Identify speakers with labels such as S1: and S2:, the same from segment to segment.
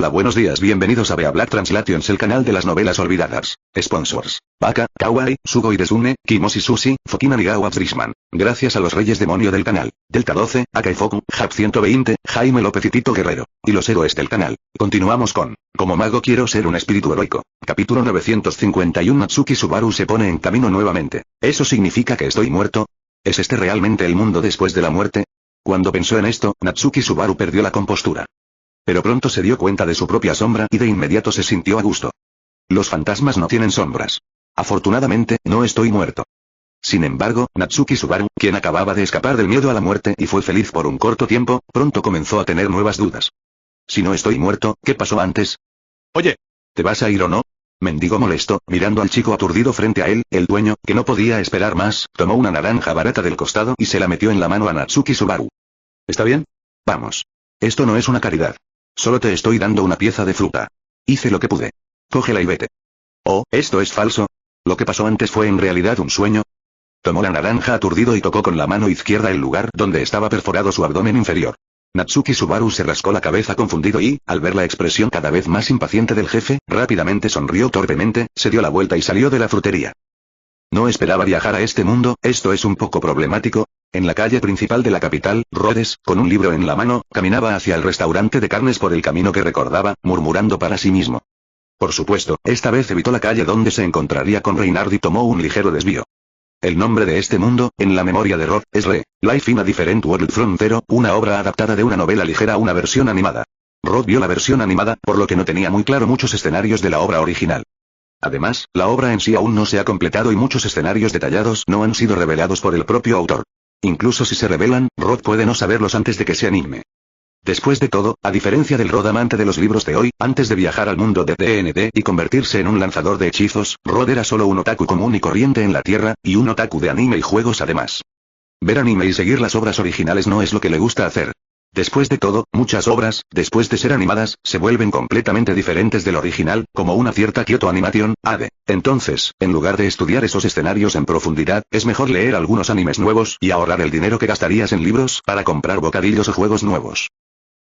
S1: Hola, buenos días, bienvenidos a Bea Black Translations, el canal de las novelas olvidadas. Sponsors: Baka, Kawaii, Sugoi Desune, Kimoshi Sushi, Fokina Nigawa Frisman. Gracias a los reyes demonio del canal. Delta 12, Akaifoku, Hap 120, Jaime López y Tito Guerrero. Y los héroes del canal. Continuamos con Como mago quiero ser un espíritu heroico. Capítulo 951. Natsuki Subaru se pone en camino nuevamente. ¿Eso significa que estoy muerto? ¿Es este realmente el mundo después de la muerte? Cuando pensó en esto, Natsuki Subaru perdió la compostura. Pero pronto se dio cuenta de su propia sombra y de inmediato se sintió a gusto. Los fantasmas no tienen sombras. Afortunadamente, no estoy muerto. Sin embargo, Natsuki Subaru, quien acababa de escapar del miedo a la muerte y fue feliz por un corto tiempo, pronto comenzó a tener nuevas dudas. Si no estoy muerto, ¿qué pasó antes? Oye, ¿te vas a ir o no? Mendigo molesto, mirando al chico aturdido frente a él, el dueño, que no podía esperar más, tomó una naranja barata del costado y se la metió en la mano a Natsuki Subaru. ¿Está bien? Vamos. Esto no es una caridad. Solo te estoy dando una pieza de fruta. Hice lo que pude. Cógela y vete. Oh, esto es falso. ¿Lo que pasó antes fue en realidad un sueño? Tomó la naranja aturdido y tocó con la mano izquierda el lugar donde estaba perforado su abdomen inferior. Natsuki Subaru se rascó la cabeza confundido y, al ver la expresión cada vez más impaciente del jefe, rápidamente sonrió torpemente, se dio la vuelta y salió de la frutería. No esperaba viajar a este mundo, esto es un poco problemático. En la calle principal de la capital, Rhodes, con un libro en la mano, caminaba hacia el restaurante de carnes por el camino que recordaba, murmurando para sí mismo. Por supuesto, esta vez evitó la calle donde se encontraría con Reynard y tomó un ligero desvío. El nombre de este mundo, en la memoria de Rod, es Life in a Different World from Zero, una obra adaptada de una novela ligera a una versión animada. Rod vio la versión animada, por lo que no tenía muy claro muchos escenarios de la obra original. Además, la obra en sí aún no se ha completado y muchos escenarios detallados no han sido revelados por el propio autor. Incluso si se revelan, Rod puede no saberlos antes de que se anime. Después de todo, a diferencia del Rod amante de los libros de hoy, antes de viajar al mundo de D&D y convertirse en un lanzador de hechizos, Rod era solo un otaku común y corriente en la Tierra, y un otaku de anime y juegos además. Ver anime y seguir las obras originales no es lo que le gusta hacer. Después de todo, muchas obras, después de ser animadas, se vuelven completamente diferentes del original, como una cierta Kyoto Animation, AD. Entonces, en lugar de estudiar esos escenarios en profundidad, es mejor leer algunos animes nuevos y ahorrar el dinero que gastarías en libros para comprar bocadillos o juegos nuevos.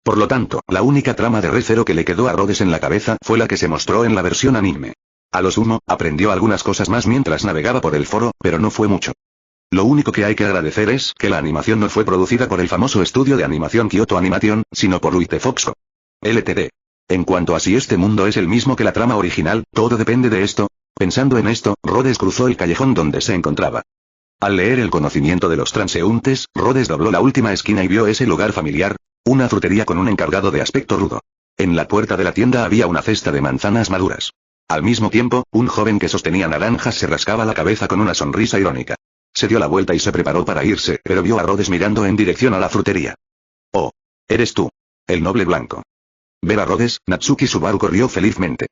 S1: Por lo tanto, la única trama de Re:Zero que le quedó a Rhodes en la cabeza fue la que se mostró en la versión anime. A lo sumo, aprendió algunas cosas más mientras navegaba por el foro, pero no fue mucho. Lo único que hay que agradecer es que la animación no fue producida por el famoso estudio de animación Kyoto Animation, sino por Uite Foxco Ltd. En cuanto a si este mundo es el mismo que la trama original, todo depende de esto. Pensando en esto, Rhodes cruzó el callejón donde se encontraba. Al leer el conocimiento de los transeúntes, Rhodes dobló la última esquina y vio ese lugar familiar, una frutería con un encargado de aspecto rudo. En la puerta de la tienda había una cesta de manzanas maduras. Al mismo tiempo, un joven que sostenía naranjas se rascaba la cabeza con una sonrisa irónica. Se dio la vuelta y se preparó para irse, pero vio a Rhodes mirando en dirección a la frutería. Oh. Eres tú. El noble blanco. Ver a Rhodes, Natsuki Subaru corrió felizmente.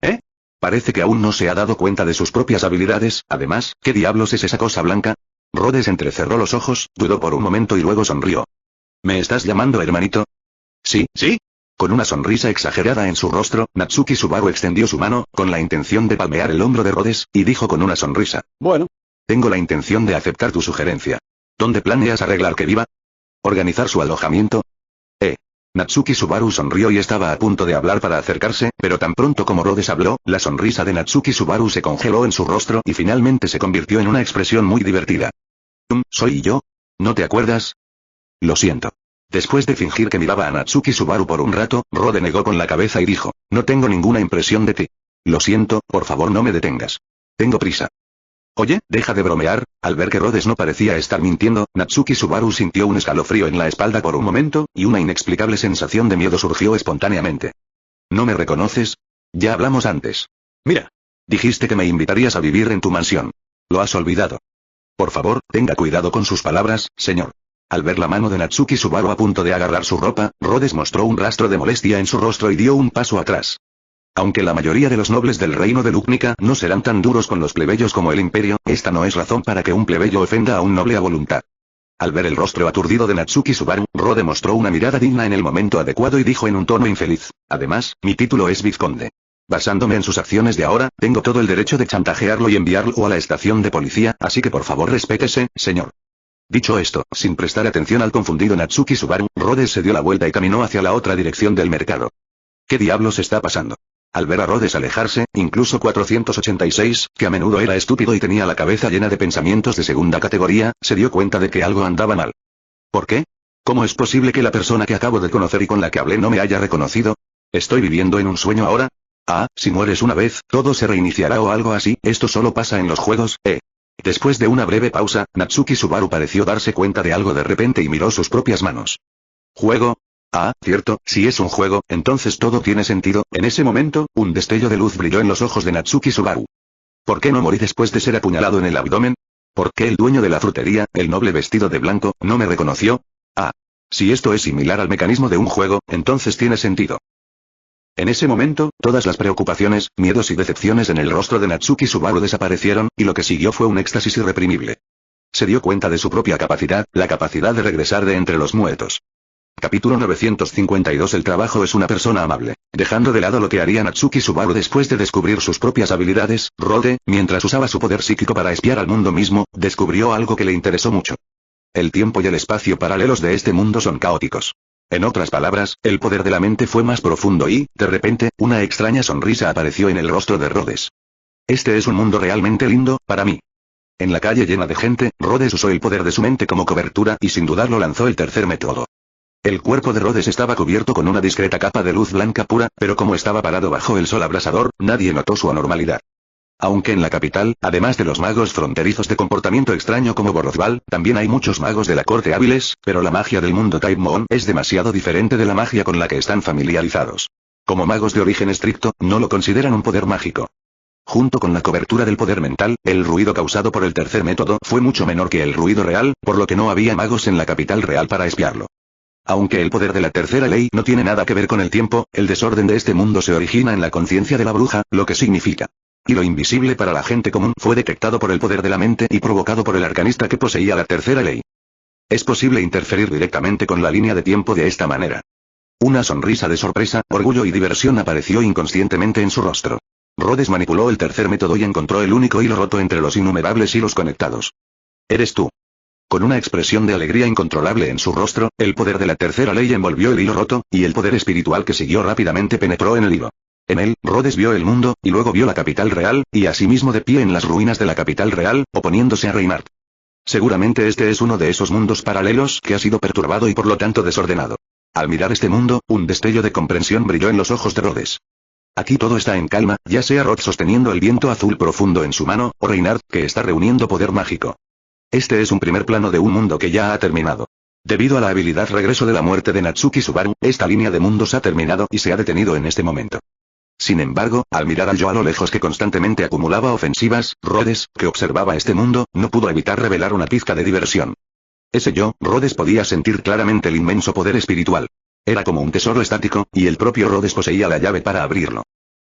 S1: ¿Eh? Parece que aún no se ha dado cuenta de sus propias habilidades, además, ¿qué diablos es esa cosa blanca? Rhodes entrecerró los ojos, dudó por un momento y luego sonrió. ¿Me estás llamando hermanito? Sí, sí. Con una sonrisa exagerada en su rostro, Natsuki Subaru extendió su mano, con la intención de palmear el hombro de Rhodes, y dijo con una sonrisa. Bueno. Tengo la intención de aceptar tu sugerencia. ¿Dónde planeas arreglar que viva? ¿Organizar su alojamiento? Natsuki Subaru sonrió y estaba a punto de hablar para acercarse, pero tan pronto como Rhodes habló, la sonrisa de Natsuki Subaru se congeló en su rostro y finalmente se convirtió en una expresión muy divertida. ¿Soy yo? ¿No te acuerdas? Lo siento. Después de fingir que miraba a Natsuki Subaru por un rato, Rhodes negó con la cabeza y dijo, no tengo ninguna impresión de ti. Lo siento, por favor no me detengas. Tengo prisa. Oye, deja de bromear. Al ver que Rhodes no parecía estar mintiendo, Natsuki Subaru sintió un escalofrío en la espalda por un momento, y una inexplicable sensación de miedo surgió espontáneamente. ¿No me reconoces? Ya hablamos antes. Mira. Dijiste que me invitarías a vivir en tu mansión. Lo has olvidado. Por favor, tenga cuidado con sus palabras, señor. Al ver la mano de Natsuki Subaru a punto de agarrar su ropa, Rhodes mostró un rastro de molestia en su rostro y dio un paso atrás. Aunque la mayoría de los nobles del reino de Luknica no serán tan duros con los plebeyos como el imperio, esta no es razón para que un plebeyo ofenda a un noble a voluntad. Al ver el rostro aturdido de Natsuki Subaru, Rhodes mostró una mirada digna en el momento adecuado y dijo en un tono infeliz, además, mi título es vizconde. Basándome en sus acciones de ahora, tengo todo el derecho de chantajearlo y enviarlo a la estación de policía, así que por favor respétese, señor. Dicho esto, sin prestar atención al confundido Natsuki Subaru, Rhodes se dio la vuelta y caminó hacia la otra dirección del mercado. ¿Qué diablos está pasando? Al ver a Rhodes alejarse, incluso 486, que a menudo era estúpido y tenía la cabeza llena de pensamientos de segunda categoría, se dio cuenta de que algo andaba mal. ¿Por qué? ¿Cómo es posible que la persona que acabo de conocer y con la que hablé no me haya reconocido? ¿Estoy viviendo en un sueño ahora? Ah, si mueres una vez, todo se reiniciará o algo así, esto solo pasa en los juegos, ¿eh? Después de una breve pausa, Natsuki Subaru pareció darse cuenta de algo de repente y miró sus propias manos. ¿Juego? Ah, cierto, si es un juego, entonces todo tiene sentido. En ese momento, un destello de luz brilló en los ojos de Natsuki Subaru. ¿Por qué no morí después de ser apuñalado en el abdomen? ¿Por qué el dueño de la frutería, el noble vestido de blanco, no me reconoció? Ah. Si esto es similar al mecanismo de un juego, entonces tiene sentido. En ese momento, todas las preocupaciones, miedos y decepciones en el rostro de Natsuki Subaru desaparecieron, y lo que siguió fue un éxtasis irreprimible. Se dio cuenta de su propia capacidad, la capacidad de regresar de entre los muertos. Capítulo 952. El trabajo es una persona amable. Dejando de lado lo que haría Natsuki Subaru después de descubrir sus propias habilidades, Rode, mientras usaba su poder psíquico para espiar al mundo mismo, descubrió algo que le interesó mucho. El tiempo y el espacio paralelos de este mundo son caóticos. En otras palabras, el poder de la mente fue más profundo y, de repente, una extraña sonrisa apareció en el rostro de Rhodes. Este es un mundo realmente lindo, para mí. En la calle llena de gente, Rhodes usó el poder de su mente como cobertura y sin dudarlo lanzó el tercer método. El cuerpo de Rhodes estaba cubierto con una discreta capa de luz blanca pura, pero como estaba parado bajo el sol abrasador, nadie notó su anormalidad. Aunque en la capital, además de los magos fronterizos de comportamiento extraño como Borozval, también hay muchos magos de la corte hábiles, pero la magia del mundo Type Moon es demasiado diferente de la magia con la que están familiarizados. Como magos de origen estricto, no lo consideran un poder mágico. Junto con la cobertura del poder mental, el ruido causado por el tercer método fue mucho menor que el ruido real, por lo que no había magos en la capital real para espiarlo. Aunque el poder de la tercera ley no tiene nada que ver con el tiempo, el desorden de este mundo se origina en la conciencia de la bruja, lo que significa. Y lo invisible para la gente común fue detectado por el poder de la mente y provocado por el arcanista que poseía la tercera ley. Es posible interferir directamente con la línea de tiempo de esta manera. Una sonrisa de sorpresa, orgullo y diversión apareció inconscientemente en su rostro. Rhodes manipuló el tercer método y encontró el único hilo roto entre los innumerables hilos conectados. Eres tú. Con una expresión de alegría incontrolable en su rostro, el poder de la tercera ley envolvió el hilo roto, y el poder espiritual que siguió rápidamente penetró en el hilo. En él, Rhodes vio el mundo, y luego vio la capital real, y asimismo de pie en las ruinas de la capital real, oponiéndose a Reinhardt. Seguramente este es uno de esos mundos paralelos que ha sido perturbado y por lo tanto desordenado. Al mirar este mundo, un destello de comprensión brilló en los ojos de Rhodes. Aquí todo está en calma, ya sea Rod sosteniendo el viento azul profundo en su mano, o Reinhardt, que está reuniendo poder mágico. Este es un primer plano de un mundo que ya ha terminado. Debido a la habilidad regreso de la muerte de Natsuki Subaru, esta línea de mundos ha terminado y se ha detenido en este momento. Sin embargo, al mirar al yo a lo lejos que constantemente acumulaba ofensivas, Rhodes, que observaba este mundo, no pudo evitar revelar una pizca de diversión. Ese yo, Rhodes podía sentir claramente el inmenso poder espiritual. Era como un tesoro estático, y el propio Rhodes poseía la llave para abrirlo.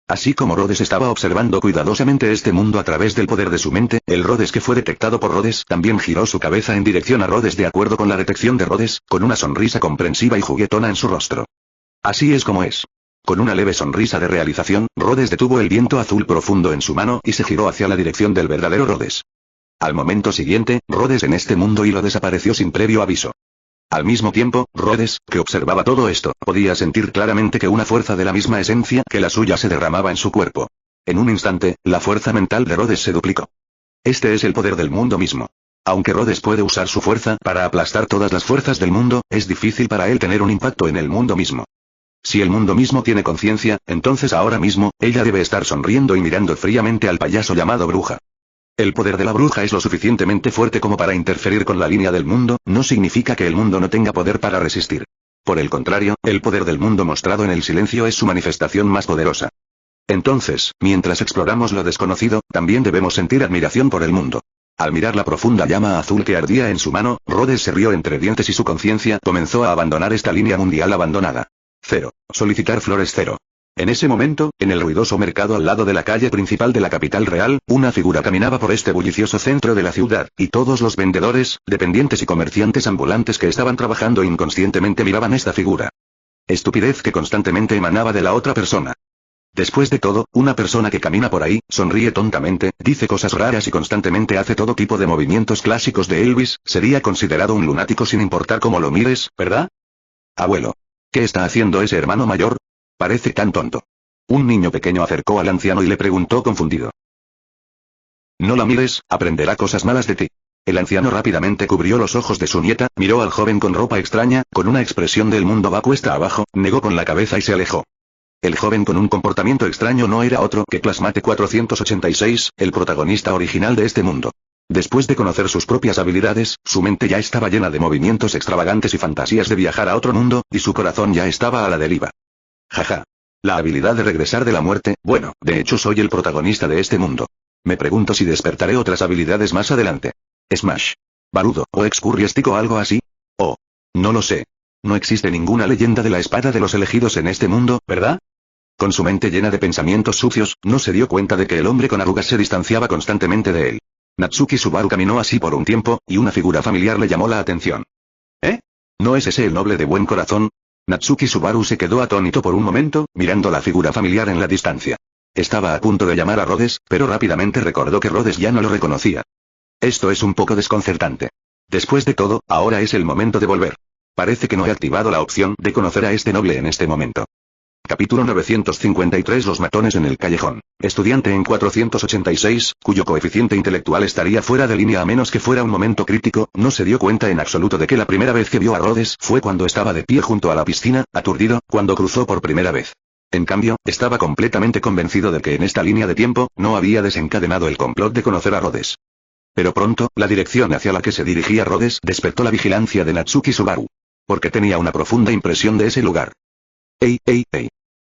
S1: Así como Rhodes estaba observando cuidadosamente este mundo a través del poder de su mente, el Rhodes que fue detectado por Rhodes también giró su cabeza en dirección a Rhodes de acuerdo con la detección de Rhodes, con una sonrisa comprensiva y juguetona en su rostro. Así es como es. Con una leve sonrisa de realización, Rhodes detuvo el viento azul profundo en su mano y se giró hacia la dirección del verdadero Rhodes. Al momento siguiente, Rhodes en este mundo y lo desapareció sin previo aviso. Al mismo tiempo, Rhodes, que observaba todo esto, podía sentir claramente que una fuerza de la misma esencia que la suya se derramaba en su cuerpo. En un instante, la fuerza mental de Rhodes se duplicó. Este es el poder del mundo mismo. Aunque Rhodes puede usar su fuerza para aplastar todas las fuerzas del mundo, es difícil para él tener un impacto en el mundo mismo. Si el mundo mismo tiene conciencia, entonces ahora mismo, ella debe estar sonriendo y mirando fríamente al payaso llamado bruja. El poder de la bruja es lo suficientemente fuerte como para interferir con la línea del mundo, no significa que el mundo no tenga poder para resistir. Por el contrario, el poder del mundo mostrado en el silencio es su manifestación más poderosa. Entonces, mientras exploramos lo desconocido, también debemos sentir admiración por el mundo. Al mirar la profunda llama azul que ardía en su mano, Rhodes se rió entre dientes y su conciencia comenzó a abandonar esta línea mundial abandonada. 0. Solicitar flores 0. En ese momento, en el ruidoso mercado al lado de la calle principal de la capital real, una figura caminaba por este bullicioso centro de la ciudad, y todos los vendedores, dependientes y comerciantes ambulantes que estaban trabajando inconscientemente miraban esta figura. Estupidez que constantemente emanaba de la otra persona. Después de todo, una persona que camina por ahí, sonríe tontamente, dice cosas raras y constantemente hace todo tipo de movimientos clásicos de Elvis, sería considerado un lunático sin importar cómo lo mires, ¿verdad? Abuelo. ¿Qué está haciendo ese hermano mayor? Parece tan tonto. Un niño pequeño acercó al anciano y le preguntó confundido. No la mires, aprenderá cosas malas de ti. El anciano rápidamente cubrió los ojos de su nieta, miró al joven con ropa extraña, con una expresión del mundo va cuesta abajo, negó con la cabeza y se alejó. El joven con un comportamiento extraño no era otro que Plasmate 486, el protagonista original de este mundo. Después de conocer sus propias habilidades, su mente ya estaba llena de movimientos extravagantes y fantasías de viajar a otro mundo, y su corazón ya estaba a la deriva. Jaja. La habilidad de regresar de la muerte, bueno, de hecho soy el protagonista de este mundo. Me pregunto si despertaré otras habilidades más adelante. Smash. Barudo, o excurriestico o algo así. Oh. No lo sé. No existe ninguna leyenda de la espada de los elegidos en este mundo, ¿verdad? Con su mente llena de pensamientos sucios, no se dio cuenta de que el hombre con arrugas se distanciaba constantemente de él. Natsuki Subaru caminó así por un tiempo, y una figura familiar le llamó la atención. ¿Eh? ¿No es ese el noble de buen corazón? Natsuki Subaru se quedó atónito por un momento, mirando la figura familiar en la distancia. Estaba a punto de llamar a Rhodes, pero rápidamente recordó que Rhodes ya no lo reconocía. Esto es un poco desconcertante. Después de todo, ahora es el momento de volver. Parece que no he activado la opción de conocer a este noble en este momento. Capítulo 953 Los matones en el callejón. Estudiante en 486, cuyo coeficiente intelectual estaría fuera de línea a menos que fuera un momento crítico, no se dio cuenta en absoluto de que la primera vez que vio a Rhodes fue cuando estaba de pie junto a la piscina, aturdido, cuando cruzó por primera vez. En cambio, estaba completamente convencido de que en esta línea de tiempo, no había desencadenado el complot de conocer a Rhodes. Pero pronto, la dirección hacia la que se dirigía Rhodes despertó la vigilancia de Natsuki Subaru. Porque tenía una profunda impresión de ese lugar. ¡Ey!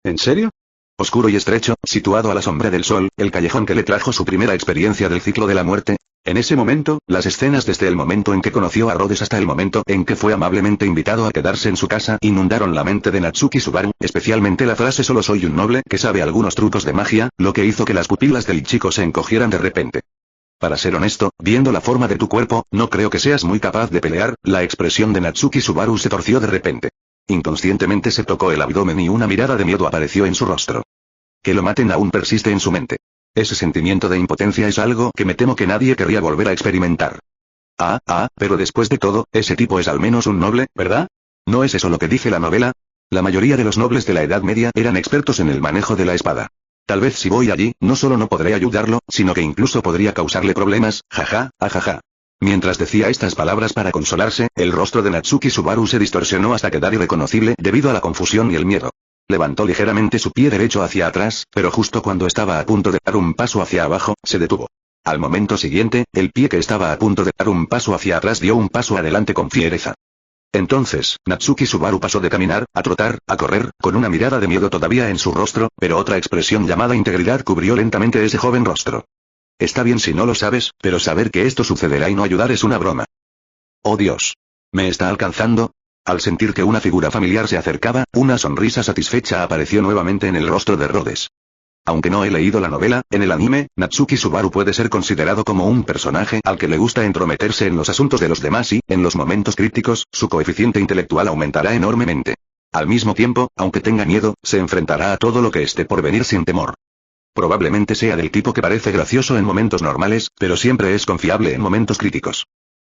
S1: ¿En serio? Oscuro y estrecho, situado a la sombra del sol, el callejón que le trajo su primera experiencia del ciclo de la muerte. En ese momento, las escenas desde el momento en que conoció a Rhodes hasta el momento en que fue amablemente invitado a quedarse en su casa inundaron la mente de Natsuki Subaru, especialmente la frase solo soy un noble que sabe algunos trucos de magia, lo que hizo que las pupilas del chico se encogieran de repente. Para ser honesto, viendo la forma de tu cuerpo, no creo que seas muy capaz de pelear, la expresión de Natsuki Subaru se torció de repente. Inconscientemente se tocó el abdomen y una mirada de miedo apareció en su rostro. Que lo maten aún persiste en su mente. Ese sentimiento de impotencia es algo que me temo que nadie querría volver a experimentar. Pero después de todo, ese tipo es al menos un noble, ¿verdad? ¿No es eso lo que dice la novela? La mayoría de los nobles de la Edad Media eran expertos en el manejo de la espada. Tal vez si voy allí, no solo no podré ayudarlo, sino que incluso podría causarle problemas, jaja. Mientras decía estas palabras para consolarse, el rostro de Natsuki Subaru se distorsionó hasta quedar irreconocible debido a la confusión y el miedo. Levantó ligeramente su pie derecho hacia atrás, pero justo cuando estaba a punto de dar un paso hacia abajo, se detuvo. Al momento siguiente, el pie que estaba a punto de dar un paso hacia atrás dio un paso adelante con fiereza. Entonces, Natsuki Subaru pasó de caminar, a trotar, a correr, con una mirada de miedo todavía en su rostro, pero otra expresión llamada integridad cubrió lentamente ese joven rostro. Está bien si no lo sabes, pero saber que esto sucederá y no ayudar es una broma. ¡Oh Dios! ¿Me está alcanzando? Al sentir que una figura familiar se acercaba, una sonrisa satisfecha apareció nuevamente en el rostro de Rhodes. Aunque no he leído la novela, en el anime, Natsuki Subaru puede ser considerado como un personaje al que le gusta entrometerse en los asuntos de los demás y, en los momentos críticos, su coeficiente intelectual aumentará enormemente. Al mismo tiempo, aunque tenga miedo, se enfrentará a todo lo que esté por venir sin temor. Probablemente sea del tipo que parece gracioso en momentos normales, pero siempre es confiable en momentos críticos.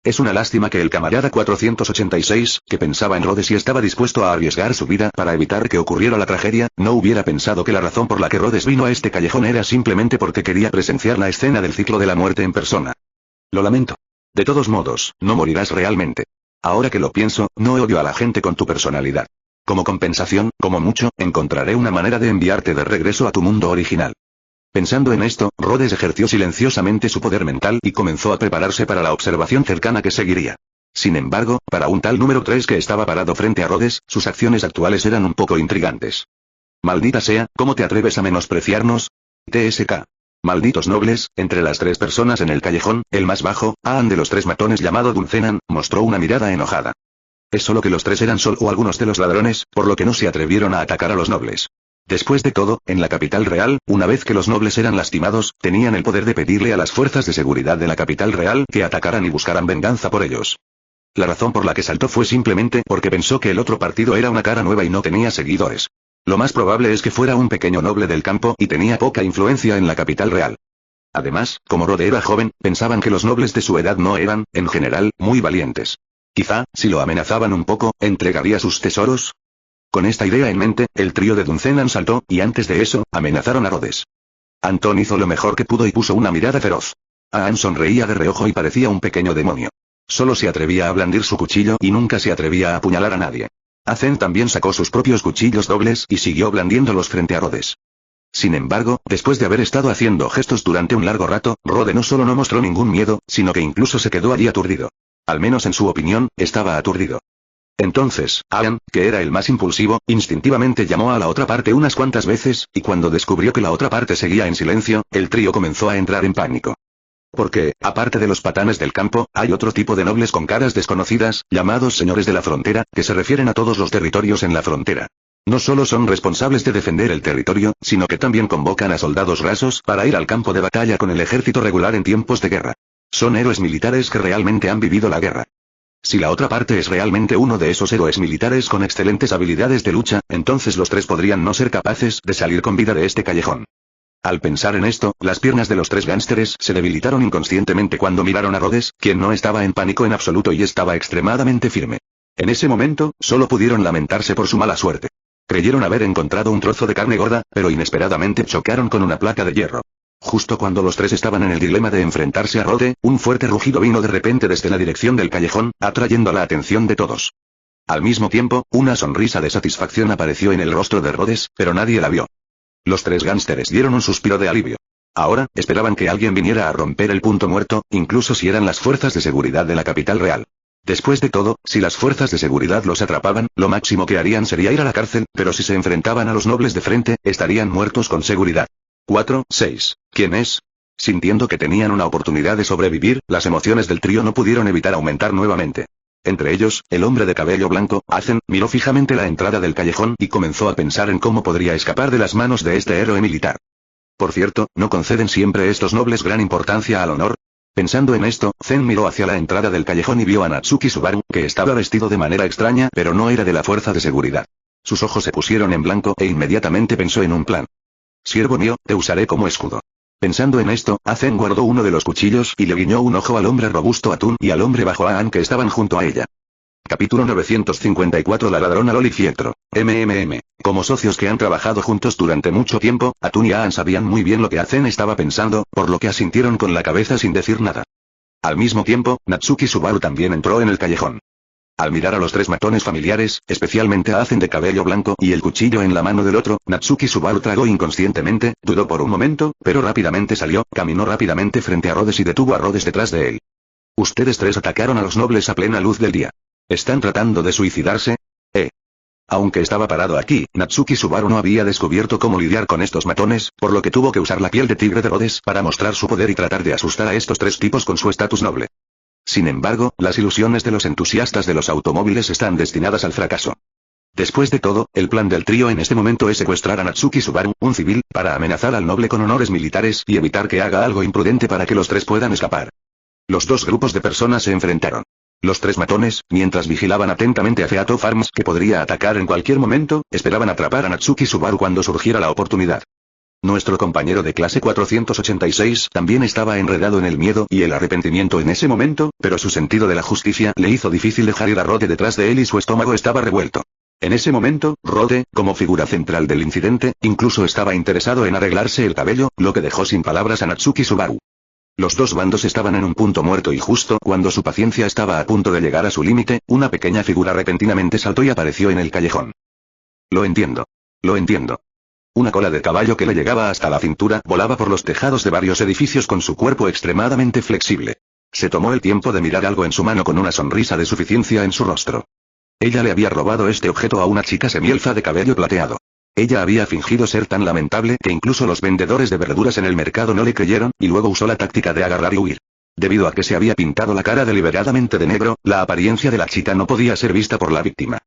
S1: Es una lástima que el camarada 486, que pensaba en Rhodes y estaba dispuesto a arriesgar su vida para evitar que ocurriera la tragedia, no hubiera pensado que la razón por la que Rhodes vino a este callejón era simplemente porque quería presenciar la escena del ciclo de la muerte en persona. Lo lamento. De todos modos, no morirás realmente. Ahora que lo pienso, no odio a la gente con tu personalidad. Como compensación, como mucho, encontraré una manera de enviarte de regreso a tu mundo original. Pensando en esto, Rhodes ejerció silenciosamente su poder mental y comenzó a prepararse para la observación cercana que seguiría. Sin embargo, para un tal número 3 que estaba parado frente a Rhodes, sus acciones actuales eran un poco intrigantes. Maldita sea, ¿cómo te atreves a menospreciarnos? TSK. Malditos nobles, entre las 3 personas en el callejón, el más bajo, Aan de los 3 matones llamado Dulcenan, mostró una mirada enojada. Es solo que los 3 eran solo algunos de los ladrones, por lo que no se atrevieron a atacar a los nobles. Después de todo, en la capital real, una vez que los nobles eran lastimados, tenían el poder de pedirle a las fuerzas de seguridad de la capital real que atacaran y buscaran venganza por ellos. La razón por la que saltó fue simplemente porque pensó que el otro partido era una cara nueva y no tenía seguidores. Lo más probable es que fuera un pequeño noble del campo y tenía poca influencia en la capital real. Además, como Rhodes era joven, pensaban que los nobles de su edad no eran, en general, muy valientes. Quizá, si lo amenazaban un poco, ¿entregaría sus tesoros? Con esta idea en mente, el trío de Duncenan saltó, y antes de eso, amenazaron a Rhodes. Anton hizo lo mejor que pudo y puso una mirada feroz. Ann sonreía de reojo y parecía un pequeño demonio. Solo se atrevía a blandir su cuchillo y nunca se atrevía a apuñalar a nadie. Azen también sacó sus propios cuchillos dobles y siguió blandiéndolos frente a Rhodes. Sin embargo, después de haber estado haciendo gestos durante un largo rato, Rhodes no solo no mostró ningún miedo, sino que incluso se quedó allí aturdido. Al menos en su opinión, estaba aturdido. Entonces, Ann, que era el más impulsivo, instintivamente llamó a la otra parte unas cuantas veces, y cuando descubrió que la otra parte seguía en silencio, el trío comenzó a entrar en pánico. Porque, aparte de los patanes del campo, hay otro tipo de nobles con caras desconocidas, llamados señores de la frontera, que se refieren a todos los territorios en la frontera. No solo son responsables de defender el territorio, sino que también convocan a soldados rasos para ir al campo de batalla con el ejército regular en tiempos de guerra. Son héroes militares que realmente han vivido la guerra. Si la otra parte es realmente uno de esos héroes militares con excelentes habilidades de lucha, entonces los tres podrían no ser capaces de salir con vida de este callejón. Al pensar en esto, las piernas de los tres gánsteres se debilitaron inconscientemente cuando miraron a Rhodes, quien no estaba en pánico en absoluto y estaba extremadamente firme. En ese momento, solo pudieron lamentarse por su mala suerte. Creyeron haber encontrado un trozo de carne gorda, pero inesperadamente chocaron con una placa de hierro. Justo cuando los tres estaban en el dilema de enfrentarse a Rhodes, un fuerte rugido vino de repente desde la dirección del callejón, atrayendo la atención de todos. Al mismo tiempo, una sonrisa de satisfacción apareció en el rostro de Rhodes, pero nadie la vio. Los tres gánsteres dieron un suspiro de alivio. Ahora, esperaban que alguien viniera a romper el punto muerto, incluso si eran las fuerzas de seguridad de la capital real. Después de todo, si las fuerzas de seguridad los atrapaban, lo máximo que harían sería ir a la cárcel, pero si se enfrentaban a los nobles de frente, estarían muertos con seguridad. 4-6. ¿Quién es? Sintiendo que tenían una oportunidad de sobrevivir, las emociones del trío no pudieron evitar aumentar nuevamente. Entre ellos, el hombre de cabello blanco, Azen, miró fijamente la entrada del callejón y comenzó a pensar en cómo podría escapar de las manos de este héroe militar. Por cierto, ¿no conceden siempre estos nobles gran importancia al honor? Pensando en esto, Zen miró hacia la entrada del callejón y vio a Natsuki Subaru, que estaba vestido de manera extraña, pero no era de la fuerza de seguridad. Sus ojos se pusieron en blanco e inmediatamente pensó en un plan. Siervo mío, te usaré como escudo. Pensando en esto, Azen guardó uno de los cuchillos y le guiñó un ojo al hombre robusto Atún y al hombre bajo Aan que estaban junto a ella. Capítulo 954 La ladrona Loli Fietro. Como socios que han trabajado juntos durante mucho tiempo, Atún y Aan sabían muy bien lo que Azen estaba pensando, por lo que asintieron con la cabeza sin decir nada. Al mismo tiempo, Natsuki Subaru también entró en el callejón. Al mirar a los tres matones familiares, especialmente a Azen de cabello blanco y el cuchillo en la mano del otro, Natsuki Subaru tragó inconscientemente, dudó por un momento, pero rápidamente salió, caminó rápidamente frente a Rhodes y detuvo a Rhodes detrás de él. Ustedes tres atacaron a los nobles a plena luz del día. ¿Están tratando de suicidarse? Aunque estaba parado aquí, Natsuki Subaru no había descubierto cómo lidiar con estos matones, por lo que tuvo que usar la piel de tigre de Rhodes para mostrar su poder y tratar de asustar a estos tres tipos con su estatus noble. Sin embargo, las ilusiones de los entusiastas de los automóviles están destinadas al fracaso. Después de todo, el plan del trío en este momento es secuestrar a Natsuki Subaru, un civil, para amenazar al noble con honores militares y evitar que haga algo imprudente para que los tres puedan escapar. Los dos grupos de personas se enfrentaron. Los tres matones, mientras vigilaban atentamente a Feato Farms que podría atacar en cualquier momento, esperaban atrapar a Natsuki Subaru cuando surgiera la oportunidad. Nuestro compañero de clase 486 también estaba enredado en el miedo y el arrepentimiento en ese momento, pero su sentido de la justicia le hizo difícil dejar ir a Rhodes detrás de él y su estómago estaba revuelto. En ese momento, Rhodes, como figura central del incidente, incluso estaba interesado en arreglarse el cabello, lo que dejó sin palabras a Natsuki Subaru. Los dos bandos estaban en un punto muerto y justo cuando su paciencia estaba a punto de llegar a su límite, una pequeña figura repentinamente saltó y apareció en el callejón. Lo entiendo. Lo entiendo. Una cola de caballo que le llegaba hasta la cintura volaba por los tejados de varios edificios con su cuerpo extremadamente flexible. Se tomó el tiempo de mirar algo en su mano con una sonrisa de suficiencia en su rostro. Ella le había robado este objeto a una chica semielfa de cabello plateado. Ella había fingido ser tan lamentable que incluso los vendedores de verduras en el mercado no le creyeron, y luego usó la táctica de agarrar y huir. Debido a que se había pintado la cara deliberadamente de negro, la apariencia de la chica no podía ser vista por la víctima.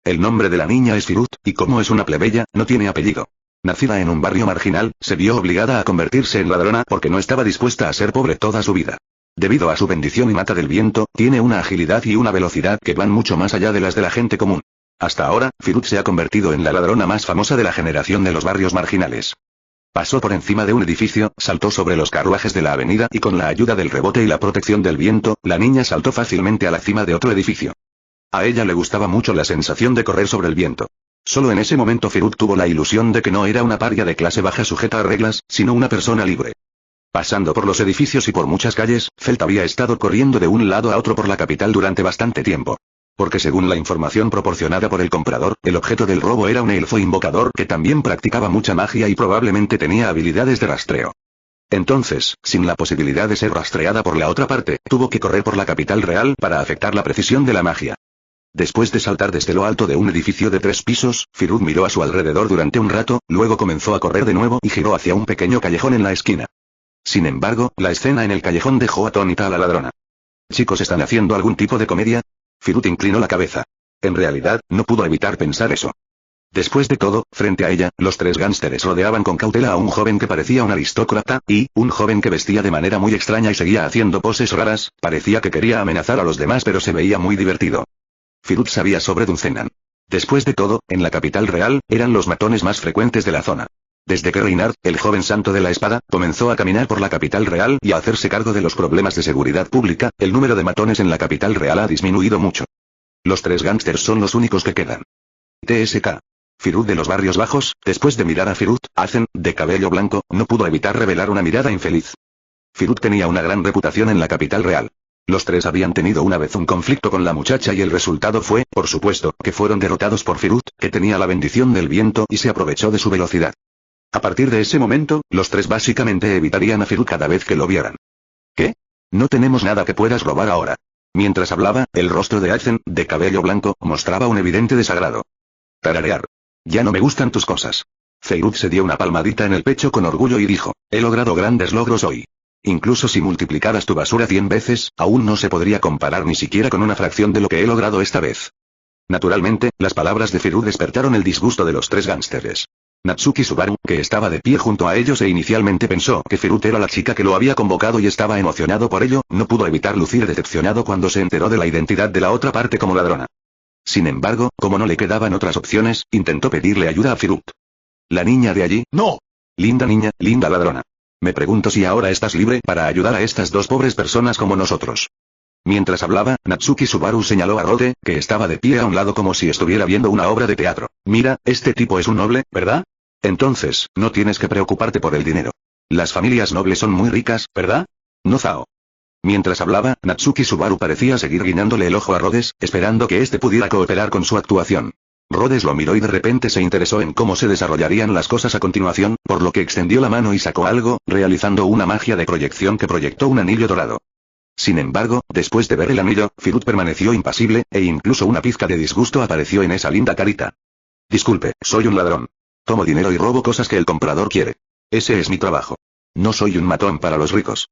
S1: El nombre de la niña es Firut, y como es una plebeya, no tiene apellido. Nacida en un barrio marginal, se vio obligada a convertirse en ladrona porque no estaba dispuesta a ser pobre toda su vida. Debido a su bendición innata del viento, tiene una agilidad y una velocidad que van mucho más allá de las de la gente común. Hasta ahora, Firut se ha convertido en la ladrona más famosa de la generación de los barrios marginales. Pasó por encima de un edificio, saltó sobre los carruajes de la avenida y con la ayuda del rebote y la protección del viento, la niña saltó fácilmente a la cima de otro edificio. A ella le gustaba mucho la sensación de correr sobre el viento. Solo en ese momento Firut tuvo la ilusión de que no era una paria de clase baja sujeta a reglas, sino una persona libre. Pasando por los edificios y por muchas calles, Felt había estado corriendo de un lado a otro por la capital durante bastante tiempo. Porque según la información proporcionada por el comprador, el objeto del robo era un elfo invocador que también practicaba mucha magia y probablemente tenía habilidades de rastreo. Entonces, sin la posibilidad de ser rastreada por la otra parte, tuvo que correr por la capital real para afectar la precisión de la magia. Después de saltar desde lo alto de un edificio de 3 pisos, Firut miró a su alrededor durante un rato, luego comenzó a correr de nuevo y giró hacia un pequeño callejón en la esquina. Sin embargo, la escena en el callejón dejó atónita a la ladrona. ¿Chicos están haciendo algún tipo de comedia? Firut inclinó la cabeza. En realidad, no pudo evitar pensar eso. Después de todo, frente a ella, los 3 gánsteres rodeaban con cautela a un joven que parecía un aristócrata, y, un joven que vestía de manera muy extraña y seguía haciendo poses raras, parecía que quería amenazar a los demás pero se veía muy divertido. Firut sabía sobre Duncenan. Después de todo, en la capital real, eran los matones más frecuentes de la zona. Desde que Reinhard, el joven santo de la espada, comenzó a caminar por la capital real y a hacerse cargo de los problemas de seguridad pública, el número de matones en la capital real ha disminuido mucho. Los 3 gángsters son los únicos que quedan. TSK. Firut de los barrios bajos, después de mirar a Firut, Azen, de cabello blanco, no pudo evitar revelar una mirada infeliz. Firut tenía una gran reputación en la capital real. Los 3 habían tenido una vez un conflicto con la muchacha y el resultado fue, por supuesto, que fueron derrotados por Firut, que tenía la bendición del viento y se aprovechó de su velocidad. A partir de ese momento, los 3 básicamente evitarían a Firut cada vez que lo vieran. ¿Qué? No tenemos nada que puedas robar ahora. Mientras hablaba, el rostro de Azen, de cabello blanco, mostraba un evidente desagrado. Tararear. Ya no me gustan tus cosas. Firut se dio una palmadita en el pecho con orgullo y dijo, he logrado grandes logros hoy. Incluso si multiplicaras tu basura 100 veces, aún no se podría comparar ni siquiera con una fracción de lo que he logrado esta vez. Naturalmente, las palabras de Firut despertaron el disgusto de los 3 gánsteres. Natsuki Subaru, que estaba de pie junto a ellos e inicialmente pensó que Firut era la chica que lo había convocado y estaba emocionado por ello, no pudo evitar lucir decepcionado cuando se enteró de la identidad de la otra parte como ladrona. Sin embargo, como no le quedaban otras opciones, intentó pedirle ayuda a Firut. La niña de allí, no. Linda niña, linda ladrona. Me pregunto si ahora estás libre para ayudar a estas 2 pobres personas como nosotros. Mientras hablaba, Natsuki Subaru señaló a Rode, que estaba de pie a un lado como si estuviera viendo una obra de teatro. Mira, este tipo es un noble, ¿verdad? Entonces, no tienes que preocuparte por el dinero. Las familias nobles son muy ricas, ¿verdad? No Zao. Mientras hablaba, Natsuki Subaru parecía seguir guiñándole el ojo a Rhodes, esperando que éste pudiera cooperar con su actuación. Rhodes lo miró y de repente se interesó en cómo se desarrollarían las cosas a continuación, por lo que extendió la mano y sacó algo, realizando una magia de proyección que proyectó un anillo dorado. Sin embargo, después de ver el anillo, Firut permaneció impasible, e incluso una pizca de disgusto apareció en esa linda carita. Disculpe, soy un ladrón. Tomo dinero y robo cosas que el comprador quiere. Ese es mi trabajo. No soy un matón para los ricos.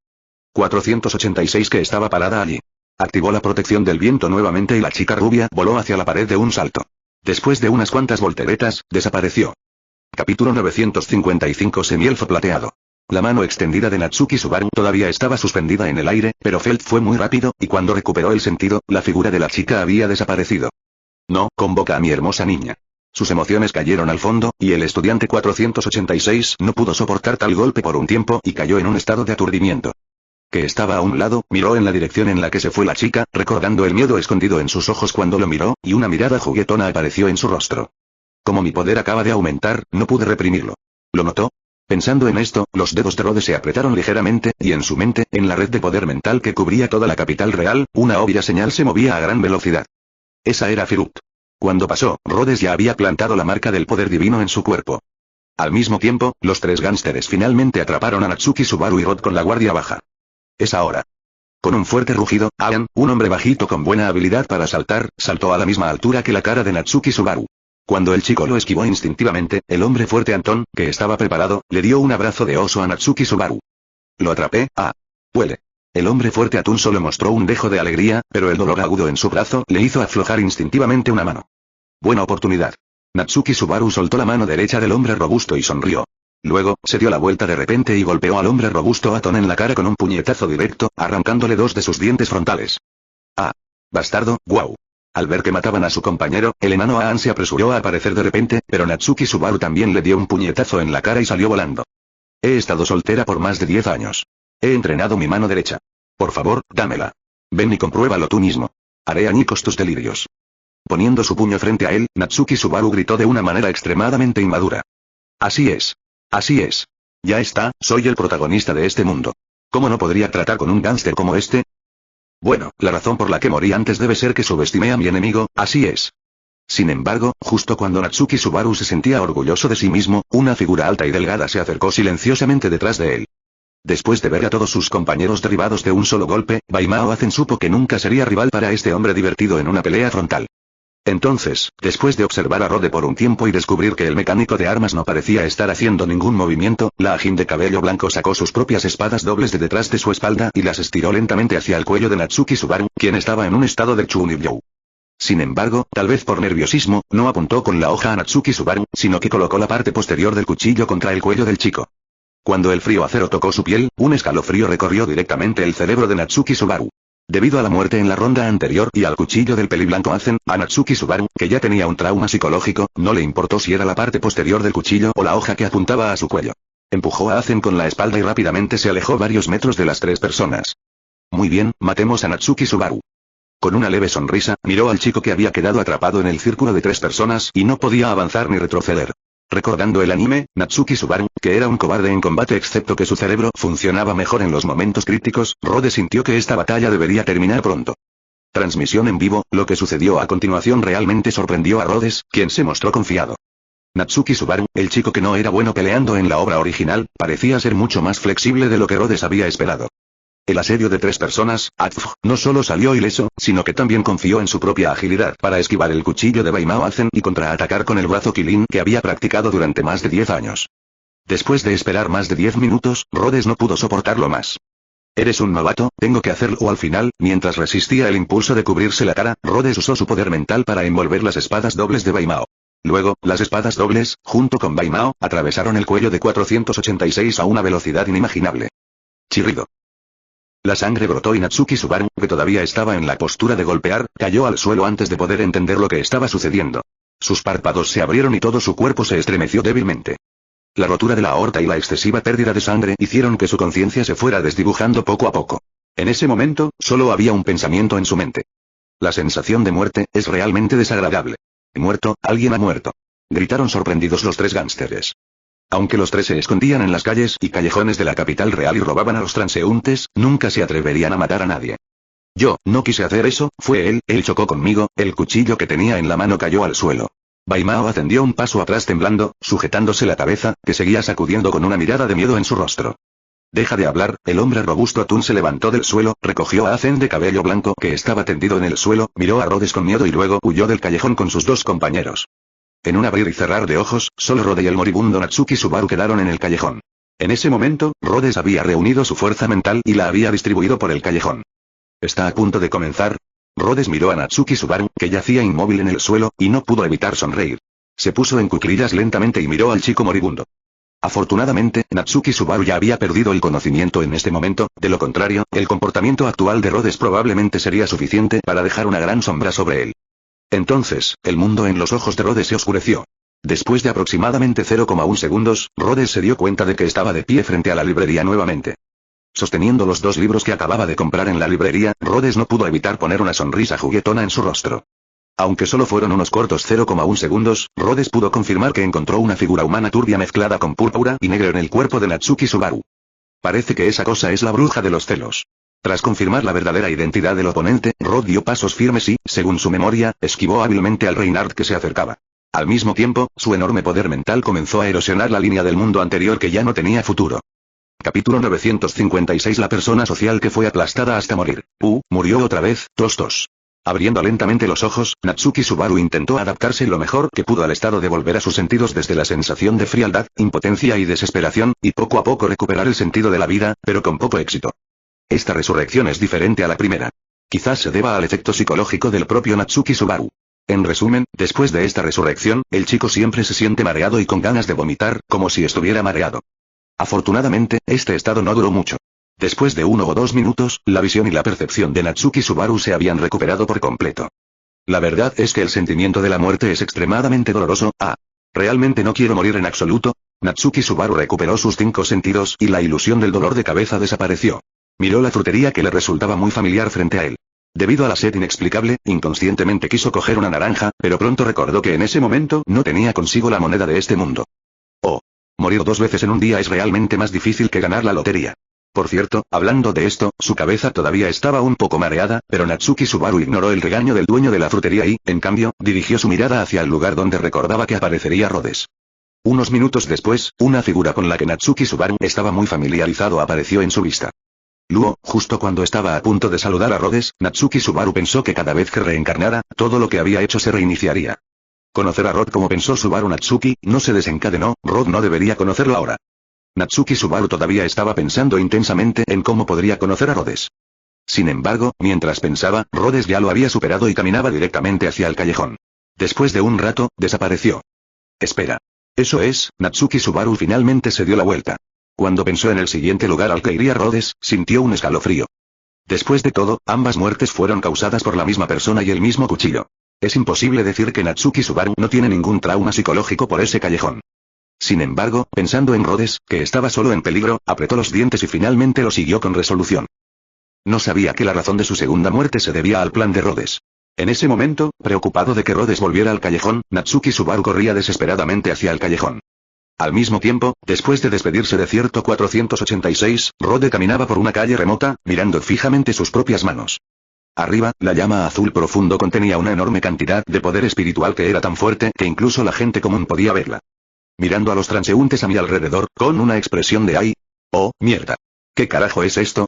S1: 486 que estaba parada allí. Activó la protección del viento nuevamente y la chica rubia voló hacia la pared de un salto. Después de unas cuantas volteretas, desapareció. Capítulo 955 Semielfo plateado. La mano extendida de Natsuki Subaru todavía estaba suspendida en el aire, pero Felt fue muy rápido, y cuando recuperó el sentido, la figura de la chica había desaparecido. No, convoca a mi hermosa niña. Sus emociones cayeron al fondo, y el estudiante 486 no pudo soportar tal golpe por un tiempo y cayó en un estado de aturdimiento. Que estaba a un lado, miró en la dirección en la que se fue la chica, recordando el miedo escondido en sus ojos cuando lo miró, y una mirada juguetona apareció en su rostro. Como mi poder acaba de aumentar, no pude reprimirlo. ¿Lo notó? Pensando en esto, los dedos de Rhodes se apretaron ligeramente, y en su mente, en la red de poder mental que cubría toda la capital real, una obvia señal se movía a gran velocidad. Esa era Firut. Cuando pasó, Rhodes ya había plantado la marca del poder divino en su cuerpo. Al mismo tiempo, los 3 gánsteres finalmente atraparon a Natsuki Subaru y Rod con la guardia baja. Es ahora. Con un fuerte rugido, Alan, un hombre bajito con buena habilidad para saltar, saltó a la misma altura que la cara de Natsuki Subaru. Cuando el chico lo esquivó instintivamente, el hombre fuerte Anton, que estaba preparado, le dio un abrazo de oso a Natsuki Subaru. Lo atrapé, huele. El hombre fuerte Atún solo mostró un dejo de alegría, pero el dolor agudo en su brazo le hizo aflojar instintivamente una mano. Buena oportunidad. Natsuki Subaru soltó la mano derecha del hombre robusto y sonrió. Luego, se dio la vuelta de repente y golpeó al hombre robusto Atón en la cara con un puñetazo directo, arrancándole 2 de sus dientes frontales. Bastardo, guau. Al ver que mataban a su compañero, el enano Aan se apresuró a aparecer de repente, pero Natsuki Subaru también le dio un puñetazo en la cara y salió volando. He estado soltera por más de 10 años. He entrenado mi mano derecha. Por favor, dámela. Ven y compruébalo tú mismo. Haré añicos tus delirios. Poniendo su puño frente a él, Natsuki Subaru gritó de una manera extremadamente inmadura. Así es. Así es. Ya está, soy el protagonista de este mundo. ¿Cómo no podría tratar con un gángster como este? Bueno, la razón por la que morí antes debe ser que subestimé a mi enemigo, así es. Sin embargo, justo cuando Natsuki Subaru se sentía orgulloso de sí mismo, una figura alta y delgada se acercó silenciosamente detrás de él. Después de ver a todos sus compañeros derribados de un solo golpe, Baimao Azen supo que nunca sería rival para este hombre divertido en una pelea frontal. Entonces, después de observar a Rode por un tiempo y descubrir que el mecánico de armas no parecía estar haciendo ningún movimiento, la Ajin de cabello blanco sacó sus propias espadas dobles de detrás de su espalda y las estiró lentamente hacia el cuello de Natsuki Subaru, quien estaba en un estado de Chunibyo. Sin embargo, tal vez por nerviosismo, no apuntó con la hoja a Natsuki Subaru, sino que colocó la parte posterior del cuchillo contra el cuello del chico. Cuando el frío acero tocó su piel, un escalofrío recorrió directamente el cerebro de Natsuki Subaru. Debido a la muerte en la ronda anterior y al cuchillo del peliblanco Azen, a Natsuki Subaru, que ya tenía un trauma psicológico, no le importó si era la parte posterior del cuchillo o la hoja que apuntaba a su cuello. Empujó a Azen con la espalda y rápidamente se alejó varios metros de las tres personas. Muy bien, matemos a Natsuki Subaru. Con una leve sonrisa, miró al chico que había quedado atrapado en el círculo de tres personas y no podía avanzar ni retroceder. Recordando el anime, Natsuki Subaru, que era un cobarde en combate excepto que su cerebro funcionaba mejor en los momentos críticos, Rode sintió que esta batalla debería terminar pronto. Transmisión en vivo, lo que sucedió a continuación realmente sorprendió a Rhodes, quien se mostró confiado. Natsuki Subaru, el chico que no era bueno peleando en la obra original, parecía ser mucho más flexible de lo que Rhodes había esperado. El asedio de tres personas, Atf, no solo salió ileso, sino que también confió en su propia agilidad para esquivar el cuchillo de Baimao Azen y contraatacar con el brazo Kilin que había practicado durante más de 10 años. Después de esperar más de 10 minutos, Rhodes no pudo soportarlo más. Eres un novato, tengo que hacerlo al final. Mientras resistía el impulso de cubrirse la cara, Rhodes usó su poder mental para envolver las espadas dobles de Baimao. Luego, las espadas dobles, junto con Baimao, atravesaron el cuello de 486 a una velocidad inimaginable. Chirrido. La sangre brotó y Natsuki Subaru, que todavía estaba en la postura de golpear, cayó al suelo antes de poder entender lo que estaba sucediendo. Sus párpados se abrieron y todo su cuerpo se estremeció débilmente. La rotura de la aorta y la excesiva pérdida de sangre hicieron que su conciencia se fuera desdibujando poco a poco. En ese momento, solo había un pensamiento en su mente. La sensación de muerte es realmente desagradable. Muerto, alguien ha muerto. Gritaron sorprendidos los tres gángsteres. Aunque los tres se escondían en las calles y callejones de la capital real y robaban a los transeúntes, nunca se atreverían a matar a nadie. Yo, no quise hacer eso, fue él chocó conmigo, el cuchillo que tenía en la mano cayó al suelo. Baimao ascendió un paso atrás temblando, sujetándose la cabeza, que seguía sacudiendo con una mirada de miedo en su rostro. Deja de hablar, el hombre robusto Atún se levantó del suelo, recogió a Azen de cabello blanco que estaba tendido en el suelo, miró a Rhodes con miedo y luego huyó del callejón con sus dos compañeros. En un abrir y cerrar de ojos, solo Rode y el moribundo Natsuki Subaru quedaron en el callejón. En ese momento, Rhodes había reunido su fuerza mental y la había distribuido por el callejón. ¿Está a punto de comenzar? Rhodes miró a Natsuki Subaru, que yacía inmóvil en el suelo, y no pudo evitar sonreír. Se puso en cuclillas lentamente y miró al chico moribundo. Afortunadamente, Natsuki Subaru ya había perdido el conocimiento en este momento, de lo contrario, el comportamiento actual de Rhodes probablemente sería suficiente para dejar una gran sombra sobre él. Entonces, el mundo en los ojos de Rhodes se oscureció. Después de aproximadamente 0,1 segundos, Rhodes se dio cuenta de que estaba de pie frente a la librería nuevamente. Sosteniendo los dos libros que acababa de comprar en la librería, Rhodes no pudo evitar poner una sonrisa juguetona en su rostro. Aunque solo fueron unos cortos 0,1 segundos, Rhodes pudo confirmar que encontró una figura humana turbia mezclada con púrpura y negro en el cuerpo de Natsuki Subaru. Parece que esa cosa es la bruja de los celos. Tras confirmar la verdadera identidad del oponente, Rod dio pasos firmes y, según su memoria, esquivó hábilmente al Reinhardt que se acercaba. Al mismo tiempo, su enorme poder mental comenzó a erosionar la línea del mundo anterior que ya no tenía futuro. Capítulo 956. La persona social que fue aplastada hasta morir. Murió otra vez, tos. Abriendo lentamente los ojos, Natsuki Subaru intentó adaptarse lo mejor que pudo al estado de volver a sus sentidos desde la sensación de frialdad, impotencia y desesperación, y poco a poco recuperar el sentido de la vida, pero con poco éxito. Esta resurrección es diferente a la primera. Quizás se deba al efecto psicológico del propio Natsuki Subaru. En resumen, después de esta resurrección, el chico siempre se siente mareado y con ganas de vomitar, como si estuviera mareado. Afortunadamente, este estado no duró mucho. Después de 1 o 2 minutos, la visión y la percepción de Natsuki Subaru se habían recuperado por completo. La verdad es que el sentimiento de la muerte es extremadamente doloroso. Realmente no quiero morir en absoluto. Natsuki Subaru recuperó sus 5 sentidos y la ilusión del dolor de cabeza desapareció. Miró la frutería que le resultaba muy familiar frente a él. Debido a la sed inexplicable, inconscientemente quiso coger una naranja, pero pronto recordó que en ese momento no tenía consigo la moneda de este mundo. Oh. Morir 2 veces en un día es realmente más difícil que ganar la lotería. Por cierto, hablando de esto, su cabeza todavía estaba un poco mareada, pero Natsuki Subaru ignoró el regaño del dueño de la frutería y, en cambio, dirigió su mirada hacia el lugar donde recordaba que aparecería Rhodes. Unos minutos después, una figura con la que Natsuki Subaru estaba muy familiarizado apareció en su vista. Luego, justo cuando estaba a punto de saludar a Rhodes, Natsuki Subaru pensó que cada vez que reencarnara, todo lo que había hecho se reiniciaría. Conocer a Rod como pensó Subaru Natsuki, no se desencadenó, Rod no debería conocerlo ahora. Natsuki Subaru todavía estaba pensando intensamente en cómo podría conocer a Rhodes. Sin embargo, mientras pensaba, Rhodes ya lo había superado y caminaba directamente hacia el callejón. Después de un rato, desapareció. Espera. Eso es, Natsuki Subaru finalmente se dio la vuelta. Cuando pensó en el siguiente lugar al que iría Rhodes, sintió un escalofrío. Después de todo, ambas muertes fueron causadas por la misma persona y el mismo cuchillo. Es imposible decir que Natsuki Subaru no tiene ningún trauma psicológico por ese callejón. Sin embargo, pensando en Rhodes, que estaba solo en peligro, apretó los dientes y finalmente lo siguió con resolución. No sabía que la razón de su segunda muerte se debía al plan de Rhodes. En ese momento, preocupado de que Rhodes volviera al callejón, Natsuki Subaru corría desesperadamente hacia el callejón. Al mismo tiempo, después de despedirse de cierto 486, Rhodes caminaba por una calle remota, mirando fijamente sus propias manos. Arriba, la llama azul profundo contenía una enorme cantidad de poder espiritual que era tan fuerte que incluso la gente común podía verla. Mirando a los transeúntes a mi alrededor, con una expresión de ¡ay! ¡Oh, mierda! ¿Qué carajo es esto?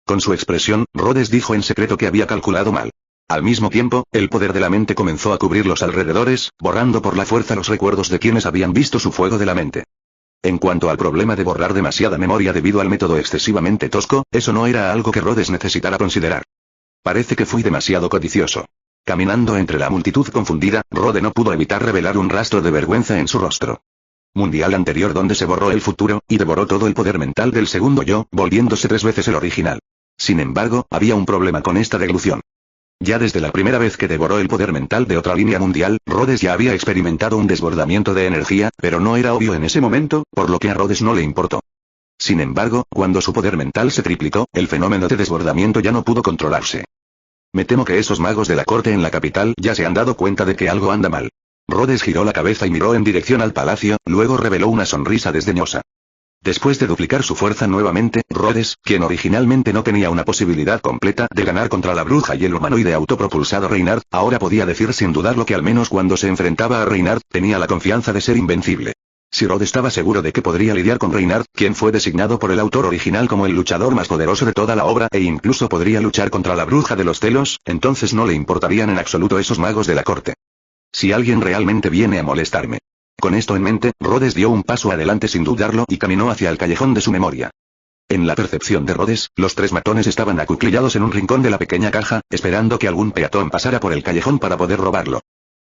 S1: Con su expresión, Rhodes dijo en secreto que había calculado mal. Al mismo tiempo, el poder de la mente comenzó a cubrir los alrededores, borrando por la fuerza los recuerdos de quienes habían visto su fuego de la mente. En cuanto al problema de borrar demasiada memoria debido al método excesivamente tosco, eso no era algo que Rhodes necesitara considerar. Parece que fui demasiado codicioso. Caminando entre la multitud confundida, Rhodes no pudo evitar revelar un rastro de vergüenza en su rostro. Mundial anterior donde se borró el futuro, y devoró todo el poder mental del segundo yo, volviéndose 3 veces el original. Sin embargo, había un problema con esta deglución. Ya desde la primera vez que devoró el poder mental de otra línea mundial, Rhodes ya había experimentado un desbordamiento de energía, pero no era obvio en ese momento, por lo que a Rhodes no le importó. Sin embargo, cuando su poder mental se triplicó, el fenómeno de desbordamiento ya no pudo controlarse. Me temo que esos magos de la corte en la capital ya se han dado cuenta de que algo anda mal. Rhodes giró la cabeza y miró en dirección al palacio, luego reveló una sonrisa desdeñosa. Después de duplicar su fuerza nuevamente, Rhodes, quien originalmente no tenía una posibilidad completa de ganar contra la bruja y el humanoide autopropulsado Reynard, ahora podía decir sin dudarlo que al menos cuando se enfrentaba a Reynard, tenía la confianza de ser invencible. Si Rhodes estaba seguro de que podría lidiar con Reynard, quien fue designado por el autor original como el luchador más poderoso de toda la obra e incluso podría luchar contra la bruja de los celos, entonces no le importarían en absoluto esos magos de la corte. Si alguien realmente viene a molestarme. Con esto en mente, Rhodes dio un paso adelante sin dudarlo y caminó hacia el callejón de su memoria. En la percepción de Rhodes, los 3 matones estaban acuclillados en un rincón de la pequeña caja, esperando que algún peatón pasara por el callejón para poder robarlo.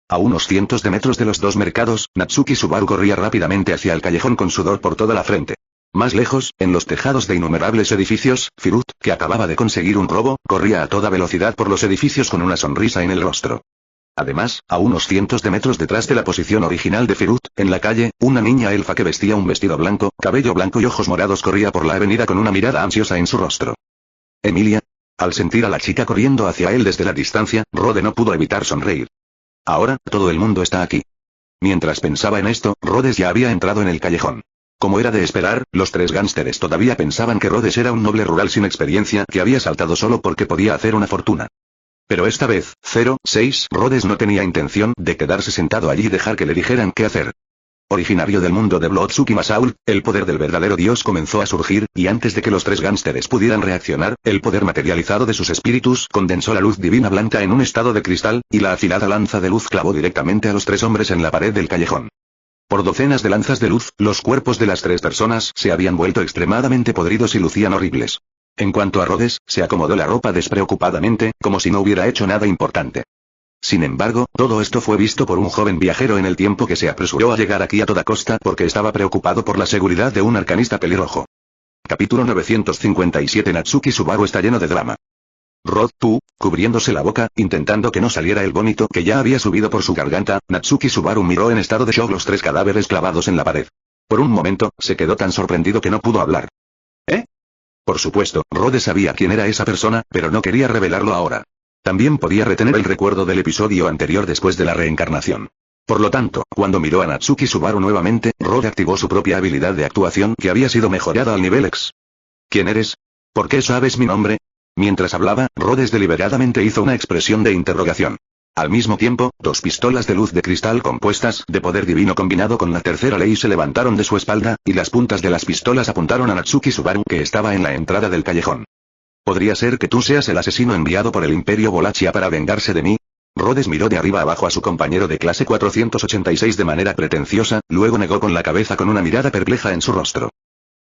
S1: A unos cientos de metros de los 2 mercados, Natsuki Subaru corría rápidamente hacia el callejón con sudor por toda la frente. Más lejos, en los tejados de innumerables edificios, Firut, que acababa de conseguir un robo, corría a toda velocidad por los edificios con una sonrisa en el rostro. Además, a unos cientos de metros detrás de la posición original de Firut, en la calle, una niña elfa que vestía un vestido blanco, cabello blanco y ojos morados corría por la avenida con una mirada ansiosa en su rostro. ¿Emilia? Al sentir a la chica corriendo hacia él desde la distancia, Rhodes no pudo evitar sonreír. Ahora, todo el mundo está aquí. Mientras pensaba en esto, Rhodes ya había entrado en el callejón. Como era de esperar, los 3 gánsteres todavía pensaban que Rhodes era un noble rural sin experiencia que había saltado solo porque podía hacer una fortuna. Pero esta vez, 06, Rhodes no tenía intención de quedarse sentado allí y dejar que le dijeran qué hacer. Originario del mundo de Bloodsuki Masaul, el poder del verdadero dios comenzó a surgir, y antes de que los 3 gánsteres pudieran reaccionar, el poder materializado de sus espíritus condensó la luz divina blanca en un estado de cristal, y la afilada lanza de luz clavó directamente a los 3 hombres en la pared del callejón. Por docenas de lanzas de luz, los cuerpos de las 3 personas se habían vuelto extremadamente podridos y lucían horribles. En cuanto a Rhodes, se acomodó la ropa despreocupadamente, como si no hubiera hecho nada importante. Sin embargo, todo esto fue visto por un joven viajero en el tiempo que se apresuró a llegar aquí a toda costa porque estaba preocupado por la seguridad de un arcanista pelirrojo. Capítulo 957 Natsuki Subaru está lleno de drama. Rod, cubriéndose la boca, intentando que no saliera el vómito que ya había subido por su garganta, Natsuki Subaru miró en estado de shock los 3 cadáveres clavados en la pared. Por un momento, se quedó tan sorprendido que no pudo hablar. ¿Eh? Por supuesto, Rhodes sabía quién era esa persona, pero no quería revelarlo ahora. También podía retener el recuerdo del episodio anterior después de la reencarnación. Por lo tanto, cuando miró a Natsuki Subaru nuevamente, Rode activó su propia habilidad de actuación que había sido mejorada al nivel X. ¿Quién eres? ¿Por qué sabes mi nombre? Mientras hablaba, Rhodes deliberadamente hizo una expresión de interrogación. Al mismo tiempo, dos pistolas de luz de cristal compuestas de poder divino combinado con la tercera ley se levantaron de su espalda, y las puntas de las pistolas apuntaron a Natsuki Subaru que estaba en la entrada del callejón. ¿Podría ser que tú seas el asesino enviado por el Imperio Volachia para vengarse de mí? Rhodes miró de arriba abajo a su compañero de clase 486 de manera pretenciosa, luego negó con la cabeza con una mirada perpleja en su rostro.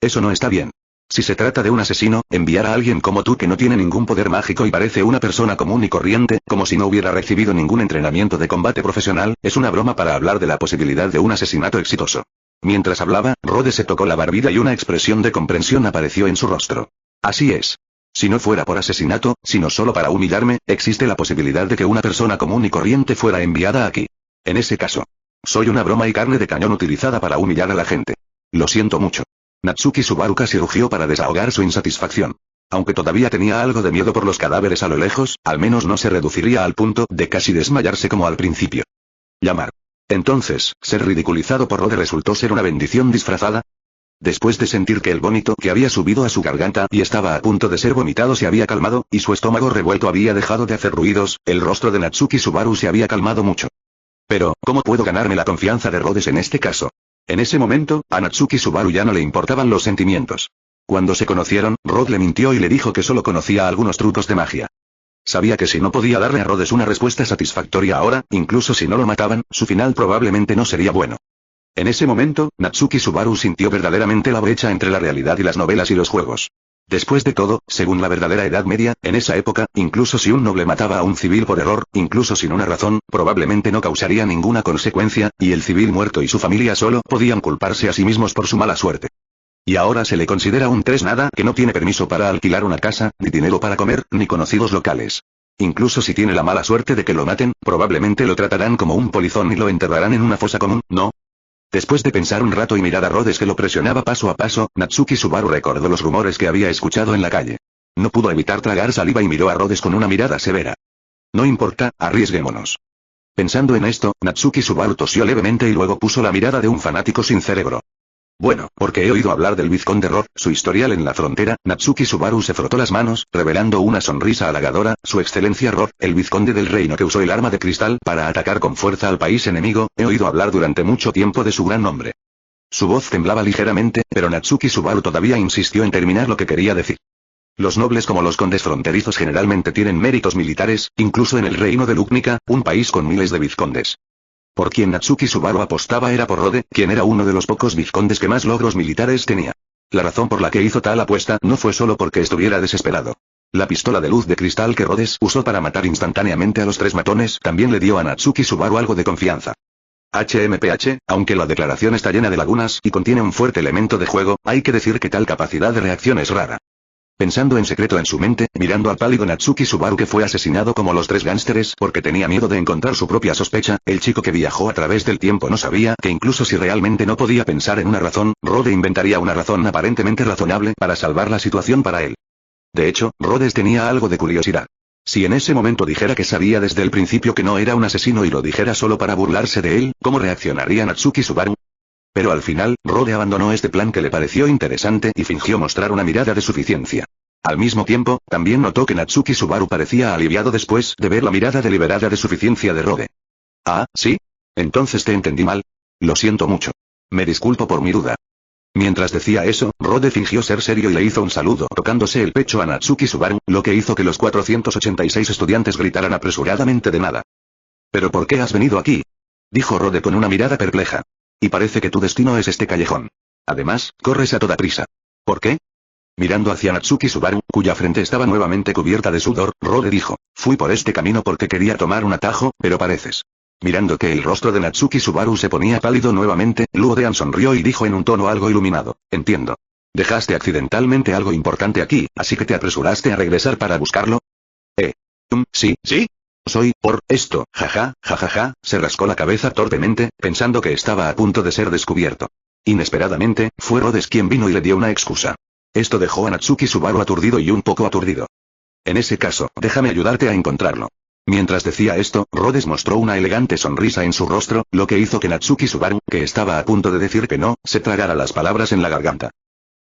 S1: Eso no está bien. Si se trata de un asesino, enviar a alguien como tú que no tiene ningún poder mágico y parece una persona común y corriente, como si no hubiera recibido ningún entrenamiento de combate profesional, es una broma para hablar de la posibilidad de un asesinato exitoso. Mientras hablaba, Rhodes se tocó la barbilla y una expresión de comprensión apareció en su rostro. Así es. Si no fuera por asesinato, sino solo para humillarme, existe la posibilidad de que una persona común y corriente fuera enviada aquí. En ese caso, soy una broma y carne de cañón utilizada para humillar a la gente. Lo siento mucho. Natsuki Subaru casi rugió para desahogar su insatisfacción. Aunque todavía tenía algo de miedo por los cadáveres a lo lejos, al menos no se reduciría al punto de casi desmayarse como al principio. Llamar. Entonces, ser ridiculizado por Rode resultó ser una bendición disfrazada. Después de sentir que el vómito que había subido a su garganta y estaba a punto de ser vomitado se había calmado, y su estómago revuelto había dejado de hacer ruidos, el rostro de Natsuki Subaru se había calmado mucho. Pero, ¿cómo puedo ganarme la confianza de Rhodes en este caso? En ese momento, a Natsuki Subaru ya no le importaban los sentimientos. Cuando se conocieron, Rod le mintió y le dijo que solo conocía algunos trucos de magia. Sabía que si no podía darle a Rhodes una respuesta satisfactoria ahora, incluso si no lo mataban, su final probablemente no sería bueno. En ese momento, Natsuki Subaru sintió verdaderamente la brecha entre la realidad y las novelas y los juegos. Después de todo, según la verdadera Edad Media, en esa época, incluso si un noble mataba a un civil por error, incluso sin una razón, probablemente no causaría ninguna consecuencia, y el civil muerto y su familia solo podían culparse a sí mismos por su mala suerte. Y ahora se le considera un tres nada que no tiene permiso para alquilar una casa, ni dinero para comer, ni conocidos locales. Incluso si tiene la mala suerte de que lo maten, probablemente lo tratarán como un polizón y lo enterrarán en una fosa común, ¿no? Después de pensar un rato y mirar a Rhodes que lo presionaba paso a paso, Natsuki Subaru recordó los rumores que había escuchado en la calle. No pudo evitar tragar saliva y miró a Rhodes con una mirada severa. No importa, arriesguémonos. Pensando en esto, Natsuki Subaru tosió levemente y luego puso la mirada de un fanático sin cerebro. Bueno, porque he oído hablar del vizconde Rod, su historial en la frontera. Natsuki Subaru se frotó las manos, revelando una sonrisa halagadora. Su excelencia Rod, el vizconde del reino que usó el arma de cristal para atacar con fuerza al país enemigo, he oído hablar durante mucho tiempo de su gran nombre. Su voz temblaba ligeramente, pero Natsuki Subaru todavía insistió en terminar lo que quería decir. Los nobles como los condes fronterizos generalmente tienen méritos militares, incluso en el reino de Luknica, un país con miles de vizcondes. Por quien Natsuki Subaru apostaba era por Rode, quien era uno de los pocos vizcondes que más logros militares tenía. La razón por la que hizo tal apuesta no fue solo porque estuviera desesperado. La pistola de luz de cristal que Rhodes usó para matar instantáneamente a los tres matones también le dio a Natsuki Subaru algo de confianza. HMPH, aunque la declaración está llena de lagunas y contiene un fuerte elemento de juego, hay que decir que tal capacidad de reacción es rara. Pensando en secreto en su mente, mirando al pálido Natsuki Subaru que fue asesinado como los tres gánsteres porque tenía miedo de encontrar su propia sospecha, el chico que viajó a través del tiempo no sabía que incluso si realmente no podía pensar en una razón, Rode inventaría una razón aparentemente razonable para salvar la situación para él. De hecho, Rhodes tenía algo de curiosidad. Si en ese momento dijera que sabía desde el principio que no era un asesino y lo dijera solo para burlarse de él, ¿cómo reaccionaría Natsuki Subaru? Pero al final, Rode abandonó este plan que le pareció interesante y fingió mostrar una mirada de suficiencia. Al mismo tiempo, también notó que Natsuki Subaru parecía aliviado después de ver la mirada deliberada de suficiencia de Rode. Ah, ¿sí? Entonces te entendí mal. Lo siento mucho. Me disculpo por mi duda. Mientras decía eso, Rode fingió ser serio y le hizo un saludo tocándose el pecho a Natsuki Subaru, lo que hizo que los 486 estudiantes gritaran apresuradamente de nada. ¿Pero por qué has venido aquí? Dijo Rode con una mirada perpleja. Y parece que tu destino es este callejón. Además, corres a toda prisa. ¿Por qué? Mirando hacia Natsuki Subaru, cuya frente estaba nuevamente cubierta de sudor, Rode dijo, fui por este camino porque quería tomar un atajo, pero pareces. Mirando que el rostro de Natsuki Subaru se ponía pálido nuevamente, Luodean sonrió y dijo en un tono algo iluminado, entiendo. Dejaste accidentalmente algo importante aquí, así que te apresuraste a regresar para buscarlo. Sí. Soy, por esto, jajaja, se rascó la cabeza torpemente, pensando que estaba a punto de ser descubierto. Inesperadamente, fue Rhodes quien vino y le dio una excusa. Esto dejó a Natsuki Subaru aturdido y un poco aturdido. En ese caso, déjame ayudarte a encontrarlo. Mientras decía esto, Rhodes mostró una elegante sonrisa en su rostro, lo que hizo que Natsuki Subaru, que estaba a punto de decir que no, se tragara las palabras en la garganta.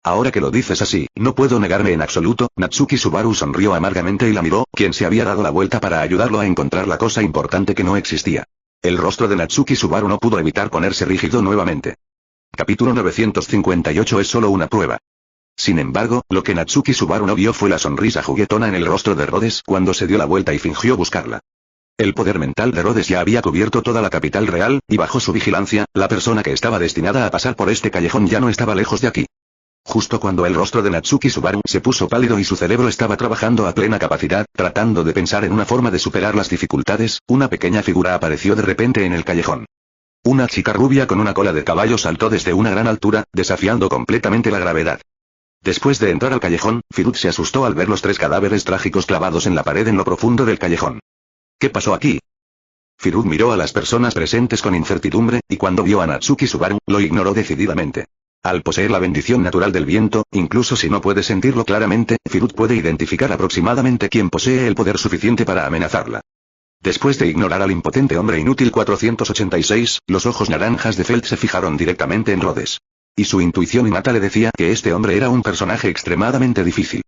S1: Ahora que lo dices así, no puedo negarme en absoluto. Natsuki Subaru sonrió amargamente y la miró, quien se había dado la vuelta para ayudarlo a encontrar la cosa importante que no existía. El rostro de Natsuki Subaru no pudo evitar ponerse rígido nuevamente. Capítulo 958 es solo una prueba. Sin embargo, lo que Natsuki Subaru no vio fue la sonrisa juguetona en el rostro de Rhodes cuando se dio la vuelta y fingió buscarla. El poder mental de Rhodes ya había cubierto toda la capital real, y bajo su vigilancia, la persona que estaba destinada a pasar por este callejón ya no estaba lejos de aquí. Justo cuando el rostro de Natsuki Subaru se puso pálido y su cerebro estaba trabajando a plena capacidad, tratando de pensar en una forma de superar las dificultades, una pequeña figura apareció de repente en el callejón. Una chica rubia con una cola de caballo saltó desde una gran altura, desafiando completamente la gravedad. Después de entrar al callejón, Firut se asustó al ver los 3 cadáveres trágicos clavados en la pared en lo profundo del callejón. ¿Qué pasó aquí? Firut miró a las personas presentes con incertidumbre, y cuando vio a Natsuki Subaru, lo ignoró decididamente. Al poseer la bendición natural del viento, incluso si no puede sentirlo claramente, Firut puede identificar aproximadamente quién posee el poder suficiente para amenazarla. Después de ignorar al impotente hombre inútil 486, los ojos naranjas de Feld se fijaron directamente en Rhodes. Y su intuición innata le decía que este hombre era un personaje extremadamente difícil.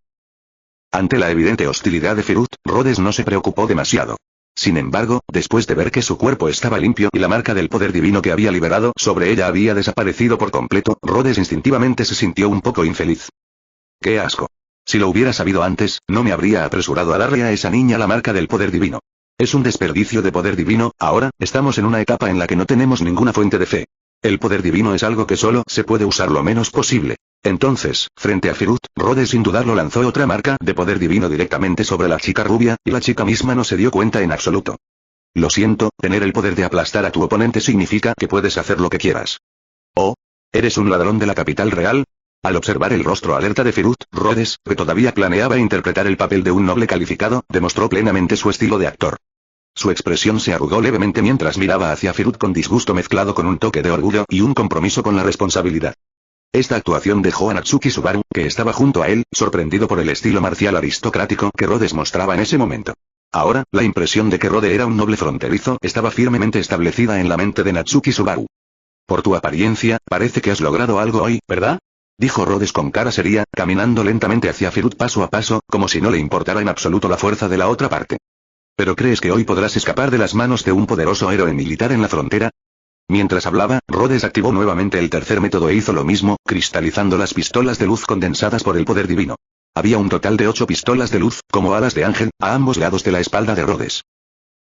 S1: Ante la evidente hostilidad de Firut, Rhodes no se preocupó demasiado. Sin embargo, después de ver que su cuerpo estaba limpio y la marca del poder divino que había liberado sobre ella había desaparecido por completo, Rhodes instintivamente se sintió un poco infeliz. ¡Qué asco! Si lo hubiera sabido antes, no me habría apresurado a darle a esa niña la marca del poder divino. Es un desperdicio de poder divino. Ahora, estamos en una etapa en la que no tenemos ninguna fuente de fe. El poder divino es algo que solo se puede usar lo menos posible. Entonces, frente a Firut, Rhodes sin dudarlo lanzó otra marca de poder divino directamente sobre la chica rubia, y la chica misma no se dio cuenta en absoluto. Lo siento, tener el poder de aplastar a tu oponente significa que puedes hacer lo que quieras. ¿Oh? ¿Eres un ladrón de la capital real? Al observar el rostro alerta de Firut, Rhodes, que todavía planeaba interpretar el papel de un noble calificado, demostró plenamente su estilo de actor. Su expresión se arrugó levemente mientras miraba hacia Firut con disgusto mezclado con un toque de orgullo y un compromiso con la responsabilidad. Esta actuación dejó a Natsuki Subaru, que estaba junto a él, sorprendido por el estilo marcial aristocrático que Rhodes mostraba en ese momento. Ahora, la impresión de que Rhodes era un noble fronterizo estaba firmemente establecida en la mente de Natsuki Subaru. Por tu apariencia, parece que has logrado algo hoy, ¿verdad? Dijo Rhodes con cara seria, caminando lentamente hacia Firut paso a paso, como si no le importara en absoluto la fuerza de la otra parte. ¿Pero crees que hoy podrás escapar de las manos de un poderoso héroe militar en la frontera? Mientras hablaba, Rhodes activó nuevamente el tercer método e hizo lo mismo, cristalizando las pistolas de luz condensadas por el poder divino. Había un total de 8 pistolas de luz, como alas de ángel, a ambos lados de la espalda de Rhodes.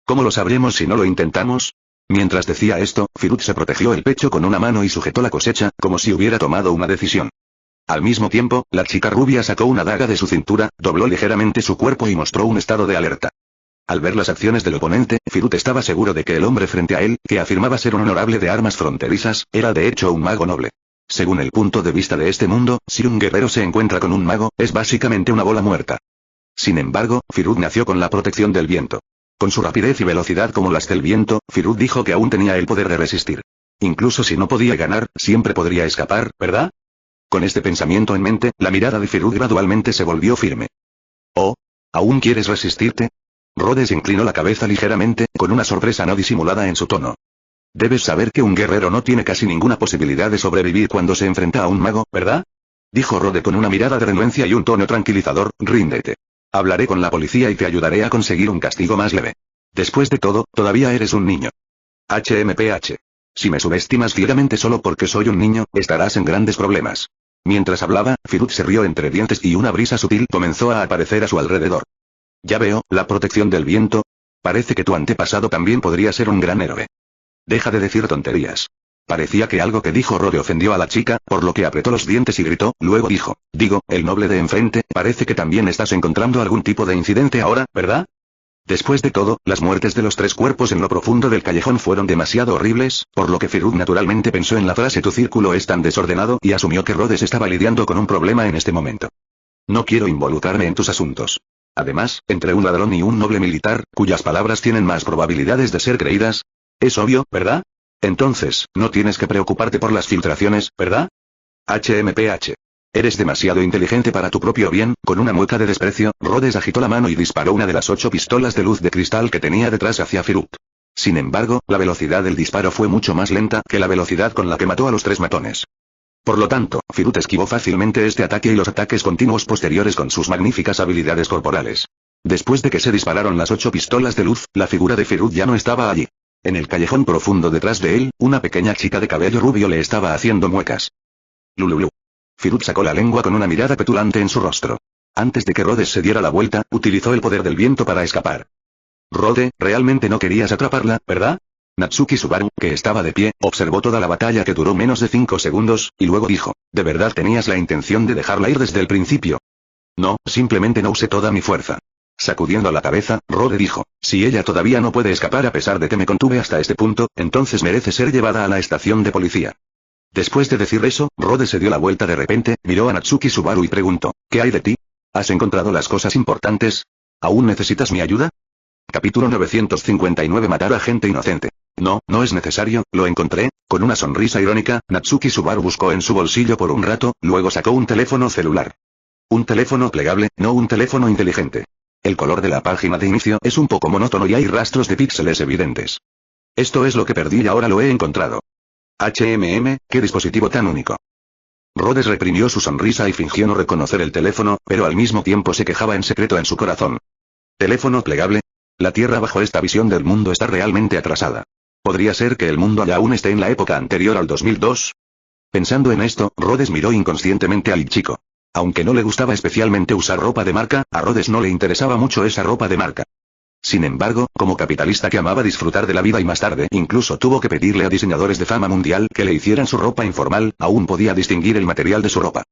S1: ¿Cómo lo sabremos si no lo intentamos? Mientras decía esto, Firut se protegió el pecho con una mano y sujetó la cosecha, como si hubiera tomado una decisión. Al mismo tiempo, la chica rubia sacó una daga de su cintura, dobló ligeramente su cuerpo y mostró un estado de alerta. Al ver las acciones del oponente, Firut estaba seguro de que el hombre frente a él, que afirmaba ser un honorable de armas fronterizas, era de hecho un mago noble. Según el punto de vista de este mundo, si un guerrero se encuentra con un mago, es básicamente una bola muerta. Sin embargo, Firut nació con la protección del viento. Con su rapidez y velocidad como las del viento, Firut dijo que aún tenía el poder de resistir. Incluso si no podía ganar, siempre podría escapar, ¿verdad? Con este pensamiento en mente, la mirada de Firut gradualmente se volvió firme. ¿Oh? ¿Aún quieres resistirte? Rhodes inclinó la cabeza ligeramente, con una sorpresa no disimulada en su tono. Debes saber que un guerrero no tiene casi ninguna posibilidad de sobrevivir cuando se enfrenta a un mago, ¿verdad? Dijo Rhodes con una mirada de renuencia y un tono tranquilizador, ríndete. Hablaré con la policía y te ayudaré a conseguir un castigo más leve. Después de todo, todavía eres un niño. HMPH. Si me subestimas ciegamente solo porque soy un niño, estarás en grandes problemas. Mientras hablaba, Firut se rió entre dientes y una brisa sutil comenzó a aparecer a su alrededor. Ya veo, la protección del viento. Parece que tu antepasado también podría ser un gran héroe. Deja de decir tonterías. Parecía que algo que dijo Rhodes ofendió a la chica, por lo que apretó los dientes y gritó, luego dijo, el noble de enfrente, parece que también estás encontrando algún tipo de incidente ahora, ¿verdad? Después de todo, las muertes de los 3 cuerpos en lo profundo del callejón fueron demasiado horribles, por lo que Firut naturalmente pensó en la frase tu círculo es tan desordenado y asumió que Rhodes estaba lidiando con un problema en este momento. No quiero involucrarme en tus asuntos. Además, entre un ladrón y un noble militar, cuyas palabras tienen más probabilidades de ser creídas. Es obvio, ¿verdad? Entonces, no tienes que preocuparte por las filtraciones, ¿verdad? HMPH. Eres demasiado inteligente para tu propio bien. Con una mueca de desprecio, Rhodes agitó la mano y disparó una de las 8 pistolas de luz de cristal que tenía detrás hacia Firut. Sin embargo, la velocidad del disparo fue mucho más lenta que la velocidad con la que mató a los 3 matones. Por lo tanto, Firut esquivó fácilmente este ataque y los ataques continuos posteriores con sus magníficas habilidades corporales. Después de que se dispararon las 8 pistolas de luz, la figura de Firut ya no estaba allí. En el callejón profundo detrás de él, una pequeña chica de cabello rubio le estaba haciendo muecas. Lululu. Firut sacó la lengua con una mirada petulante en su rostro. Antes de que Rhodes se diera la vuelta, utilizó el poder del viento para escapar. Rhodes, realmente no querías atraparla, ¿verdad? Natsuki Subaru, que estaba de pie, observó toda la batalla que duró menos de 5 segundos, y luego dijo, ¿de verdad tenías la intención de dejarla ir desde el principio? No, simplemente no usé toda mi fuerza. Sacudiendo la cabeza, Rhodes dijo, si ella todavía no puede escapar a pesar de que me contuve hasta este punto, entonces merece ser llevada a la estación de policía. Después de decir eso, Rhodes se dio la vuelta de repente, miró a Natsuki Subaru y preguntó, ¿qué hay de ti? ¿Has encontrado las cosas importantes? ¿Aún necesitas mi ayuda? Capítulo 959 Matar a gente inocente. No, no es necesario, lo encontré. Con una sonrisa irónica, Natsuki Subaru buscó en su bolsillo por un rato, luego sacó un teléfono celular. Un teléfono plegable, no un teléfono inteligente. El color de la página de inicio es un poco monótono y hay rastros de píxeles evidentes. Esto es lo que perdí y ahora lo he encontrado. ¿qué dispositivo tan único? Rhodes reprimió su sonrisa y fingió no reconocer el teléfono, pero al mismo tiempo se quejaba en secreto en su corazón. ¿Teléfono plegable? La Tierra bajo esta visión del mundo está realmente atrasada. ¿Podría ser que el mundo ya aún esté en la época anterior al 2002? Pensando en esto, Rhodes miró inconscientemente al chico. Aunque no le gustaba especialmente usar ropa de marca, a Rhodes no le interesaba mucho esa ropa de marca. Sin embargo, como capitalista que amaba disfrutar de la vida y más tarde incluso tuvo que pedirle a diseñadores de fama mundial que le hicieran su ropa informal, aún podía distinguir el material de su ropa.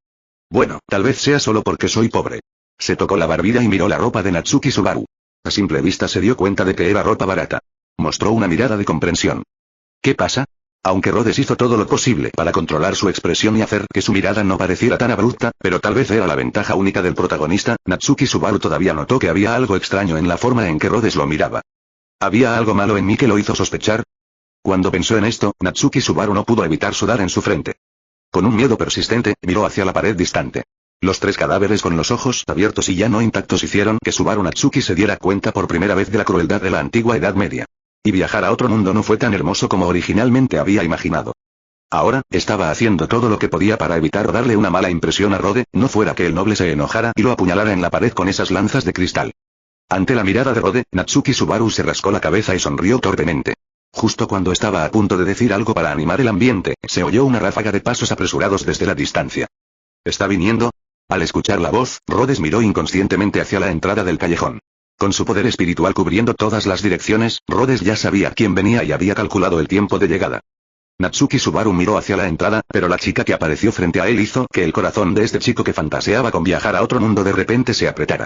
S1: Bueno, tal vez sea solo porque soy pobre. Se tocó la barbilla y miró la ropa de Natsuki Subaru. A simple vista se dio cuenta de que era ropa barata. Mostró una mirada de comprensión. ¿Qué pasa? Aunque Rhodes hizo todo lo posible para controlar su expresión y hacer que su mirada no pareciera tan abrupta, pero tal vez era la ventaja única del protagonista, Natsuki Subaru todavía notó que había algo extraño en la forma en que Rhodes lo miraba. ¿Había algo malo en mí que lo hizo sospechar? Cuando pensó en esto, Natsuki Subaru no pudo evitar sudar en su frente. Con un miedo persistente, miró hacia la pared distante. Los 3 cadáveres con los ojos abiertos y ya no intactos hicieron que Subaru Natsuki se diera cuenta por primera vez de la crueldad de la antigua Edad Media. Y viajar a otro mundo no fue tan hermoso como originalmente había imaginado. Ahora, estaba haciendo todo lo que podía para evitar darle una mala impresión a Rhodes, no fuera que el noble se enojara y lo apuñalara en la pared con esas lanzas de cristal. Ante la mirada de Rhodes, Natsuki Subaru se rascó la cabeza y sonrió torpemente. Justo cuando estaba a punto de decir algo para animar el ambiente, se oyó una ráfaga de pasos apresurados desde la distancia. ¿Está viniendo? Al escuchar la voz, Rhodes miró inconscientemente hacia la entrada del callejón. Con su poder espiritual cubriendo todas las direcciones, Rhodes ya sabía quién venía y había calculado el tiempo de llegada. Natsuki Subaru miró hacia la entrada, pero la chica que apareció frente a él hizo que el corazón de este chico que fantaseaba con viajar a otro mundo de repente se apretara.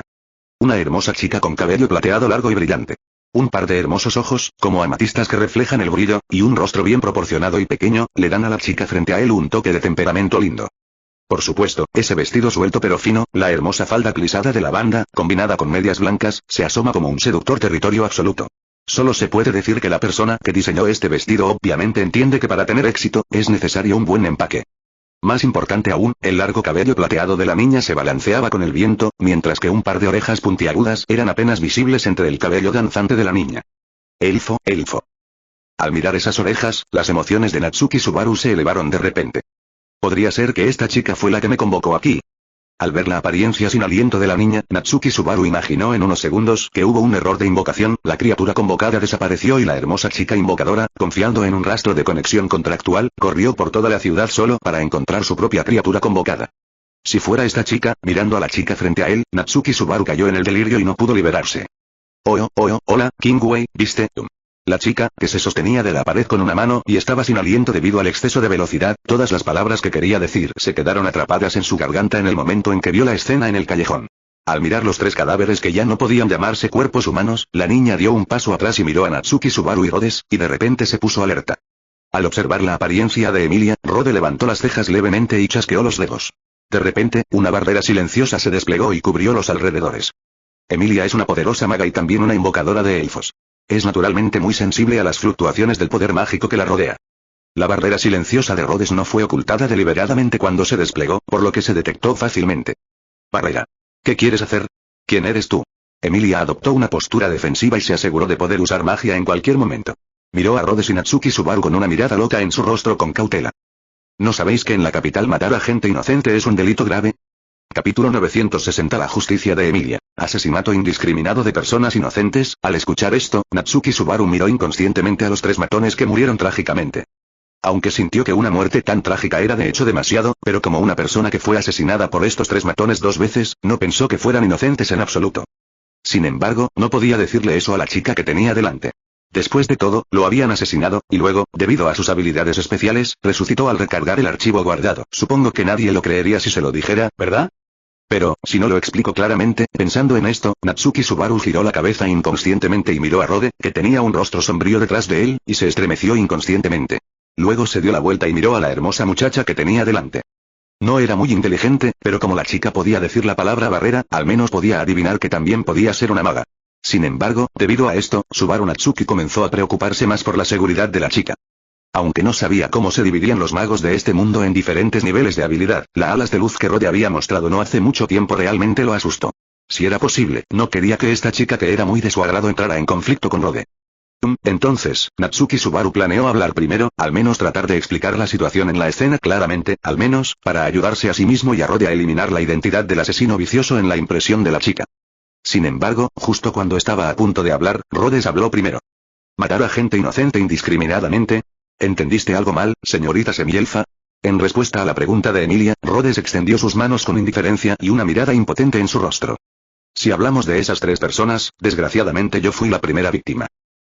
S1: Una hermosa chica con cabello plateado largo y brillante. Un par de hermosos ojos, como amatistas que reflejan el brillo, y un rostro bien proporcionado y pequeño, le dan a la chica frente a él un toque de temperamento lindo. Por supuesto, ese vestido suelto pero fino, la hermosa falda plisada de lavanda, combinada con medias blancas, se asoma como un seductor territorio absoluto. Solo se puede decir que la persona que diseñó este vestido obviamente entiende que para tener éxito, es necesario un buen empaque. Más importante aún, el largo cabello plateado de la niña se balanceaba con el viento, mientras que un par de orejas puntiagudas eran apenas visibles entre el cabello danzante de la niña. Elfo. Al mirar esas orejas, las emociones de Natsuki Subaru se elevaron de repente. ¿Podría ser que esta chica fue la que me convocó aquí? Al ver la apariencia sin aliento de la niña, Natsuki Subaru imaginó en unos segundos que hubo un error de invocación, la criatura convocada desapareció y la hermosa chica invocadora, confiando en un rastro de conexión contractual, corrió por toda la ciudad solo para encontrar su propia criatura convocada. Si fuera esta chica, mirando a la chica frente a él, Natsuki Subaru cayó en el delirio y no pudo liberarse. Hola, Kingwei, ¿viste? La chica, que se sostenía de la pared con una mano y estaba sin aliento debido al exceso de velocidad, todas las palabras que quería decir se quedaron atrapadas en su garganta en el momento en que vio la escena en el callejón. Al mirar los 3 cadáveres que ya no podían llamarse cuerpos humanos, la niña dio un paso atrás y miró a Natsuki Subaru y Rhodes, y de repente se puso alerta. Al observar la apariencia de Emilia, Rhodes levantó las cejas levemente y chasqueó los dedos. De repente, una barrera silenciosa se desplegó y cubrió los alrededores. Emilia es una poderosa maga y también una invocadora de elfos. Es naturalmente muy sensible a las fluctuaciones del poder mágico que la rodea. La barrera silenciosa de Rhodes no fue ocultada deliberadamente cuando se desplegó, por lo que se detectó fácilmente. Barrera. ¿Qué quieres hacer? ¿Quién eres tú? Emilia adoptó una postura defensiva y se aseguró de poder usar magia en cualquier momento. Miró a Rhodes y Natsuki Subaru con una mirada loca en su rostro con cautela. ¿No sabéis que en la capital matar a gente inocente es un delito grave? Capítulo 960. La justicia de Emilia. Asesinato indiscriminado de personas inocentes. Al escuchar esto, Natsuki Subaru miró inconscientemente a los 3 matones que murieron trágicamente. Aunque sintió que una muerte tan trágica era de hecho demasiado, pero como una persona que fue asesinada por estos 3 matones 2 veces, no pensó que fueran inocentes en absoluto. Sin embargo, no podía decirle eso a la chica que tenía delante. Después de todo, lo habían asesinado, y luego, debido a sus habilidades especiales, resucitó al recargar el archivo guardado. Supongo que nadie lo creería si se lo dijera, ¿verdad? Pero, si no lo explico claramente, pensando en esto, Natsuki Subaru giró la cabeza inconscientemente y miró a Rode, que tenía un rostro sombrío detrás de él, y se estremeció inconscientemente. Luego se dio la vuelta y miró a la hermosa muchacha que tenía delante. No era muy inteligente, pero como la chica podía decir la palabra barrera, al menos podía adivinar que también podía ser una maga. Sin embargo, debido a esto, Subaru Natsuki comenzó a preocuparse más por la seguridad de la chica. Aunque no sabía cómo se dividían los magos de este mundo en diferentes niveles de habilidad, la alas de luz que Rode había mostrado no hace mucho tiempo realmente lo asustó. Si era posible, no quería que esta chica que era muy de su agrado entrara en conflicto con Rode. Entonces, Natsuki Subaru planeó hablar primero, al menos tratar de explicar la situación en la escena claramente, al menos, para ayudarse a sí mismo y a Rode a eliminar la identidad del asesino vicioso en la impresión de la chica. Sin embargo, justo cuando estaba a punto de hablar, Rhodes habló primero. ¿Matar a gente inocente indiscriminadamente? ¿Entendiste algo mal, señorita semielfa? En respuesta a la pregunta de Emilia, Rhodes extendió sus manos con indiferencia y una mirada impotente en su rostro. Si hablamos de esas 3 personas, desgraciadamente yo fui la primera víctima.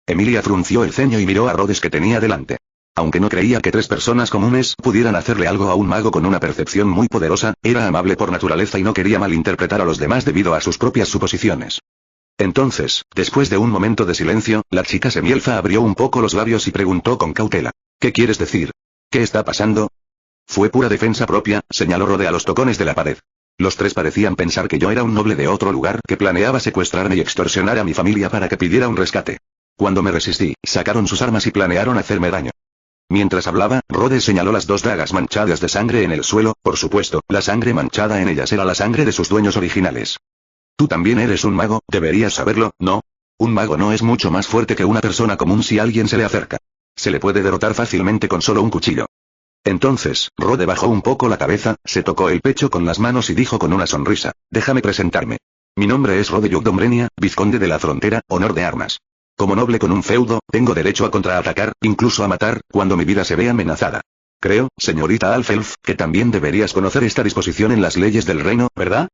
S1: Emilia frunció el ceño y miró a Rhodes que tenía delante. Aunque no creía que 3 personas comunes pudieran hacerle algo a un mago con una percepción muy poderosa, era amable por naturaleza y no quería malinterpretar a los demás debido a sus propias suposiciones. Entonces, después de un momento de silencio, la chica semielfa abrió un poco los labios y preguntó con cautela. ¿Qué quieres decir? ¿Qué está pasando? Fue pura defensa propia, señaló Rode a los tocones de la pared. Los 3 parecían pensar que yo era un noble de otro lugar que planeaba secuestrarme y extorsionar a mi familia para que pidiera un rescate. Cuando me resistí, sacaron sus armas y planearon hacerme daño. Mientras hablaba, Rhodes señaló las 2 dagas manchadas de sangre en el suelo, por supuesto, la sangre manchada en ellas era la sangre de sus dueños originales. Tú también eres un mago, deberías saberlo, ¿no? Un mago no es mucho más fuerte que una persona común si alguien se le acerca. Se le puede derrotar fácilmente con solo un cuchillo. Entonces, Rode bajó un poco la cabeza, se tocó el pecho con las manos y dijo con una sonrisa, déjame presentarme. Mi nombre es Rode Yugdombrenia, vizconde de la frontera, honor de armas. Como noble con un feudo, tengo derecho a contraatacar, incluso a matar, cuando mi vida se ve amenazada. Creo, señorita Alfelf, que también deberías conocer esta disposición en las leyes del reino, ¿verdad?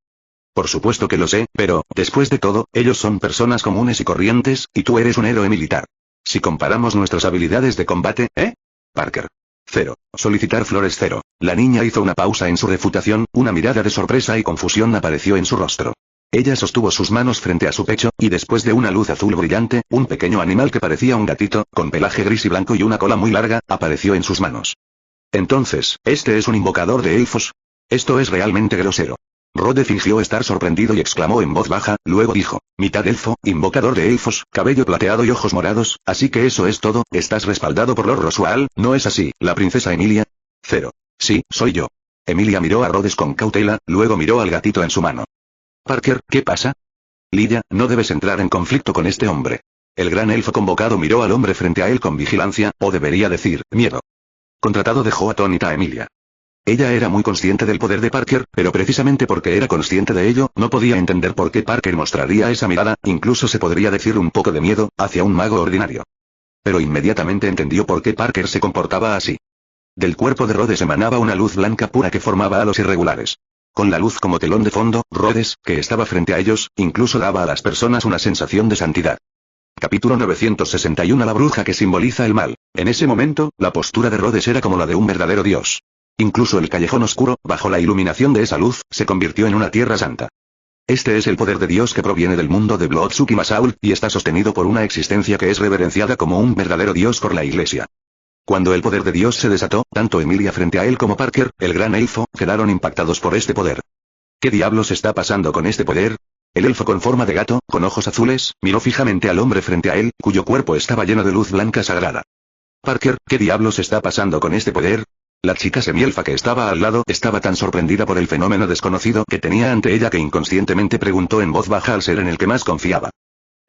S1: Por supuesto que lo sé, pero, después de todo, ellos son personas comunes y corrientes, y tú eres un héroe militar. Si comparamos nuestras habilidades de combate, ¿eh? Parker. 0. Solicitar flores 0. La niña hizo una pausa en su refutación, una mirada de sorpresa y confusión apareció en su rostro. Ella sostuvo sus manos frente a su pecho, y después de una luz azul brillante, un pequeño animal que parecía un gatito, con pelaje gris y blanco y una cola muy larga, apareció en sus manos. Entonces, ¿este es un invocador de elfos? Esto es realmente grosero. Rode fingió estar sorprendido y exclamó en voz baja, luego dijo, mitad elfo, invocador de elfos, cabello plateado y ojos morados, así que eso es todo, estás respaldado por Lord Roswell, ¿no es así, la princesa Emilia? 0. Sí, soy yo. Emilia miró a Rhodes con cautela, luego miró al gatito en su mano. Parker, ¿qué pasa? Lidia, no debes entrar en conflicto con este hombre. El gran elfo convocado miró al hombre frente a él con vigilancia, o debería decir, miedo. Contratado dejó atónita a Emilia. Ella era muy consciente del poder de Parker, pero precisamente porque era consciente de ello, no podía entender por qué Parker mostraría esa mirada, incluso se podría decir un poco de miedo, hacia un mago ordinario. Pero inmediatamente entendió por qué Parker se comportaba así. Del cuerpo de Rhodes emanaba una luz blanca pura que formaba halos irregulares. Con la luz como telón de fondo, Rhodes, que estaba frente a ellos, incluso daba a las personas una sensación de santidad. Capítulo 961. La bruja que simboliza el mal. En ese momento, la postura de Rhodes era como la de un verdadero dios. Incluso el callejón oscuro, bajo la iluminación de esa luz, se convirtió en una tierra santa. Este es el poder de Dios que proviene del mundo de Bloodsuki Masaul, y está sostenido por una existencia que es reverenciada como un verdadero Dios por la Iglesia. Cuando el poder de Dios se desató, tanto Emilia frente a él como Parker, el gran elfo, quedaron impactados por este poder. ¿Qué diablos está pasando con este poder? El elfo con forma de gato, con ojos azules, miró fijamente al hombre frente a él, cuyo cuerpo estaba lleno de luz blanca sagrada. Parker, ¿qué diablos está pasando con este poder? La chica semielfa que estaba al lado estaba tan sorprendida por el fenómeno desconocido que tenía ante ella que inconscientemente preguntó en voz baja al ser en el que más confiaba.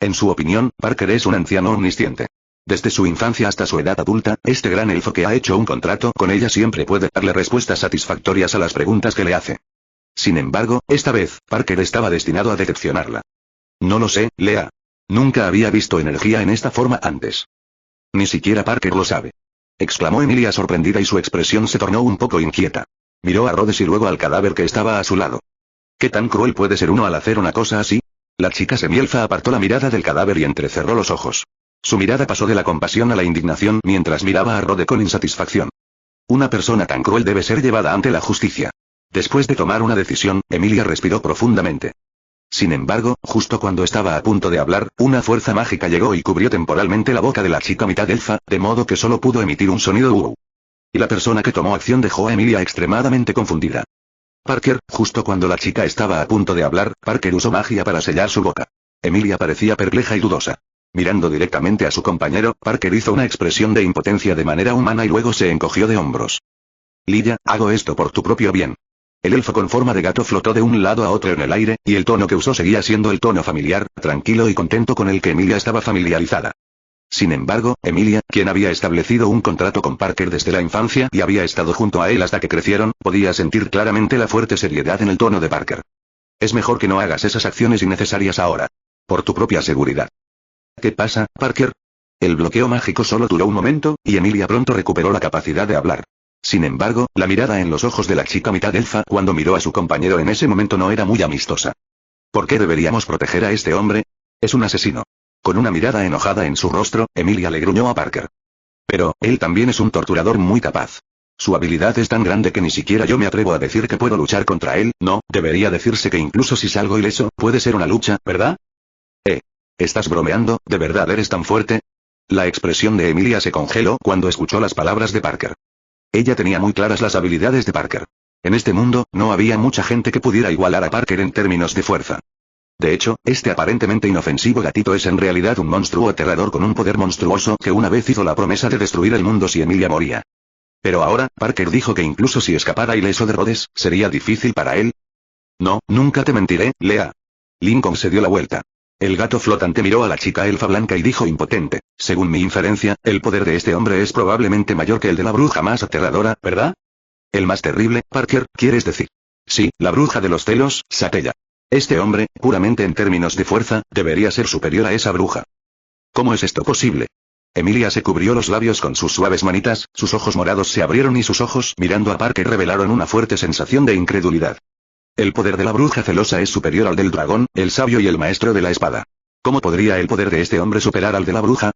S1: En su opinión, Parker es un anciano omnisciente. Desde su infancia hasta su edad adulta, este gran elfo que ha hecho un contrato con ella siempre puede darle respuestas satisfactorias a las preguntas que le hace. Sin embargo, esta vez, Parker estaba destinado a decepcionarla. No lo sé, Lea. Nunca había visto energía en esta forma antes. Ni siquiera Parker lo sabe. Exclamó Emilia sorprendida y su expresión se tornó un poco inquieta. Miró a Rhodes y luego al cadáver que estaba a su lado. ¿Qué tan cruel puede ser uno al hacer una cosa así? La chica semielfa apartó la mirada del cadáver y entrecerró los ojos. Su mirada pasó de la compasión a la indignación mientras miraba a Rhodes con insatisfacción. Una persona tan cruel debe ser llevada ante la justicia. Después de tomar una decisión, Emilia respiró profundamente. Sin embargo, justo cuando estaba a punto de hablar, una fuerza mágica llegó y cubrió temporalmente la boca de la chica mitad elfa, de modo que solo pudo emitir un sonido "uh". Y la persona que tomó acción dejó a Emilia extremadamente confundida. Parker, justo cuando la chica estaba a punto de hablar, Parker usó magia para sellar su boca. Emilia parecía perpleja y dudosa. Mirando directamente a su compañero, Parker hizo una expresión de impotencia de manera humana y luego se encogió de hombros. Lilla, hago esto por tu propio bien. El elfo con forma de gato flotó de un lado a otro en el aire, y el tono que usó seguía siendo el tono familiar, tranquilo y contento con el que Emilia estaba familiarizada. Sin embargo, Emilia, quien había establecido un contrato con Parker desde la infancia y había estado junto a él hasta que crecieron, podía sentir claramente la fuerte seriedad en el tono de Parker. Es mejor que no hagas esas acciones innecesarias ahora. Por tu propia seguridad. ¿Qué pasa, Parker? El bloqueo mágico solo duró un momento, y Emilia pronto recuperó la capacidad de hablar. Sin embargo, la mirada en los ojos de la chica mitad elfa cuando miró a su compañero en ese momento no era muy amistosa. ¿Por qué deberíamos proteger a este hombre? Es un asesino. Con una mirada enojada en su rostro, Emilia le gruñó a Parker. Pero, él también es un torturador muy capaz. Su habilidad es tan grande que ni siquiera yo me atrevo a decir que puedo luchar contra él, no, debería decirse que incluso si salgo ileso, puede ser una lucha, ¿verdad? ¿Estás bromeando? ¿De verdad eres tan fuerte? La expresión de Emilia se congeló cuando escuchó las palabras de Parker. Ella tenía muy claras las habilidades de Parker. En este mundo, no había mucha gente que pudiera igualar a Parker en términos de fuerza. De hecho, este aparentemente inofensivo gatito es en realidad un monstruo aterrador con un poder monstruoso que una vez hizo la promesa de destruir el mundo si Emilia moría. Pero ahora, Parker dijo que incluso si escapara ileso de Rhodes, sería difícil para él. No, nunca te mentiré, Lea. Lincoln se dio la vuelta. El gato flotante miró a la chica elfa blanca y dijo impotente, según mi inferencia, el poder de este hombre es probablemente mayor que el de la bruja más aterradora, ¿verdad? El más terrible, Parker, ¿quieres decir? Sí, la bruja de los celos, Satella. Este hombre, puramente en términos de fuerza, debería ser superior a esa bruja. ¿Cómo es esto posible? Emilia se cubrió los labios con sus suaves manitas, sus ojos morados se abrieron y sus ojos, mirando a Parker, revelaron una fuerte sensación de incredulidad. El poder de la bruja celosa es superior al del dragón, el sabio y el maestro de la espada. ¿Cómo podría el poder de este hombre superar al de la bruja?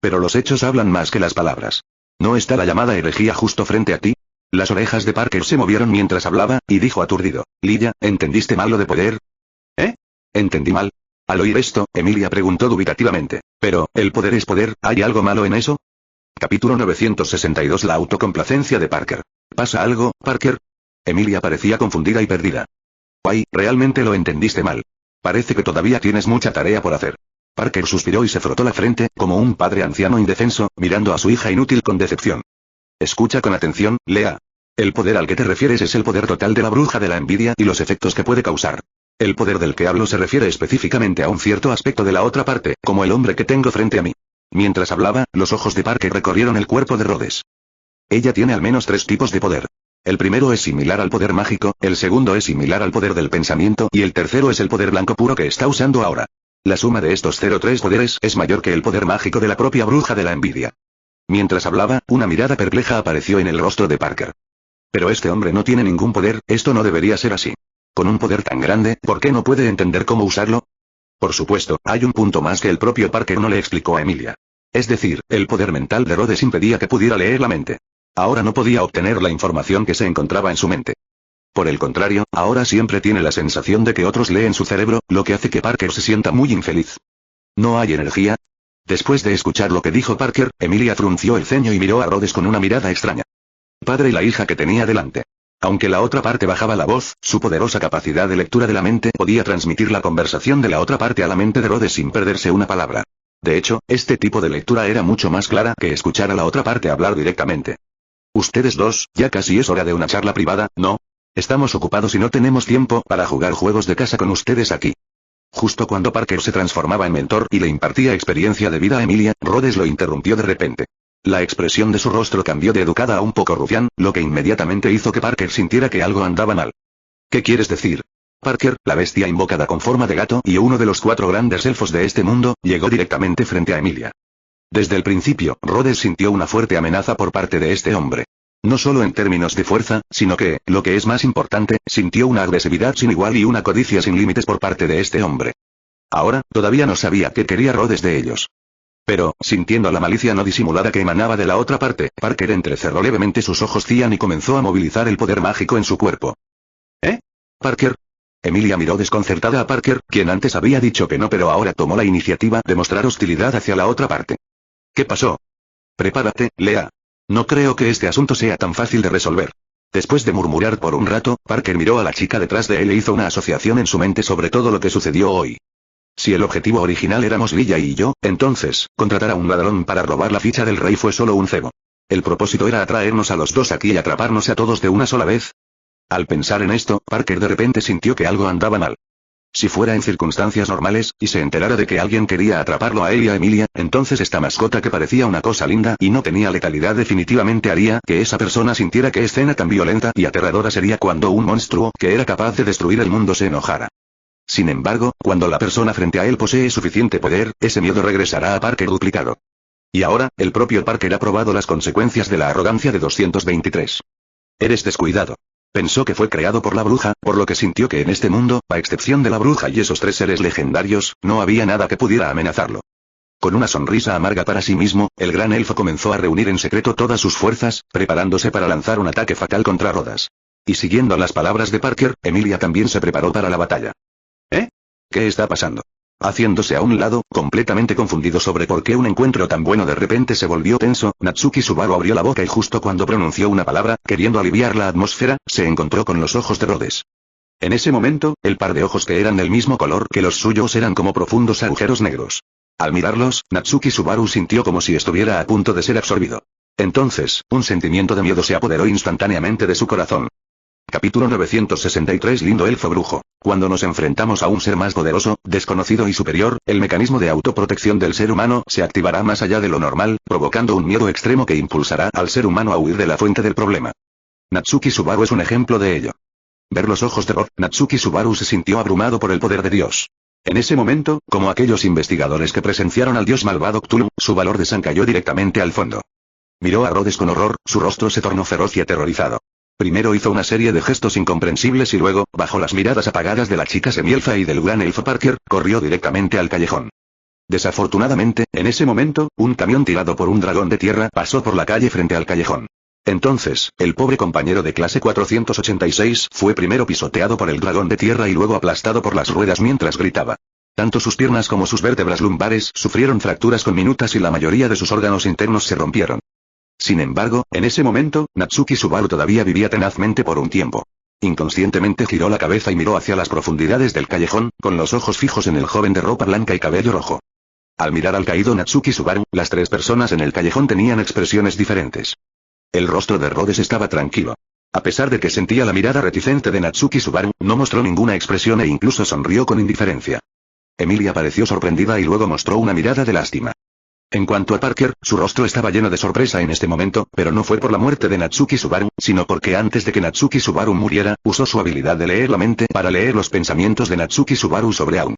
S1: Pero los hechos hablan más que las palabras. ¿No está la llamada herejía justo frente a ti? Las orejas de Parker se movieron mientras hablaba, y dijo aturdido, Lilla, ¿entendiste mal lo de poder? ¿Eh? ¿Entendí mal? Al oír esto, Emilia preguntó dubitativamente, pero, ¿el poder es poder? ¿Hay algo malo en eso? Capítulo 962. La autocomplacencia de Parker. ¿Pasa algo, Parker? Emilia parecía confundida y perdida. Guay, realmente lo entendiste mal. Parece que todavía tienes mucha tarea por hacer. Parker suspiró y se frotó la frente, como un padre anciano indefenso, mirando a su hija inútil con decepción. Escucha con atención, Lea. El poder al que te refieres es el poder total de la bruja de la envidia y los efectos que puede causar. El poder del que hablo se refiere específicamente a un cierto aspecto de la otra parte, como el hombre que tengo frente a mí. Mientras hablaba, los ojos de Parker recorrieron el cuerpo de Rhodes. Ella tiene al menos 3 tipos de poder. El primero es similar al poder mágico, el segundo es similar al poder del pensamiento y el tercero es el poder blanco puro que está usando ahora. La suma de estos 03 poderes es mayor que el poder mágico de la propia bruja de la envidia. Mientras hablaba, una mirada perpleja apareció en el rostro de Parker. Pero este hombre no tiene ningún poder, esto no debería ser así. Con un poder tan grande, ¿por qué no puede entender cómo usarlo? Por supuesto, hay un punto más que el propio Parker no le explicó a Emilia. Es decir, el poder mental de Rhodes impedía que pudiera leer la mente. Ahora no podía obtener la información que se encontraba en su mente. Por el contrario, ahora siempre tiene la sensación de que otros leen su cerebro, lo que hace que Parker se sienta muy infeliz. ¿No hay energía? Después de escuchar lo que dijo Parker, Emilia frunció el ceño y miró a Rhodes con una mirada extraña. Padre y la hija que tenía delante. Aunque la otra parte bajaba la voz, su poderosa capacidad de lectura de la mente podía transmitir la conversación de la otra parte a la mente de Rhodes sin perderse una palabra. De hecho, este tipo de lectura era mucho más clara que escuchar a la otra parte hablar directamente. Ustedes dos, ya casi es hora de una charla privada, ¿no? Estamos ocupados y no tenemos tiempo para jugar juegos de casa con ustedes aquí. Justo cuando Parker se transformaba en mentor y le impartía experiencia de vida a Emilia, Rhodes lo interrumpió de repente. La expresión de su rostro cambió de educada a un poco rufián, lo que inmediatamente hizo que Parker sintiera que algo andaba mal. ¿Qué quieres decir? Parker, la bestia invocada con forma de gato y uno de los 4 grandes elfos de este mundo, llegó directamente frente a Emilia. Desde el principio, Rhodes sintió una fuerte amenaza por parte de este hombre. No solo en términos de fuerza, sino que, lo que es más importante, sintió una agresividad sin igual y una codicia sin límites por parte de este hombre. Ahora, todavía no sabía qué quería Rhodes de ellos. Pero, sintiendo la malicia no disimulada que emanaba de la otra parte, Parker entrecerró levemente sus ojos cian y comenzó a movilizar el poder mágico en su cuerpo. ¿Eh? ¿Parker? Emilia miró desconcertada a Parker, quien antes había dicho que no pero ahora tomó la iniciativa de mostrar hostilidad hacia la otra parte. ¿Qué pasó? Prepárate, Lea. No creo que este asunto sea tan fácil de resolver. Después de murmurar por un rato, Parker miró a la chica detrás de él e hizo una asociación en su mente sobre todo lo que sucedió hoy. Si el objetivo original éramos Lilla y yo, entonces, contratar a un ladrón para robar la ficha del rey fue solo un cebo. El propósito era atraernos a los dos aquí y atraparnos a todos de una sola vez. Al pensar en esto, Parker de repente sintió que algo andaba mal. Si fuera en circunstancias normales, y se enterara de que alguien quería atraparlo a él y a Emilia, entonces esta mascota que parecía una cosa linda y no tenía letalidad definitivamente haría que esa persona sintiera que escena tan violenta y aterradora sería cuando un monstruo que era capaz de destruir el mundo se enojara. Sin embargo, cuando la persona frente a él posee suficiente poder, ese miedo regresará a Parker duplicado. Y ahora, el propio Parker ha probado las consecuencias de la arrogancia de 223. Eres descuidado. Pensó que fue creado por la bruja, por lo que sintió que en este mundo, a excepción de la bruja y esos 3 seres legendarios, no había nada que pudiera amenazarlo. Con una sonrisa amarga para sí mismo, el gran elfo comenzó a reunir en secreto todas sus fuerzas, preparándose para lanzar un ataque fatal contra Rhodes. Y siguiendo las palabras de Parker, Emilia también se preparó para la batalla. ¿Eh? ¿Qué está pasando? Haciéndose a un lado, completamente confundido sobre por qué un encuentro tan bueno de repente se volvió tenso, Natsuki Subaru abrió la boca y justo cuando pronunció una palabra, queriendo aliviar la atmósfera, se encontró con los ojos de Rhodes. En ese momento, el par de ojos que eran del mismo color que los suyos eran como profundos agujeros negros. Al mirarlos, Natsuki Subaru sintió como si estuviera a punto de ser absorbido. Entonces, un sentimiento de miedo se apoderó instantáneamente de su corazón. Capítulo 963 Lindo elfo brujo. Cuando nos enfrentamos a un ser más poderoso, desconocido y superior, el mecanismo de autoprotección del ser humano se activará más allá de lo normal, provocando un miedo extremo que impulsará al ser humano a huir de la fuente del problema. Natsuki Subaru es un ejemplo de ello. Ver los ojos de Rod, Natsuki Subaru se sintió abrumado por el poder de Dios. En ese momento, como aquellos investigadores que presenciaron al dios malvado Cthulhu, su valor desencalló directamente al fondo. Miró a Rhodes con horror, su rostro se tornó feroz y aterrorizado. Primero hizo una serie de gestos incomprensibles y luego, bajo las miradas apagadas de la chica semielfa y del gran elfo Parker, corrió directamente al callejón. Desafortunadamente, en ese momento, un camión tirado por un dragón de tierra pasó por la calle frente al callejón. Entonces, el pobre compañero de clase 486 fue primero pisoteado por el dragón de tierra y luego aplastado por las ruedas mientras gritaba. Tanto sus piernas como sus vértebras lumbares sufrieron fracturas conminutas y la mayoría de sus órganos internos se rompieron. Sin embargo, en ese momento, Natsuki Subaru todavía vivía tenazmente por un tiempo. Inconscientemente giró la cabeza y miró hacia las profundidades del callejón, con los ojos fijos en el joven de ropa blanca y cabello rojo. Al mirar al caído Natsuki Subaru, las 3 personas en el callejón tenían expresiones diferentes. El rostro de Rhodes estaba tranquilo. A pesar de que sentía la mirada reticente de Natsuki Subaru, no mostró ninguna expresión e incluso sonrió con indiferencia. Emilia pareció sorprendida y luego mostró una mirada de lástima. En cuanto a Parker, su rostro estaba lleno de sorpresa en este momento, pero no fue por la muerte de Natsuki Subaru, sino porque antes de que Natsuki Subaru muriera, usó su habilidad de leer la mente para leer los pensamientos de Natsuki Subaru sobre Aun.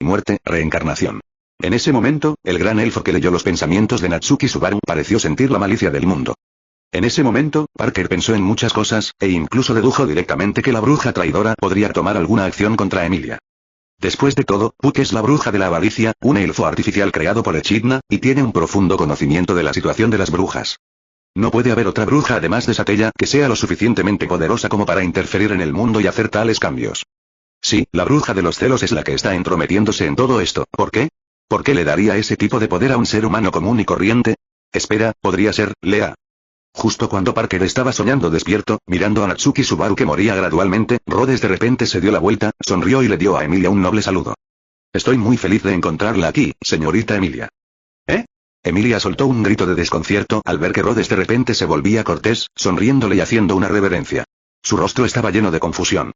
S1: Muerte, reencarnación. En ese momento, el gran elfo que leyó los pensamientos de Natsuki Subaru pareció sentir la malicia del mundo. En ese momento, Parker pensó en muchas cosas, e incluso dedujo directamente que la bruja traidora podría tomar alguna acción contra Emilia. Después de todo, Puck es la bruja de la avaricia, un elfo artificial creado por Echidna, y tiene un profundo conocimiento de la situación de las brujas. No puede haber otra bruja además de Satella que sea lo suficientemente poderosa como para interferir en el mundo y hacer tales cambios. Sí, la bruja de los celos es la que está entrometiéndose en todo esto. ¿Por qué? ¿Por qué le daría ese tipo de poder a un ser humano común y corriente? Espera, podría ser, Lea. Justo cuando Parker estaba soñando despierto, mirando a Natsuki Subaru que moría gradualmente, Rhodes de repente se dio la vuelta, sonrió y le dio a Emilia un noble saludo. Estoy muy feliz de encontrarla aquí, señorita Emilia. ¿Eh? Emilia soltó un grito de desconcierto al ver que Rhodes de repente se volvía cortés, sonriéndole y haciendo una reverencia. Su rostro estaba lleno de confusión.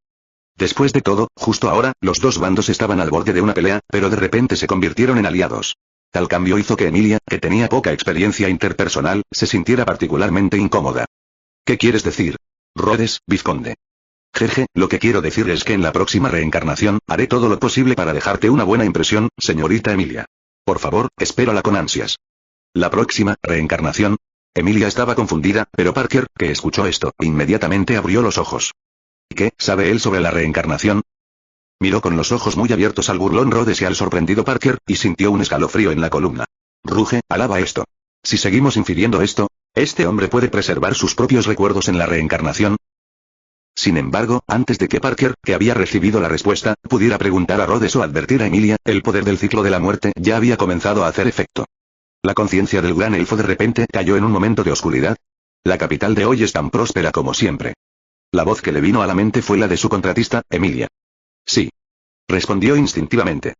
S1: Después de todo, justo ahora, los dos bandos estaban al borde de una pelea, pero de repente se convirtieron en aliados. Tal cambio hizo que Emilia, que tenía poca experiencia interpersonal, se sintiera particularmente incómoda. ¿Qué quieres decir? Rhodes, vizconde. Jeje, lo que quiero decir es que en la próxima reencarnación, haré todo lo posible para dejarte una buena impresión, señorita Emilia. Por favor, espérala con ansias. ¿La próxima reencarnación? Emilia estaba confundida, pero Parker, que escuchó esto, inmediatamente abrió los ojos. ¿Qué sabe él sobre la reencarnación? Miró con los ojos muy abiertos al burlón Rhodes y al sorprendido Parker, y sintió un escalofrío en la columna. Ruge, alaba esto. Si seguimos infiriendo esto, ¿este hombre puede preservar sus propios recuerdos en la reencarnación? Sin embargo, antes de que Parker, que había recibido la respuesta, pudiera preguntar a Rhodes o advertir a Emilia, el poder del ciclo de la muerte ya había comenzado a hacer efecto. La conciencia del gran elfo de repente cayó en un momento de oscuridad. La capital de hoy es tan próspera como siempre. La voz que le vino a la mente fue la de su contratista, Emilia. Sí. Respondió instintivamente.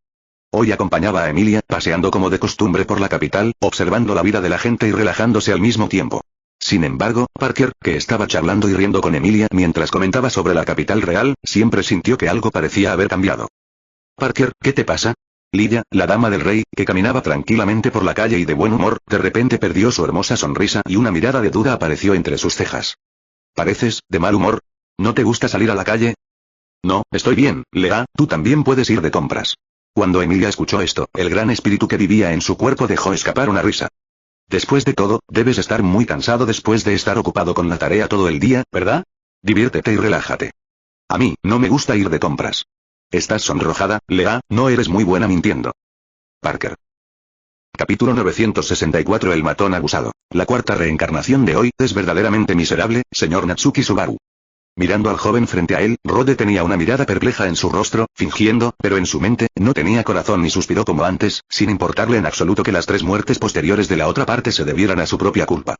S1: Hoy acompañaba a Emilia, paseando como de costumbre por la capital, observando la vida de la gente y relajándose al mismo tiempo. Sin embargo, Parker, que estaba charlando y riendo con Emilia mientras comentaba sobre la capital real, siempre sintió que algo parecía haber cambiado. Parker, ¿qué te pasa? Lydia, la dama del rey, que caminaba tranquilamente por la calle y de buen humor, de repente perdió su hermosa sonrisa y una mirada de duda apareció entre sus cejas. ¿Pareces de mal humor? ¿No te gusta salir a la calle? No, estoy bien, Lea, tú también puedes ir de compras. Cuando Emilia escuchó esto, el gran espíritu que vivía en su cuerpo dejó escapar una risa. Después de todo, debes estar muy cansado después de estar ocupado con la tarea todo el día, ¿verdad? Diviértete y relájate. A mí, no me gusta ir de compras. Estás sonrojada, Lea, no eres muy buena mintiendo. Parker. Capítulo 964 El matón abusado. La cuarta reencarnación de hoy es verdaderamente miserable, señor Natsuki Subaru. Mirando al joven frente a él, Rhodes tenía una mirada perpleja en su rostro, fingiendo, pero en su mente, no tenía corazón ni suspiró como antes, sin importarle en absoluto que las 3 muertes posteriores de la otra parte se debieran a su propia culpa.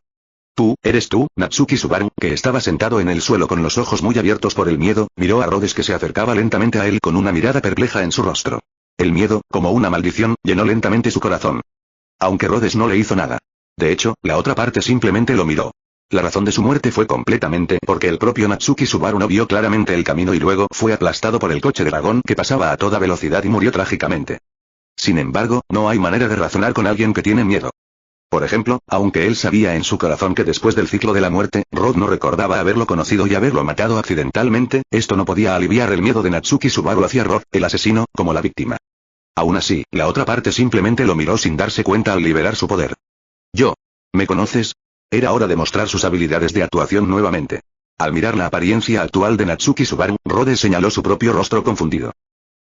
S1: ¿Eres tú, Natsuki Subaru, que estaba sentado en el suelo con los ojos muy abiertos por el miedo, miró a Rhodes que se acercaba lentamente a él con una mirada perpleja en su rostro. El miedo, como una maldición, llenó lentamente su corazón. Aunque Rhodes no le hizo nada. De hecho, la otra parte simplemente lo miró. La razón de su muerte fue completamente porque el propio Natsuki Subaru no vio claramente el camino y luego fue aplastado por el coche de dragón que pasaba a toda velocidad y murió trágicamente. Sin embargo, no hay manera de razonar con alguien que tiene miedo. Por ejemplo, aunque él sabía en su corazón que después del ciclo de la muerte, Rod no recordaba haberlo conocido y haberlo matado accidentalmente, esto no podía aliviar el miedo de Natsuki Subaru hacia Rod, el asesino, como la víctima. Aún así, la otra parte simplemente lo miró sin darse cuenta al liberar su poder. ¿Me conoces? Era hora de mostrar sus habilidades de actuación nuevamente. Al mirar la apariencia actual de Natsuki Subaru, Rhodes señaló su propio rostro confundido.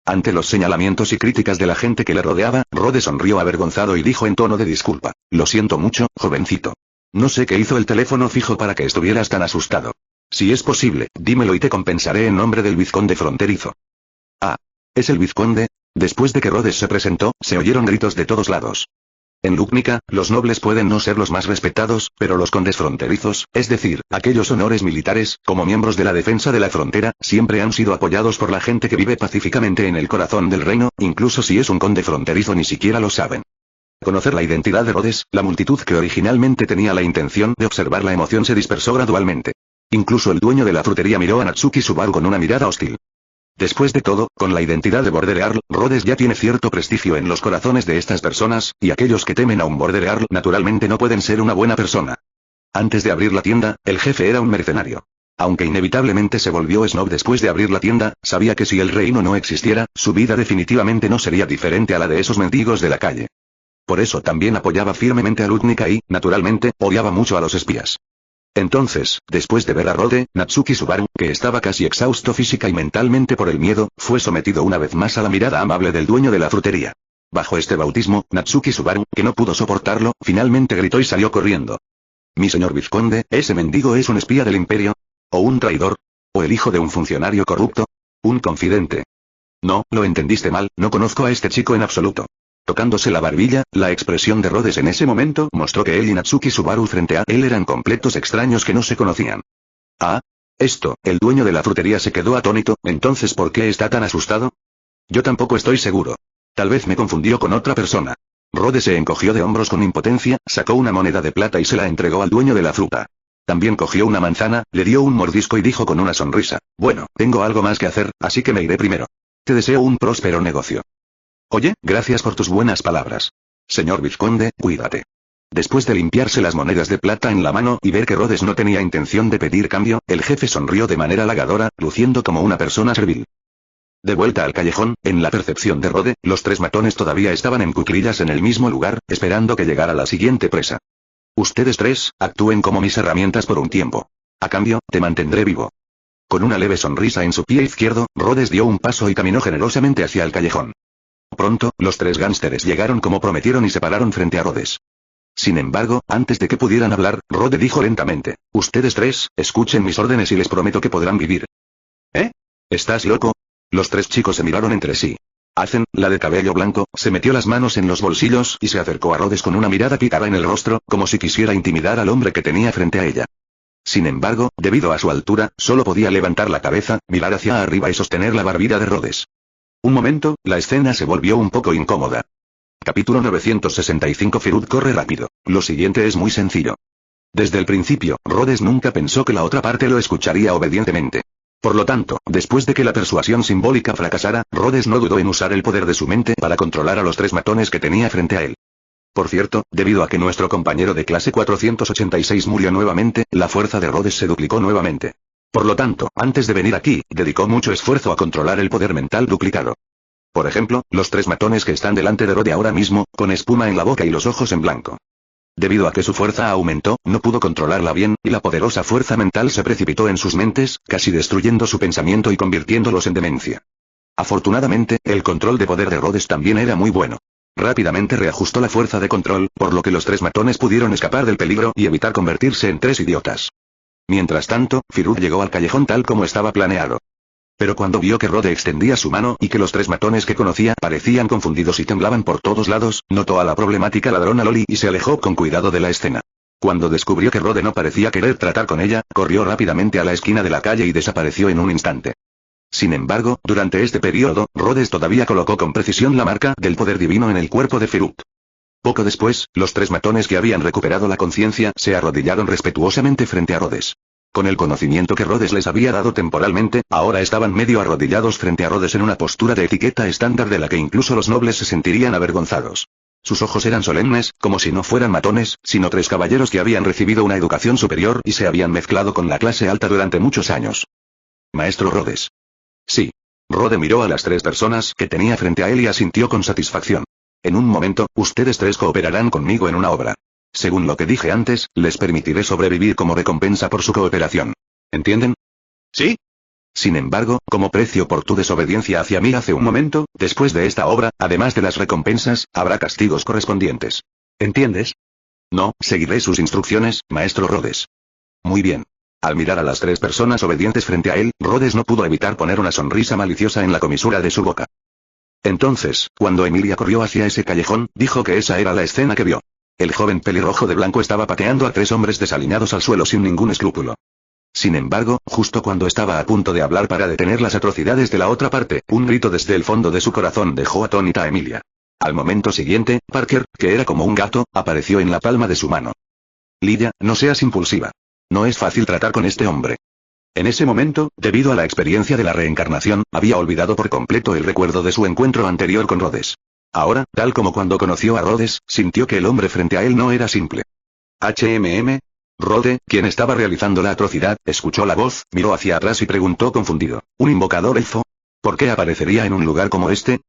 S1: Ante los señalamientos y críticas de la gente que le rodeaba, Rhodes sonrió avergonzado y dijo en tono de disculpa: lo siento mucho, jovencito. No sé qué hizo el teléfono fijo para que estuvieras tan asustado. Si es posible, dímelo y te compensaré en nombre del vizconde fronterizo. Ah, ¿es el vizconde? Después de que Rhodes se presentó, se oyeron gritos de todos lados. En Lúcnica, los nobles pueden no ser los más respetados, pero los condes fronterizos, es decir, aquellos honores militares, como miembros de la defensa de la frontera, siempre han sido apoyados por la gente que vive pacíficamente en el corazón del reino, incluso si es un conde fronterizo ni siquiera lo saben. Al conocer la identidad de Rhodes, la multitud que originalmente tenía la intención de observar la emoción se dispersó gradualmente. Incluso el dueño de la frutería miró a Natsuki Subaru con una mirada hostil. Después de todo, con la identidad de Border Earl, Rhodes ya tiene cierto prestigio en los corazones de estas personas, y aquellos que temen a un Border Earl naturalmente no pueden ser una buena persona. Antes de abrir la tienda, el jefe era un mercenario. Aunque inevitablemente se volvió snob después de abrir la tienda, sabía que si el reino no existiera, su vida definitivamente no sería diferente a la de esos mendigos de la calle. Por eso también apoyaba firmemente a Lutnica y, naturalmente, odiaba mucho a los espías. Entonces, después de ver a Rode, Natsuki Subaru, que estaba casi exhausto física y mentalmente por el miedo, fue sometido una vez más a la mirada amable del dueño de la frutería. Bajo este bautismo, Natsuki Subaru, que no pudo soportarlo, finalmente gritó y salió corriendo. Mi señor vizconde, ¿ese mendigo es un espía del imperio? ¿O un traidor? ¿O el hijo de un funcionario corrupto? ¿Un confidente? No, lo entendiste mal, no conozco a este chico en absoluto. Tocándose la barbilla, la expresión de Rhodes en ese momento mostró que él y Natsuki Subaru frente a él eran completos extraños que no se conocían. Ah, esto, el dueño de la frutería se quedó atónito, entonces ¿por qué está tan asustado? Yo tampoco estoy seguro. Tal vez me confundió con otra persona. Rhodes se encogió de hombros con impotencia, sacó una moneda de plata y se la entregó al dueño de la fruta. También cogió una manzana, le dio un mordisco y dijo con una sonrisa: bueno, tengo algo más que hacer, así que me iré primero. Te deseo un próspero negocio. Oye, gracias por tus buenas palabras. Señor vizconde, cuídate. Después de limpiarse las monedas de plata en la mano y ver que Rhodes no tenía intención de pedir cambio, el jefe sonrió de manera halagadora, luciendo como una persona servil. De vuelta al callejón, en la percepción de Rhodes, los tres matones todavía estaban en cuclillas en el mismo lugar, esperando que llegara la siguiente presa. Ustedes tres, actúen como mis herramientas por un tiempo. A cambio, te mantendré vivo. Con una leve sonrisa en su pie izquierdo, Rhodes dio un paso y caminó generosamente hacia el callejón. Pronto, los tres gánsteres llegaron como prometieron y se pararon frente a Rhodes. Sin embargo, antes de que pudieran hablar, Rhodes dijo lentamente: ustedes tres, escuchen mis órdenes y les prometo que podrán vivir. ¿Eh? ¿Estás loco? Los tres chicos se miraron entre sí. Ethan, la de cabello blanco, se metió las manos en los bolsillos y se acercó a Rhodes con una mirada pícara en el rostro, como si quisiera intimidar al hombre que tenía frente a ella. Sin embargo, debido a su altura, solo podía levantar la cabeza, mirar hacia arriba y sostener la barbilla de Rhodes. Un momento, la escena se volvió un poco incómoda. Capítulo 965. Firut corre rápido. Lo siguiente es muy sencillo. Desde el principio, Rhodes nunca pensó que la otra parte lo escucharía obedientemente. Por lo tanto, después de que la persuasión simbólica fracasara, Rhodes no dudó en usar el poder de su mente para controlar a los tres matones que tenía frente a él. Por cierto, debido a que nuestro compañero de clase 486 murió nuevamente, la fuerza de Rhodes se duplicó nuevamente. Por lo tanto, antes de venir aquí, dedicó mucho esfuerzo a controlar el poder mental duplicado. Por ejemplo, los tres matones que están delante de Rhodes ahora mismo, con espuma en la boca y los ojos en blanco. Debido a que su fuerza aumentó, no pudo controlarla bien, y la poderosa fuerza mental se precipitó en sus mentes, casi destruyendo su pensamiento y convirtiéndolos en demencia. Afortunadamente, el control de poder de Rhodes también era muy bueno. Rápidamente reajustó la fuerza de control, por lo que los tres matones pudieron escapar del peligro y evitar convertirse en tres idiotas. Mientras tanto, Firut llegó al callejón tal como estaba planeado. Pero cuando vio que Rhodes extendía su mano y que los tres matones que conocía parecían confundidos y temblaban por todos lados, notó a la problemática ladrona Loli y se alejó con cuidado de la escena. Cuando descubrió que Rhodes no parecía querer tratar con ella, corrió rápidamente a la esquina de la calle y desapareció en un instante. Sin embargo, durante este periodo, Rhodes todavía colocó con precisión la marca del poder divino en el cuerpo de Firut. Poco después, los tres matones que habían recuperado la conciencia se arrodillaron respetuosamente frente a Rhodes. Con el conocimiento que Rhodes les había dado temporalmente, ahora estaban medio arrodillados frente a Rhodes en una postura de etiqueta estándar de la que incluso los nobles se sentirían avergonzados. Sus ojos eran solemnes, como si no fueran matones, sino tres caballeros que habían recibido una educación superior y se habían mezclado con la clase alta durante muchos años. Maestro Rhodes. Sí. Rhodes miró a las tres personas que tenía frente a él y asintió con satisfacción. En un momento, ustedes tres cooperarán conmigo en una obra. Según lo que dije antes, les permitiré sobrevivir como recompensa por su cooperación. ¿Entienden? ¿Sí? Sin embargo, como precio por tu desobediencia hacia mí hace un momento, después de esta obra, además de las recompensas, habrá castigos correspondientes. ¿Entiendes? No, seguiré sus instrucciones, maestro Rhodes. Muy bien. Al mirar a las tres personas obedientes frente a él, Rhodes no pudo evitar poner una sonrisa maliciosa en la comisura de su boca. Entonces, cuando Emilia corrió hacia ese callejón, dijo que esa era la escena que vio. El joven pelirrojo de blanco estaba pateando a tres hombres desaliñados al suelo sin ningún escrúpulo. Sin embargo, justo cuando estaba a punto de hablar para detener las atrocidades de la otra parte, un grito desde el fondo de su corazón dejó atónita a Emilia. Al momento siguiente, Parker, que era como un gato, apareció en la palma de su mano. Lydia, no seas impulsiva. No es fácil tratar con este hombre. En ese momento, debido a la experiencia de la reencarnación, había olvidado por completo el recuerdo de su encuentro anterior con Rhodes. Ahora, tal como cuando conoció a Rhodes, sintió que el hombre frente a él no era simple. Rhodes, quien estaba realizando la atrocidad, escuchó la voz, miró hacia atrás y preguntó confundido: ¿un invocador elfo? ¿Por qué aparecería en un lugar como este?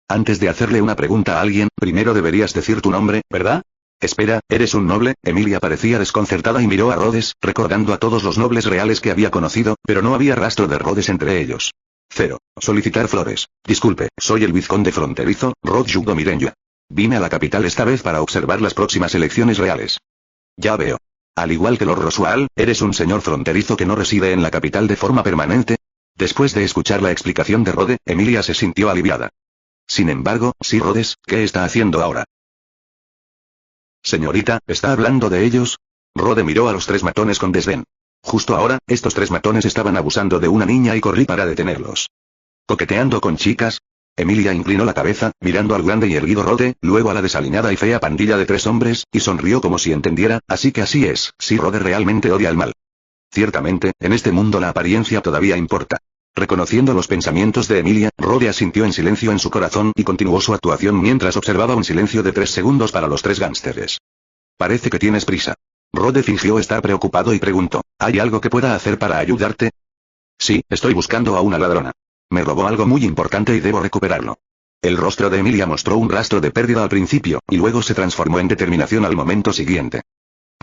S1: Antes de hacerle una pregunta a alguien, primero deberías decir tu nombre, ¿verdad? Espera, ¿eres un noble? Emilia parecía desconcertada y miró a Rhodes, recordando a todos los nobles reales que había conocido, pero no había rastro de Rhodes entre ellos. 0. Solicitar flores. Disculpe, soy el vizconde fronterizo, Rod Mirenja. Vine a la capital esta vez para observar las próximas elecciones reales. Ya veo. Al igual que Lord Roswell, eres un señor fronterizo que no reside en la capital de forma permanente. Después de escuchar la explicación de Rhodes, Emilia se sintió aliviada. Sin embargo, sí, Rhodes, ¿qué está haciendo ahora? Señorita, ¿está hablando de ellos? Rhodes miró a los tres matones con desdén. Justo ahora, estos tres matones estaban abusando de una niña y corrí para detenerlos. ¿Coqueteando con chicas? Emilia inclinó la cabeza, mirando al grande y erguido Rode, luego a la desaliñada y fea pandilla de 3 hombres, y sonrió como si entendiera, así que así es, si Rode realmente odia al mal. Ciertamente, en este mundo la apariencia todavía importa. Reconociendo los pensamientos de Emilia, Rode asintió en silencio en su corazón y continuó su actuación mientras observaba un silencio de 3 segundos para los 3 gánsteres. Parece que tienes prisa. Rode fingió estar preocupado y preguntó, ¿hay algo que pueda hacer para ayudarte? Sí, estoy buscando a una ladrona. Me robó algo muy importante y debo recuperarlo. El rostro de Emilia mostró un rastro de pérdida al principio, y luego se transformó en determinación al momento siguiente.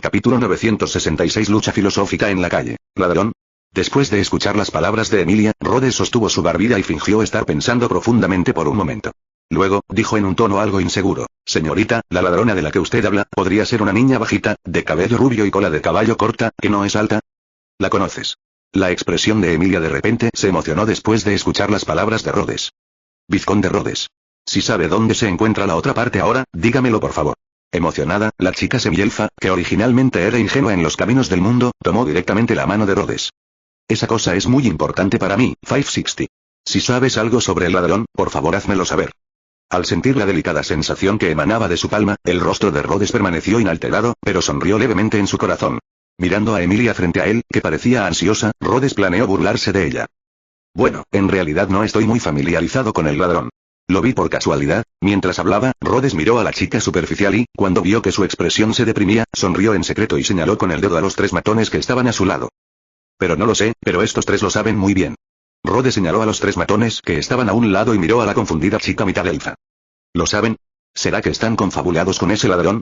S1: Capítulo 966 Lucha filosófica en la calle. ¿Ladrón? Después de escuchar las palabras de Emilia, Rhodes sostuvo su barbilla y fingió estar pensando profundamente por un momento. Luego, dijo en un tono algo inseguro, señorita, la ladrona de la que usted habla, podría ser una niña bajita, de cabello rubio y cola de caballo corta, que no es alta. ¿La conoces? La expresión de Emilia de repente se emocionó después de escuchar las palabras de Rhodes. Vizconde Rhodes. Si sabe dónde se encuentra la otra parte ahora, dígamelo por favor. Emocionada, la chica semielfa, que originalmente era ingenua en los caminos del mundo, tomó directamente la mano de Rhodes. Esa cosa es muy importante para mí, 560. Si sabes algo sobre el ladrón, por favor házmelo saber. Al sentir la delicada sensación que emanaba de su palma, el rostro de Rhodes permaneció inalterado, pero sonrió levemente en su corazón. Mirando a Emilia frente a él, que parecía ansiosa, Rhodes planeó burlarse de ella. Bueno, en realidad no estoy muy familiarizado con el ladrón. Lo vi por casualidad. Mientras hablaba, Rhodes miró a la chica superficial y, cuando vio que su expresión se deprimía, sonrió en secreto y señaló con el dedo a los 3 matones que estaban a su lado. Pero no lo sé, pero estos 3 lo saben muy bien. Rhodes señaló a los 3 matones que estaban a un lado y miró a la confundida chica mitad elfa. ¿Lo saben? ¿Será que están confabulados con ese ladrón?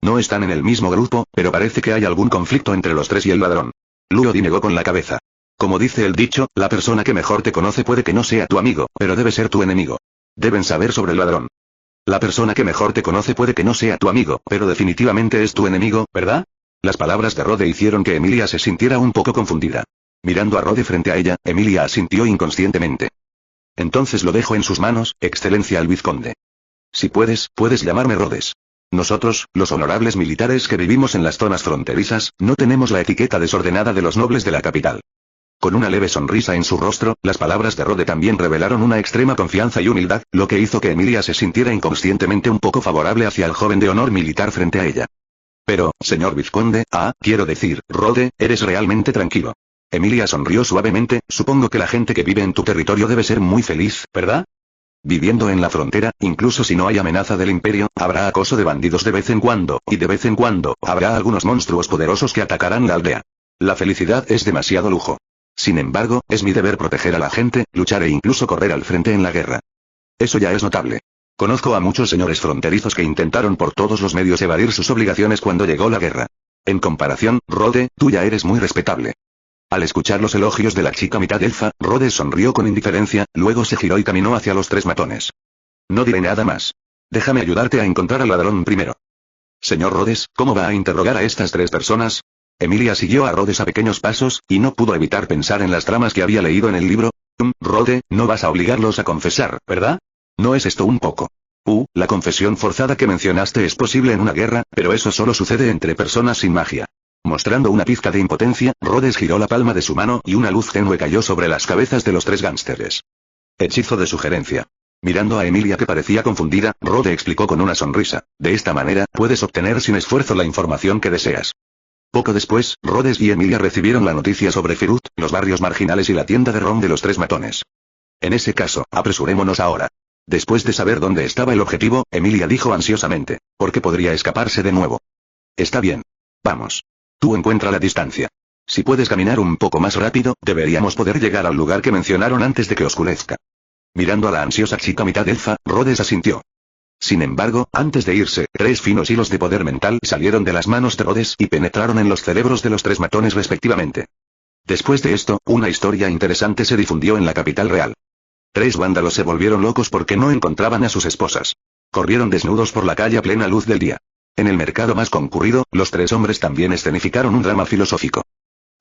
S1: No están en el mismo grupo, pero parece que hay algún conflicto entre los 3 y el ladrón. Luodi negó con la cabeza. Como dice el dicho, la persona que mejor te conoce puede que no sea tu amigo, pero debe ser tu enemigo. Deben saber sobre el ladrón. La persona que mejor te conoce puede que no sea tu amigo, pero definitivamente es tu enemigo, ¿verdad? Las palabras de Rode hicieron que Emilia se sintiera un poco confundida. Mirando a Rode frente a ella, Emilia asintió inconscientemente. Entonces lo dejo en sus manos, excelencia el vizconde. Si puedes llamarme Rhodes. Nosotros, los honorables militares que vivimos en las zonas fronterizas, no tenemos la etiqueta desordenada de los nobles de la capital. Con una leve sonrisa en su rostro, las palabras de Rode también revelaron una extrema confianza y humildad, lo que hizo que Emilia se sintiera inconscientemente un poco favorable hacia el joven de honor militar frente a ella. Pero, señor vizconde, quiero decir, Rode, eres realmente tranquilo. Emilia sonrió suavemente, supongo que la gente que vive en tu territorio debe ser muy feliz, ¿verdad? Viviendo en la frontera, incluso si no hay amenaza del imperio, habrá acoso de bandidos de vez en cuando, y de vez en cuando, habrá algunos monstruos poderosos que atacarán la aldea. La felicidad es demasiado lujo. Sin embargo, es mi deber proteger a la gente, luchar e incluso correr al frente en la guerra. Eso ya es notable. Conozco a muchos señores fronterizos que intentaron por todos los medios evadir sus obligaciones cuando llegó la guerra. En comparación, Rode, tú ya eres muy respetable. Al escuchar los elogios de la chica mitad elfa, Rhodes sonrió con indiferencia, luego se giró y caminó hacia los 3 matones. No diré nada más. Déjame ayudarte a encontrar al ladrón primero. Señor Rhodes, ¿cómo va a interrogar a estas 3 personas? Emilia siguió a Rhodes a pequeños pasos, y no pudo evitar pensar en las tramas que había leído en el libro. Rode, no vas a obligarlos a confesar, ¿verdad? ¿No es esto un poco? La confesión forzada que mencionaste es posible en una guerra, pero eso solo sucede entre personas sin magia. Mostrando una pizca de impotencia, Rhodes giró la palma de su mano y una luz tenue cayó sobre las cabezas de los 3 gánsteres. Hechizo de sugerencia. Mirando a Emilia que parecía confundida, Rode explicó con una sonrisa, de esta manera, puedes obtener sin esfuerzo la información que deseas. Poco después, Rhodes y Emilia recibieron la noticia sobre Firut, los barrios marginales y la tienda de ron de los 3 matones. En ese caso, apresurémonos ahora. Después de saber dónde estaba el objetivo, Emilia dijo ansiosamente, porque podría escaparse de nuevo. Está bien. Vamos. Tú encuentra la distancia. Si puedes caminar un poco más rápido, deberíamos poder llegar al lugar que mencionaron antes de que oscurezca. Mirando a la ansiosa chica mitad elfa, Rhodes asintió. Sin embargo, antes de irse, 3 finos hilos de poder mental salieron de las manos de Rhodes y penetraron en los cerebros de los 3 matones respectivamente. Después de esto, una historia interesante se difundió en la capital real. 3 vándalos se volvieron locos porque no encontraban a sus esposas. Corrieron desnudos por la calle a plena luz del día. En el mercado más concurrido, los 3 hombres también escenificaron un drama filosófico.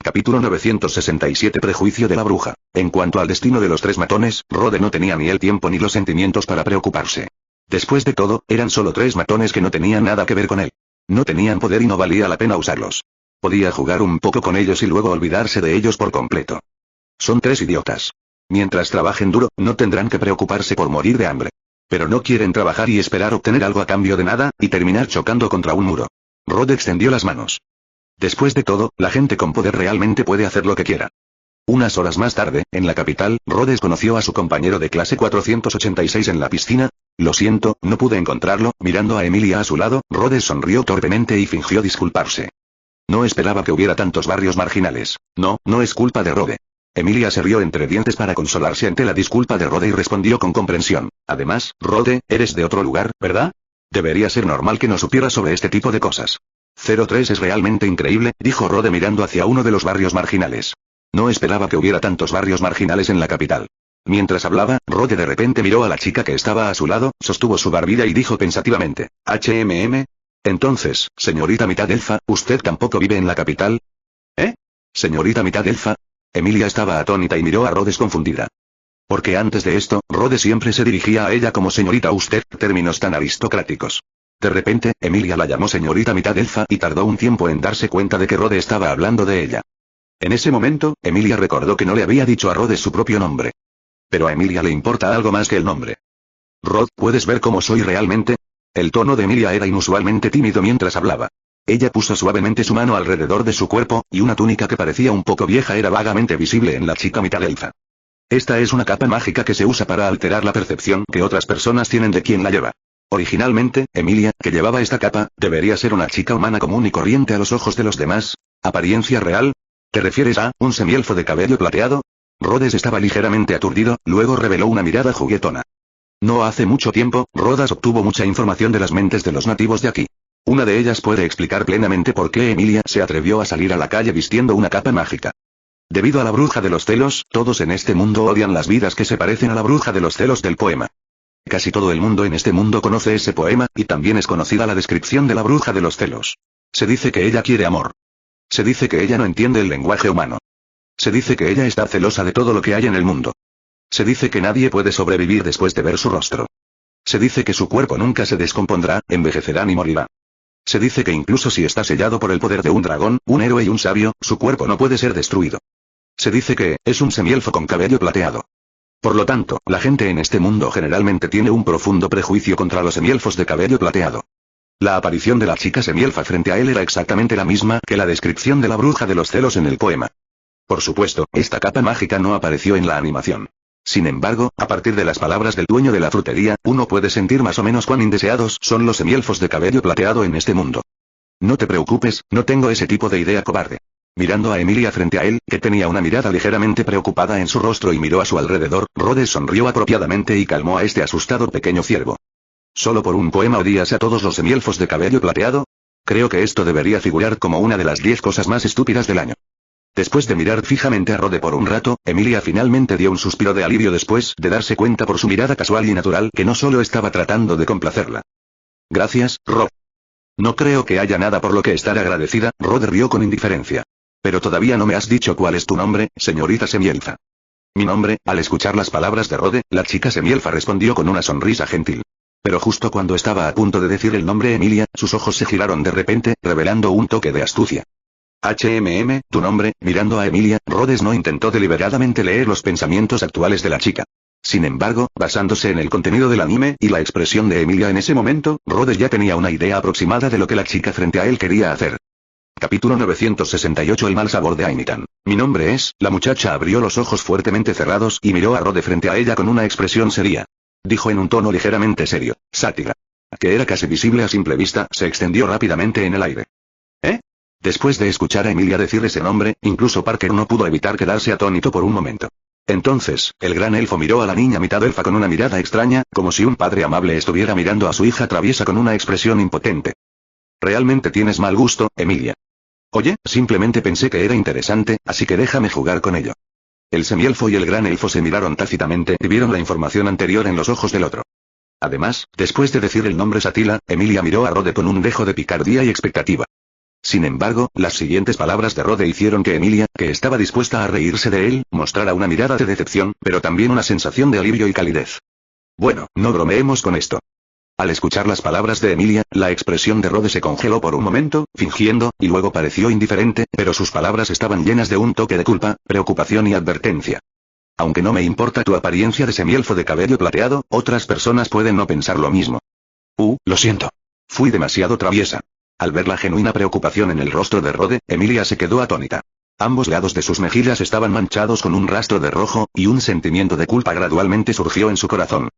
S1: Capítulo 967 Prejuicio de la bruja. En cuanto al destino de los 3 matones, Rode no tenía ni el tiempo ni los sentimientos para preocuparse. Después de todo, eran solo 3 matones que no tenían nada que ver con él. No tenían poder y no valía la pena usarlos. Podía jugar un poco con ellos y luego olvidarse de ellos por completo. Son 3 idiotas. Mientras trabajen duro, no tendrán que preocuparse por morir de hambre. Pero no quieren trabajar y esperar obtener algo a cambio de nada, y terminar chocando contra un muro. Rod extendió las manos. Después de todo, la gente con poder realmente puede hacer lo que quiera. Unas horas más tarde, en la capital, Rhodes conoció a su compañero de clase 486 en la piscina. Lo siento, no pude encontrarlo. Mirando a Emilia a su lado, Rhodes sonrió torpemente y fingió disculparse. No esperaba que hubiera tantos barrios marginales. No, no es culpa de Rhodes. Emilia se rió entre dientes para consolarse ante la disculpa de Rhodes y respondió con comprensión. Además, Rhodes, eres de otro lugar, ¿verdad? Debería ser normal que no supieras sobre este tipo de cosas. 03 es realmente increíble, dijo Rhodes mirando hacia uno de los barrios marginales. No esperaba que hubiera tantos barrios marginales en la capital. Mientras hablaba, Rhodes de repente miró a la chica que estaba a su lado, sostuvo su barbilla y dijo pensativamente, Entonces, señorita mitad elfa, ¿usted tampoco vive en la capital? ¿Eh? Señorita mitad elfa. Emilia estaba atónita y miró a Rhodes confundida. Porque antes de esto, Rhodes siempre se dirigía a ella como señorita usted, términos tan aristocráticos. De repente, Emilia la llamó señorita mitad elfa y tardó un tiempo en darse cuenta de que Rhodes estaba hablando de ella. En ese momento, Emilia recordó que no le había dicho a Rhodes su propio nombre. Pero a Emilia le importa algo más que el nombre. Rod, ¿puedes ver cómo soy realmente? El tono de Emilia era inusualmente tímido mientras hablaba. Ella puso suavemente su mano alrededor de su cuerpo, y una túnica que parecía un poco vieja era vagamente visible en la chica mitad elfa. Esta es una capa mágica que se usa para alterar la percepción que otras personas tienen de quien la lleva. Originalmente, Emilia, que llevaba esta capa, debería ser una chica humana común y corriente a los ojos de los demás. ¿Apariencia real? ¿Te refieres a un semielfo de cabello plateado? Rhodes estaba ligeramente aturdido, luego reveló una mirada juguetona. No hace mucho tiempo, Rhodes obtuvo mucha información de las mentes de los nativos de aquí. Una de ellas puede explicar plenamente por qué Emilia se atrevió a salir a la calle vistiendo una capa mágica. Debido a la bruja de los celos, todos en este mundo odian las vidas que se parecen a la bruja de los celos del poema. Casi todo el mundo en este mundo conoce ese poema, y también es conocida la descripción de la bruja de los celos. Se dice que ella quiere amor. Se dice que ella no entiende el lenguaje humano. Se dice que ella está celosa de todo lo que hay en el mundo. Se dice que nadie puede sobrevivir después de ver su rostro. Se dice que su cuerpo nunca se descompondrá, envejecerá ni morirá. Se dice que incluso si está sellado por el poder de un dragón, un héroe y un sabio, su cuerpo no puede ser destruido. Se dice que es un semielfo con cabello plateado. Por lo tanto, la gente en este mundo generalmente tiene un profundo prejuicio contra los semielfos de cabello plateado. La aparición de la chica semielfa frente a él era exactamente la misma que la descripción de la bruja de los celos en el poema. Por supuesto, esta capa mágica no apareció en la animación. Sin embargo, a partir de las palabras del dueño de la frutería, uno puede sentir más o menos cuán indeseados son los semielfos de cabello plateado en este mundo. No te preocupes, no tengo ese tipo de idea cobarde. Mirando a Emilia frente a él, que tenía una mirada ligeramente preocupada en su rostro y miró a su alrededor, Rhodes sonrió apropiadamente y calmó a este asustado pequeño ciervo. ¿Solo por un poema odias a todos los semielfos de cabello plateado? Creo que esto debería figurar como una de las 10 cosas más estúpidas del año. Después de mirar fijamente a Rhodes por un rato, Emilia finalmente dio un suspiro de alivio después de darse cuenta por su mirada casual y natural que no solo estaba tratando de complacerla. Gracias, Rod. No creo que haya nada por lo que estar agradecida, Rhodes rió con indiferencia. Pero todavía no me has dicho cuál es tu nombre, señorita semielfa. Mi nombre, al escuchar las palabras de Rhodes, la chica semielfa respondió con una sonrisa gentil. Pero justo cuando estaba a punto de decir el nombre Emilia, sus ojos se giraron de repente, revelando un toque de astucia. Tu nombre, mirando a Emilia, Rhodes no intentó deliberadamente leer los pensamientos actuales de la chica. Sin embargo, basándose en el contenido del anime y la expresión de Emilia en ese momento, Rhodes ya tenía una idea aproximada de lo que la chica frente a él quería hacer. Capítulo 968 El mal sabor de Aimitan. Mi nombre es, la muchacha abrió los ojos fuertemente cerrados y miró a Rhodes frente a ella con una expresión seria. Dijo en un tono ligeramente serio, sátira. Que era casi visible a simple vista, se extendió rápidamente en el aire. ¿Eh? Después de escuchar a Emilia decir ese nombre, incluso Parker no pudo evitar quedarse atónito por un momento. Entonces, el gran elfo miró a la niña mitad elfa con una mirada extraña, como si un padre amable estuviera mirando a su hija traviesa con una expresión impotente. Realmente tienes mal gusto, Emilia. Oye, simplemente pensé que era interesante, así que déjame jugar con ello. El semielfo y el gran elfo se miraron tácitamente y vieron la información anterior en los ojos del otro. Además, después de decir el nombre Satila, Emilia miró a Rhodes con un dejo de picardía y expectativa. Sin embargo, las siguientes palabras de Rhodes hicieron que Emilia, que estaba dispuesta a reírse de él, mostrara una mirada de decepción, pero también una sensación de alivio y calidez. Bueno, no bromeemos con esto. Al escuchar las palabras de Emilia, la expresión de Rhodes se congeló por un momento, fingiendo, y luego pareció indiferente, pero sus palabras estaban llenas de un toque de culpa, preocupación y advertencia. Aunque no me importa tu apariencia de semielfo de cabello plateado, otras personas pueden no pensar lo mismo. Lo siento. Fui demasiado traviesa. Al ver la genuina preocupación en el rostro de Rode, Emilia se quedó atónita. Ambos lados de sus mejillas estaban manchados con un rastro de rojo, y un sentimiento de culpa gradualmente surgió en su corazón.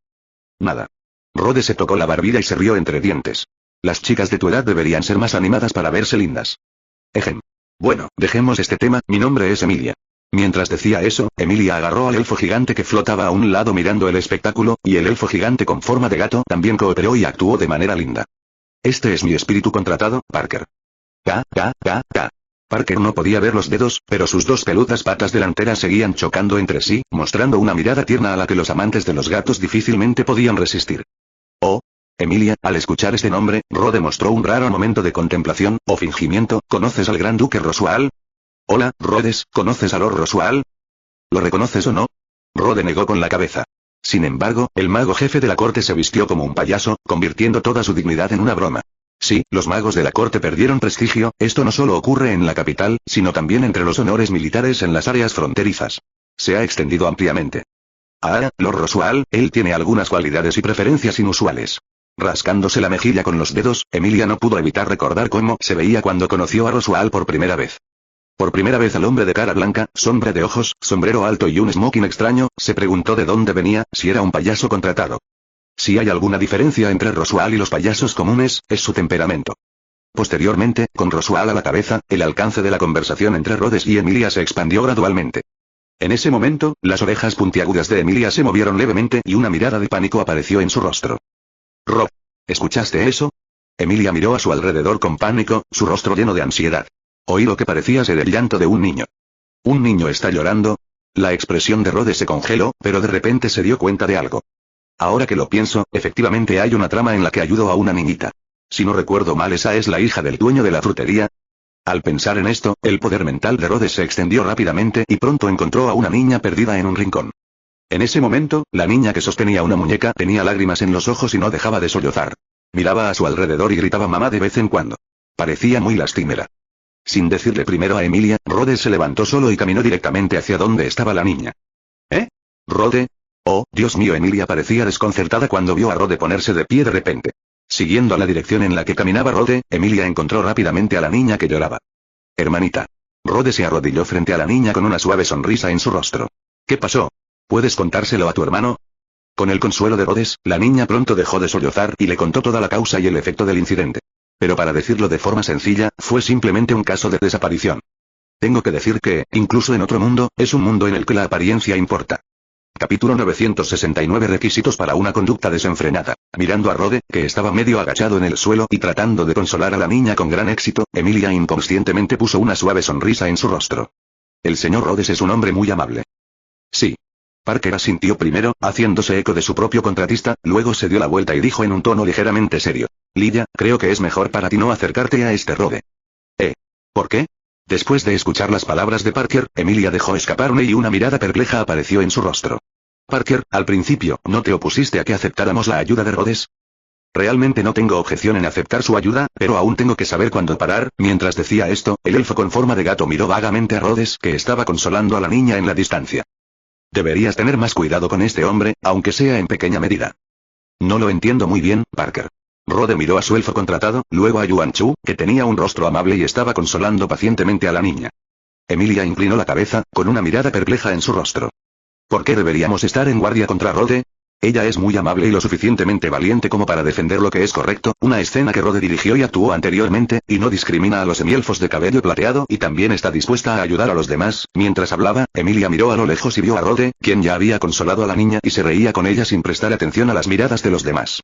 S1: Nada. Rode se tocó la barbilla y se rió entre dientes. Las chicas de tu edad deberían ser más animadas para verse lindas. Ejem. Bueno, dejemos este tema, mi nombre es Emilia. Mientras decía eso, Emilia agarró al elfo gigante que flotaba a un lado mirando el espectáculo, y el elfo gigante con forma de gato también cooperó y actuó de manera linda. Este es mi espíritu contratado, Parker. Parker no podía ver los dedos, pero sus dos peludas patas delanteras seguían chocando entre sí, mostrando una mirada tierna a la que los amantes de los gatos difícilmente podían resistir. Oh. Emilia, al escuchar este nombre, Rode mostró un raro momento de contemplación, o fingimiento. ¿Conoces al gran duque Rosual? Hola, Rhodes, ¿conoces a Lord Rosual? ¿Lo reconoces o no? Rode negó con la cabeza. Sin embargo, el mago jefe de la corte se vistió como un payaso, convirtiendo toda su dignidad en una broma. Sí, los magos de la corte perdieron prestigio. Esto no solo ocurre en la capital, sino también entre los honores militares en las áreas fronterizas. Se ha extendido ampliamente. Lord Rosual, él tiene algunas cualidades y preferencias inusuales. Rascándose la mejilla con los dedos, Emilia no pudo evitar recordar cómo se veía cuando conoció a Rosual por primera vez. Por primera vez al hombre de cara blanca, sombra de ojos, sombrero alto y un smoking extraño, se preguntó de dónde venía, si era un payaso contratado. Si hay alguna diferencia entre Rosual y los payasos comunes, es su temperamento. Posteriormente, con Rosual a la cabeza, el alcance de la conversación entre Rhodes y Emilia se expandió gradualmente. En ese momento, las orejas puntiagudas de Emilia se movieron levemente y una mirada de pánico apareció en su rostro. Rob, ¿escuchaste eso? Emilia miró a su alrededor con pánico, su rostro lleno de ansiedad. Oí lo que parecía ser el llanto de un niño. ¿Un niño está llorando? La expresión de Rhodes se congeló, pero de repente se dio cuenta de algo. Ahora que lo pienso, efectivamente hay una trama en la que ayudo a una niñita. Si no recuerdo mal, esa es la hija del dueño de la frutería. Al pensar en esto, el poder mental de Rhodes se extendió rápidamente y pronto encontró a una niña perdida en un rincón. En ese momento, la niña que sostenía una muñeca tenía lágrimas en los ojos y no dejaba de sollozar. Miraba a su alrededor y gritaba mamá de vez en cuando. Parecía muy lastimera. Sin decirle primero a Emilia, Rhodes se levantó solo y caminó directamente hacia donde estaba la niña. ¿Rode? Oh, Dios mío, Emilia parecía desconcertada cuando vio a Rode ponerse de pie de repente. Siguiendo a la dirección en la que caminaba Rode, Emilia encontró rápidamente a la niña que lloraba. Hermanita. Rode se arrodilló frente a la niña con una suave sonrisa en su rostro. ¿Qué pasó? ¿Puedes contárselo a tu hermano? Con el consuelo de Rhodes, la niña pronto dejó de sollozar y le contó toda la causa y el efecto del incidente. Pero para decirlo de forma sencilla, fue simplemente un caso de desaparición. Tengo que decir que, incluso en otro mundo, es un mundo en el que la apariencia importa. Capítulo 969. Requisitos para una conducta desenfrenada. Mirando a Rode, que estaba medio agachado en el suelo y tratando de consolar a la niña con gran éxito, Emilia inconscientemente puso una suave sonrisa en su rostro. El señor Rhodes es un hombre muy amable. Sí. Parker asintió primero, haciéndose eco de su propio contratista, luego se dio la vuelta y dijo en un tono ligeramente serio. Lydia, creo que es mejor para ti no acercarte a este Rode. ¿Por qué? Después de escuchar las palabras de Parker, Emilia dejó escapar y una mirada perpleja apareció en su rostro. Parker, al principio, ¿no te opusiste a que aceptáramos la ayuda de Rhodes? Realmente no tengo objeción en aceptar su ayuda, pero aún tengo que saber cuándo parar. Mientras decía esto, el elfo con forma de gato miró vagamente a Rhodes, que estaba consolando a la niña en la distancia. Deberías tener más cuidado con este hombre, aunque sea en pequeña medida. No lo entiendo muy bien, Parker. Rode miró a su elfo contratado, luego a Yuan Chu, que tenía un rostro amable y estaba consolando pacientemente a la niña. Emilia inclinó la cabeza, con una mirada perpleja en su rostro. ¿Por qué deberíamos estar en guardia contra Rode? Ella es muy amable y lo suficientemente valiente como para defender lo que es correcto, una escena que Rode dirigió y actuó anteriormente, y no discrimina a los semielfos de cabello plateado y también está dispuesta a ayudar a los demás. Mientras hablaba, Emilia miró a lo lejos y vio a Rode, quien ya había consolado a la niña y se reía con ella sin prestar atención a las miradas de los demás.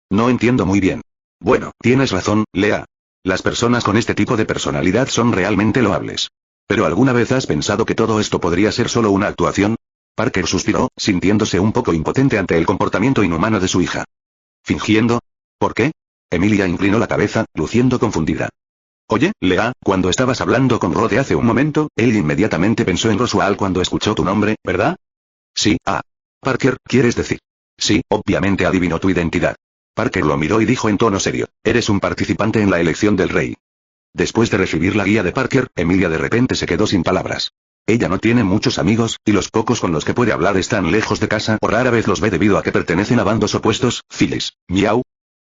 S1: No entiendo muy bien. Bueno, tienes razón, Lea. Las personas con este tipo de personalidad son realmente loables. ¿Pero alguna vez has pensado que todo esto podría ser solo una actuación? Parker suspiró, sintiéndose un poco impotente ante el comportamiento inhumano de su hija. ¿Fingiendo? ¿Por qué? Emilia inclinó la cabeza, luciendo confundida. Oye, Lea, cuando estabas hablando con Rode hace un momento, él inmediatamente pensó en Rosual cuando escuchó tu nombre, ¿verdad? Sí, Parker, ¿quieres decir? Sí, obviamente adivinó tu identidad. Parker lo miró y dijo en tono serio, eres un participante en la elección del rey. Después de recibir la guía de Parker, Emilia de repente se quedó sin palabras. Ella no tiene muchos amigos, y los pocos con los que puede hablar están lejos de casa o rara vez los ve debido a que pertenecen a bandos opuestos. Phyllis, miau.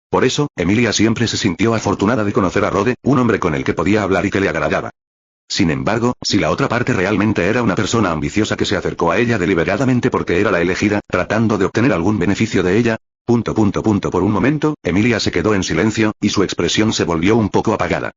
S1: Por eso, Emilia siempre se sintió afortunada de conocer a Rode, un hombre con el que podía hablar y que le agradaba. Sin embargo, si la otra parte realmente era una persona ambiciosa que se acercó a ella deliberadamente porque era la elegida, tratando de obtener algún beneficio de ella. Por un momento, Emilia se quedó en silencio, y su expresión se volvió un poco apagada.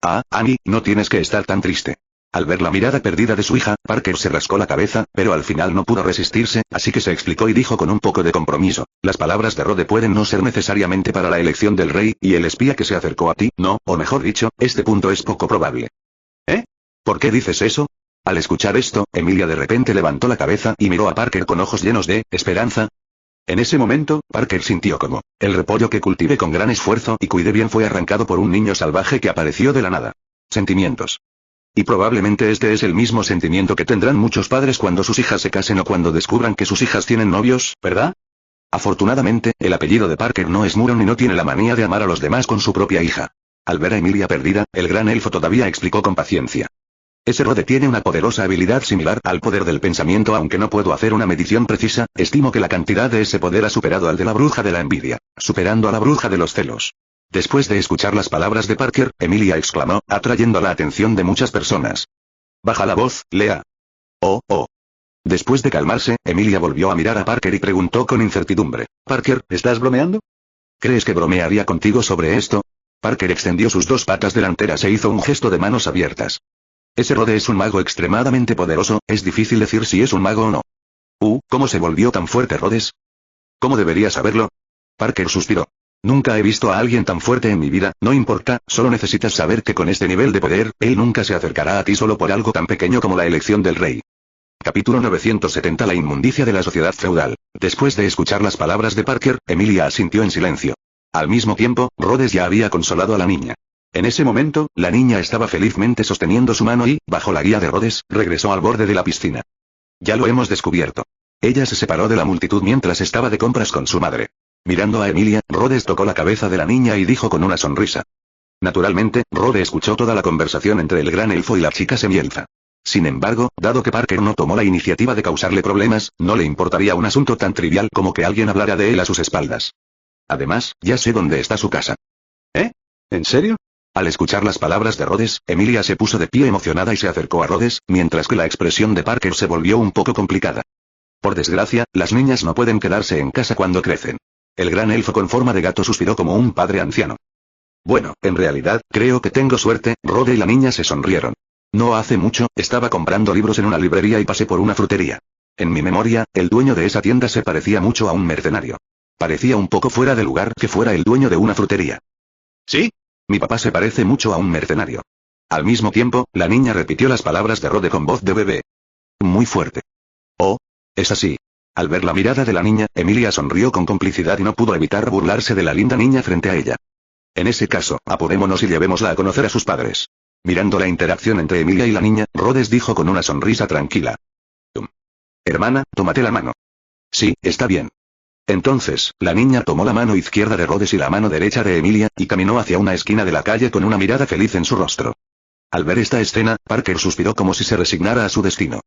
S1: Ah, Annie, no tienes que estar tan triste. Al ver la mirada perdida de su hija, Parker se rascó la cabeza, pero al final no pudo resistirse, así que se explicó y dijo con un poco de compromiso: las palabras de Rode pueden no ser necesariamente para la elección del rey, y el espía que se acercó a ti, no, o mejor dicho, este punto es poco probable. ¿Eh? ¿Por qué dices eso? Al escuchar esto, Emilia de repente levantó la cabeza y miró a Parker con ojos llenos de esperanza. En ese momento, Parker sintió como el repollo que cultivé con gran esfuerzo y cuidé bien fue arrancado por un niño salvaje que apareció de la nada. Sentimientos. Y probablemente este es el mismo sentimiento que tendrán muchos padres cuando sus hijas se casen o cuando descubran que sus hijas tienen novios, ¿verdad? Afortunadamente, el apellido de Parker no es Muron y no tiene la manía de amar a los demás con su propia hija. Al ver a Emilia perdida, el gran elfo todavía explicó con paciencia. Ese Rode tiene una poderosa habilidad similar al poder del pensamiento, aunque no puedo hacer una medición precisa, estimo que la cantidad de ese poder ha superado al de la bruja de la envidia, superando a la bruja de los celos. Después de escuchar las palabras de Parker, Emilia exclamó, atrayendo la atención de muchas personas. Baja la voz, Lea. Oh. Después de calmarse, Emilia volvió a mirar a Parker y preguntó con incertidumbre. Parker, ¿estás bromeando? ¿Crees que bromearía contigo sobre esto? Parker extendió sus dos patas delanteras e hizo un gesto de manos abiertas. Ese Rode es un mago extremadamente poderoso, es difícil decir si es un mago o no. ¿Cómo se volvió tan fuerte Rhodes? ¿Cómo debería saberlo? Parker suspiró. Nunca he visto a alguien tan fuerte en mi vida, no importa, solo necesitas saber que con este nivel de poder, él nunca se acercará a ti solo por algo tan pequeño como la elección del rey. Capítulo 970. La inmundicia de la sociedad feudal. Después de escuchar las palabras de Parker, Emilia asintió en silencio. Al mismo tiempo, Rhodes ya había consolado a la niña. En ese momento, la niña estaba felizmente sosteniendo su mano y, bajo la guía de Rhodes, regresó al borde de la piscina. Ya lo hemos descubierto. Ella se separó de la multitud mientras estaba de compras con su madre. Mirando a Emilia, Rhodes tocó la cabeza de la niña y dijo con una sonrisa. Naturalmente, Rode escuchó toda la conversación entre el gran elfo y la chica semielfa. Sin embargo, dado que Parker no tomó la iniciativa de causarle problemas, no le importaría un asunto tan trivial como que alguien hablara de él a sus espaldas. Además, ya sé dónde está su casa. ¿Eh? ¿En serio? Al escuchar las palabras de Rhodes, Emilia se puso de pie emocionada y se acercó a Rhodes, mientras que la expresión de Parker se volvió un poco complicada. Por desgracia, las niñas no pueden quedarse en casa cuando crecen. El gran elfo con forma de gato suspiró como un padre anciano. Bueno, en realidad, creo que tengo suerte. Rode y la niña se sonrieron. No hace mucho, estaba comprando libros en una librería y pasé por una frutería. En mi memoria, el dueño de esa tienda se parecía mucho a un mercenario. Parecía un poco fuera de lugar que fuera el dueño de una frutería. ¿Sí? Mi papá se parece mucho a un mercenario. Al mismo tiempo, la niña repitió las palabras de Rode con voz de bebé. Muy fuerte. Oh, es así. Al ver la mirada de la niña, Emilia sonrió con complicidad y no pudo evitar burlarse de la linda niña frente a ella. En ese caso, apurémonos y llevémosla a conocer a sus padres. Mirando la interacción entre Emilia y la niña, Rhodes dijo con una sonrisa tranquila. Hermana, tómate la mano. Sí, está bien. Entonces, la niña tomó la mano izquierda de Rhodes y la mano derecha de Emilia, y caminó hacia una esquina de la calle con una mirada feliz en su rostro. Al ver esta escena, Parker suspiró como si se resignara a su destino.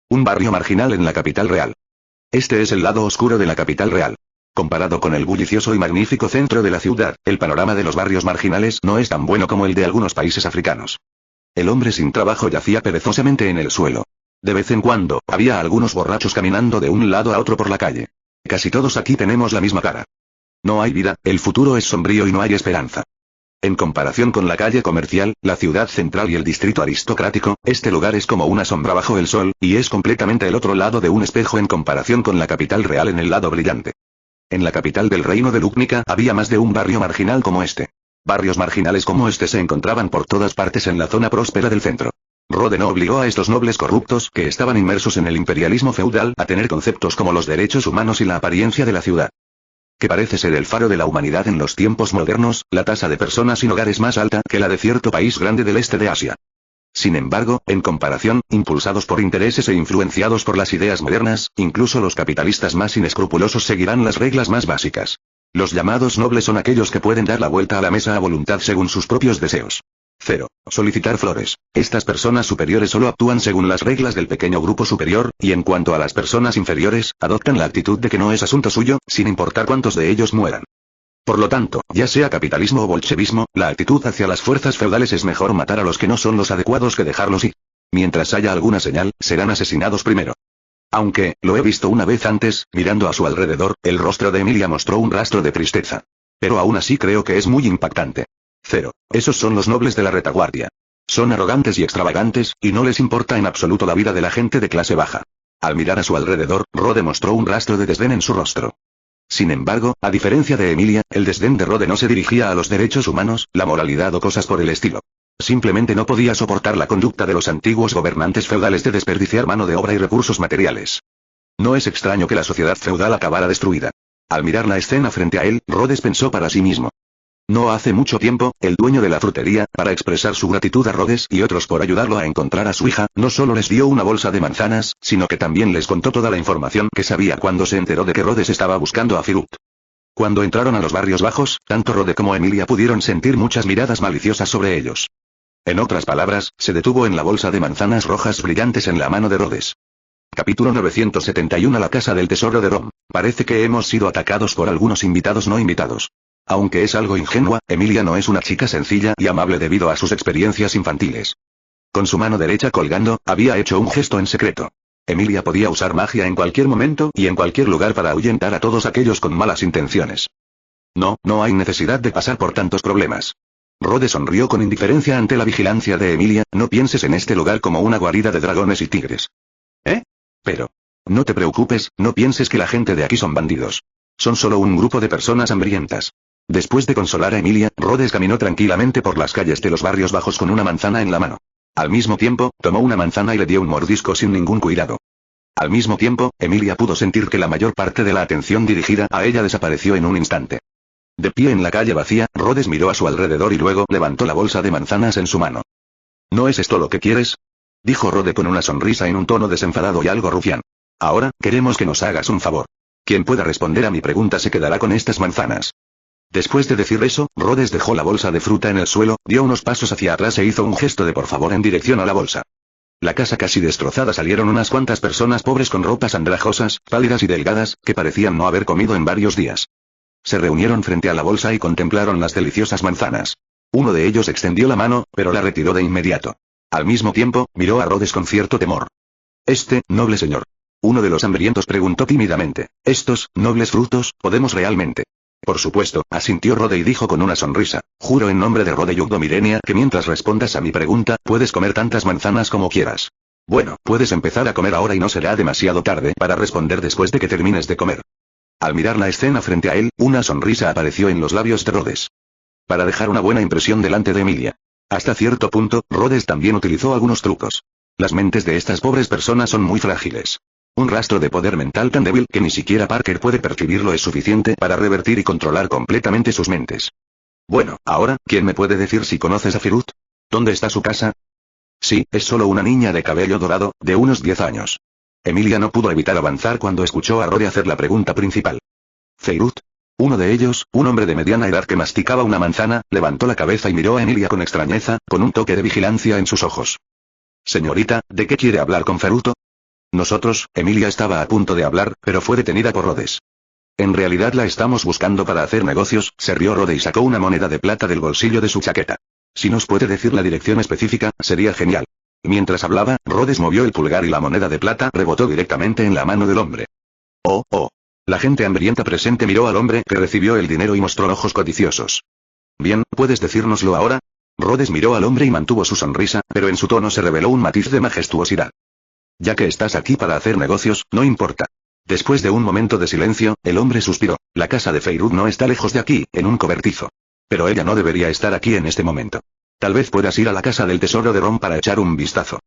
S1: Un barrio marginal en la capital real. Este es el lado oscuro de la capital real. Comparado con el bullicioso y magnífico centro de la ciudad, el panorama de los barrios marginales no es tan bueno como el de algunos países africanos. El hombre sin trabajo yacía perezosamente en el suelo. De vez en cuando, había algunos borrachos caminando de un lado a otro por la calle. Casi todos aquí tenemos la misma cara. No hay vida, el futuro es sombrío y no hay esperanza. En comparación con la calle comercial, la ciudad central y el distrito aristocrático, este lugar es como una sombra bajo el sol, y es completamente el otro lado de un espejo en comparación con la capital real en el lado brillante. En la capital del reino de Lúcnica había más de un barrio marginal como este. Barrios marginales como este se encontraban por todas partes en la zona próspera del centro. Rode no obligó a estos nobles corruptos que estaban inmersos en el imperialismo feudal a tener conceptos como los derechos humanos y la apariencia de la ciudad. Que parece ser el faro de la humanidad en los tiempos modernos, la tasa de personas sin hogar es más alta que la de cierto país grande del este de Asia. Sin embargo, en comparación, impulsados por intereses e influenciados por las ideas modernas, incluso los capitalistas más inescrupulosos seguirán las reglas más básicas. Los llamados nobles son aquellos que pueden dar la vuelta a la mesa a voluntad según sus propios deseos. 0. Solicitar flores. Estas personas superiores solo actúan según las reglas del pequeño grupo superior, y en cuanto a las personas inferiores, adoptan la actitud de que no es asunto suyo, sin importar cuántos de ellos mueran. Por lo tanto, ya sea capitalismo o bolchevismo, la actitud hacia las fuerzas feudales es mejor matar a los que no son los adecuados que dejarlos ir. Mientras haya alguna señal, serán asesinados primero. Aunque, lo he visto una vez antes, mirando a su alrededor, el rostro de Emilia mostró un rastro de tristeza. Pero aún así creo que es muy impactante. 0. Esos son los nobles de la retaguardia. Son arrogantes y extravagantes, y no les importa en absoluto la vida de la gente de clase baja. Al mirar a su alrededor, Rode mostró un rastro de desdén en su rostro. Sin embargo, a diferencia de Emilia, el desdén de Rode no se dirigía a los derechos humanos, la moralidad o cosas por el estilo. Simplemente no podía soportar la conducta de los antiguos gobernantes feudales de desperdiciar mano de obra y recursos materiales. No es extraño que la sociedad feudal acabara destruida. Al mirar la escena frente a él, Rhodes pensó para sí mismo. No hace mucho tiempo, el dueño de la frutería, para expresar su gratitud a Rhodes y otros por ayudarlo a encontrar a su hija, no solo les dio una bolsa de manzanas, sino que también les contó toda la información que sabía cuando se enteró de que Rhodes estaba buscando a Firut. Cuando entraron a los barrios bajos, tanto Rode como Emilia pudieron sentir muchas miradas maliciosas sobre ellos. En otras palabras, se detuvo en la bolsa de manzanas rojas brillantes en la mano de Rhodes. Capítulo 971. La casa del tesoro de Rom. Parece que hemos sido atacados por algunos invitados no invitados. Aunque es algo ingenua, Emilia no es una chica sencilla y amable debido a sus experiencias infantiles. Con su mano derecha colgando, había hecho un gesto en secreto. Emilia podía usar magia en cualquier momento y en cualquier lugar para ahuyentar a todos aquellos con malas intenciones. No hay necesidad de pasar por tantos problemas. Rode sonrió con indiferencia ante la vigilancia de Emilia. No pienses en este lugar como una guarida de dragones y tigres. ¿Eh? Pero. No te preocupes, no pienses que la gente de aquí son bandidos. Son solo un grupo de personas hambrientas. Después de consolar a Emilia, Rhodes caminó tranquilamente por las calles de los barrios bajos con una manzana en la mano. Al mismo tiempo, tomó una manzana y le dio un mordisco sin ningún cuidado. Al mismo tiempo, Emilia pudo sentir que la mayor parte de la atención dirigida a ella desapareció en un instante. De pie en la calle vacía, Rhodes miró a su alrededor y luego levantó la bolsa de manzanas en su mano. ¿No es esto lo que quieres?, dijo Rode con una sonrisa en un tono desenfadado y algo rufián. Ahora, queremos que nos hagas un favor. Quien pueda responder a mi pregunta se quedará con estas manzanas. Después de decir eso, Rhodes dejó la bolsa de fruta en el suelo, dio unos pasos hacia atrás e hizo un gesto de por favor en dirección a la bolsa. La casa casi destrozada salieron unas cuantas personas pobres con ropas andrajosas, pálidas y delgadas, que parecían no haber comido en varios días. Se reunieron frente a la bolsa y contemplaron las deliciosas manzanas. Uno de ellos extendió la mano, pero la retiró de inmediato. Al mismo tiempo, miró a Rhodes con cierto temor. Noble señor. Uno de los hambrientos preguntó tímidamente, ¿estos, nobles frutos, podemos realmente? Por supuesto, asintió Rode y dijo con una sonrisa, juro en nombre de Rode Yugdomirenia que mientras respondas a mi pregunta, puedes comer tantas manzanas como quieras. Bueno, puedes empezar a comer ahora y no será demasiado tarde para responder después de que termines de comer. Al mirar la escena frente a él, una sonrisa apareció en los labios de Rhodes. Para dejar una buena impresión delante de Emilia. Hasta cierto punto, Rhodes también utilizó algunos trucos. Las mentes de estas pobres personas son muy frágiles. Un rastro de poder mental tan débil que ni siquiera Parker puede percibirlo es suficiente para revertir y controlar completamente sus mentes. Bueno, ahora, ¿quién me puede decir si conoces a Firut? ¿Dónde está su casa? Sí, es solo una niña de cabello dorado, de unos 10 años. Emilia no pudo evitar avanzar cuando escuchó a Rode hacer la pregunta principal. ¿Firut? Uno de ellos, un hombre de mediana edad que masticaba una manzana, levantó la cabeza y miró a Emilia con extrañeza, con un toque de vigilancia en sus ojos. Señorita, ¿de qué quiere hablar con Feruto? Nosotros, Emilia estaba a punto de hablar, pero fue detenida por Rhodes. En realidad la estamos buscando para hacer negocios, se rió Rode y sacó una moneda de plata del bolsillo de su chaqueta. Si nos puede decir la dirección específica, sería genial. Mientras hablaba, Rhodes movió el pulgar y la moneda de plata rebotó directamente en la mano del hombre. Oh. La gente hambrienta presente miró al hombre que recibió el dinero y mostró ojos codiciosos. Bien, ¿puedes decírnoslo ahora? Rhodes miró al hombre y mantuvo su sonrisa, pero en su tono se reveló un matiz de majestuosidad. Ya que estás aquí para hacer negocios, no importa. Después de un momento de silencio, el hombre suspiró. La casa de Feirut no está lejos de aquí, en un cobertizo. Pero ella no debería estar aquí en este momento. Tal vez puedas ir a la casa del tesoro de Rom para echar un vistazo.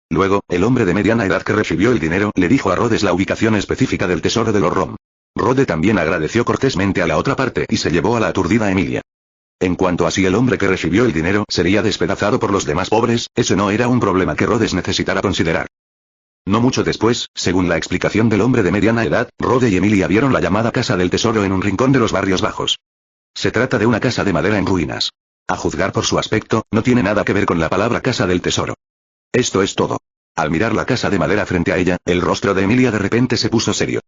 S1: Luego, el hombre de mediana edad que recibió el dinero le dijo a Rhodes la ubicación específica del tesoro de los Rom. Rode también agradeció cortésmente a la otra parte y se llevó a la aturdida Emilia. En cuanto a si el hombre que recibió el dinero sería despedazado por los demás pobres, ese no era un problema que Rhodes necesitara considerar. No mucho después, según la explicación del hombre de mediana edad, Rode y Emilia vieron la llamada Casa del Tesoro en un rincón de los barrios bajos. Se trata de una casa de madera en ruinas. A juzgar por su aspecto, no tiene nada que ver con la palabra casa del tesoro. Esto es todo. Al mirar la casa de madera frente a ella, el rostro de Emilia de repente se puso serio.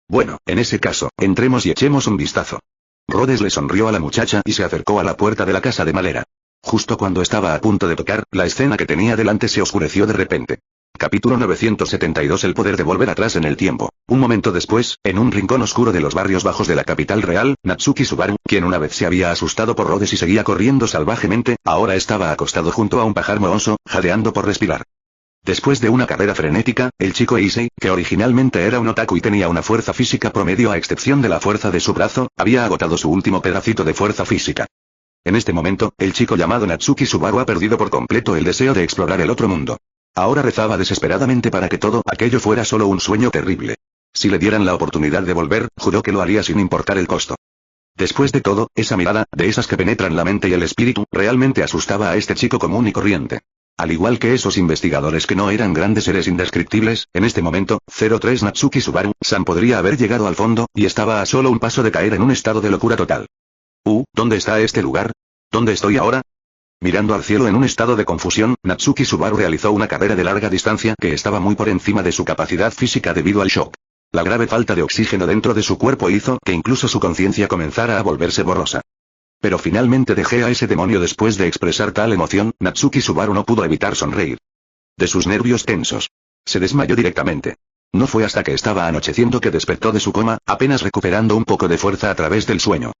S1: Bueno, en ese caso, entremos y echemos un vistazo. Rhodes le sonrió a la muchacha y se acercó a la puerta de la casa de madera. Justo cuando estaba a punto de tocar, la escena que tenía delante se oscureció de repente. Capítulo 972. El poder de volver atrás en el tiempo. Un momento después, en un rincón oscuro de los barrios bajos de la capital real, Natsuki Subaru, quien una vez se había asustado por Rhodes y seguía corriendo salvajemente, ahora estaba acostado junto a un pajar mohoso, jadeando por respirar. Después de una carrera frenética, el chico Issei, que originalmente era un otaku y tenía una fuerza física promedio a excepción de la fuerza de su brazo, había agotado su último pedacito de fuerza física. En este momento, el chico llamado Natsuki Subaru ha perdido por completo el deseo de explorar el otro mundo. Ahora rezaba desesperadamente para que todo aquello fuera solo un sueño terrible. Si le dieran la oportunidad de volver, juró que lo haría sin importar el costo. Después de todo, esa mirada, de esas que penetran la mente y el espíritu, realmente asustaba a este chico común y corriente. Al igual que esos investigadores que no eran grandes seres indescriptibles, en este momento, 03 Natsuki Subaru-san podría haber llegado al fondo, y estaba a solo un paso de caer en un estado de locura total. ¿Dónde está este lugar? ¿Dónde estoy ahora? Mirando al cielo en un estado de confusión, Natsuki Subaru realizó una carrera de larga distancia que estaba muy por encima de su capacidad física debido al shock. La grave falta de oxígeno dentro de su cuerpo hizo que incluso su conciencia comenzara a volverse borrosa. Pero finalmente dejé a ese demonio después de expresar tal emoción, Natsuki Subaru no pudo evitar sonreír. De sus nervios tensos. Se desmayó directamente. No fue hasta que estaba anocheciendo que despertó de su coma, apenas recuperando un poco de fuerza a través del sueño.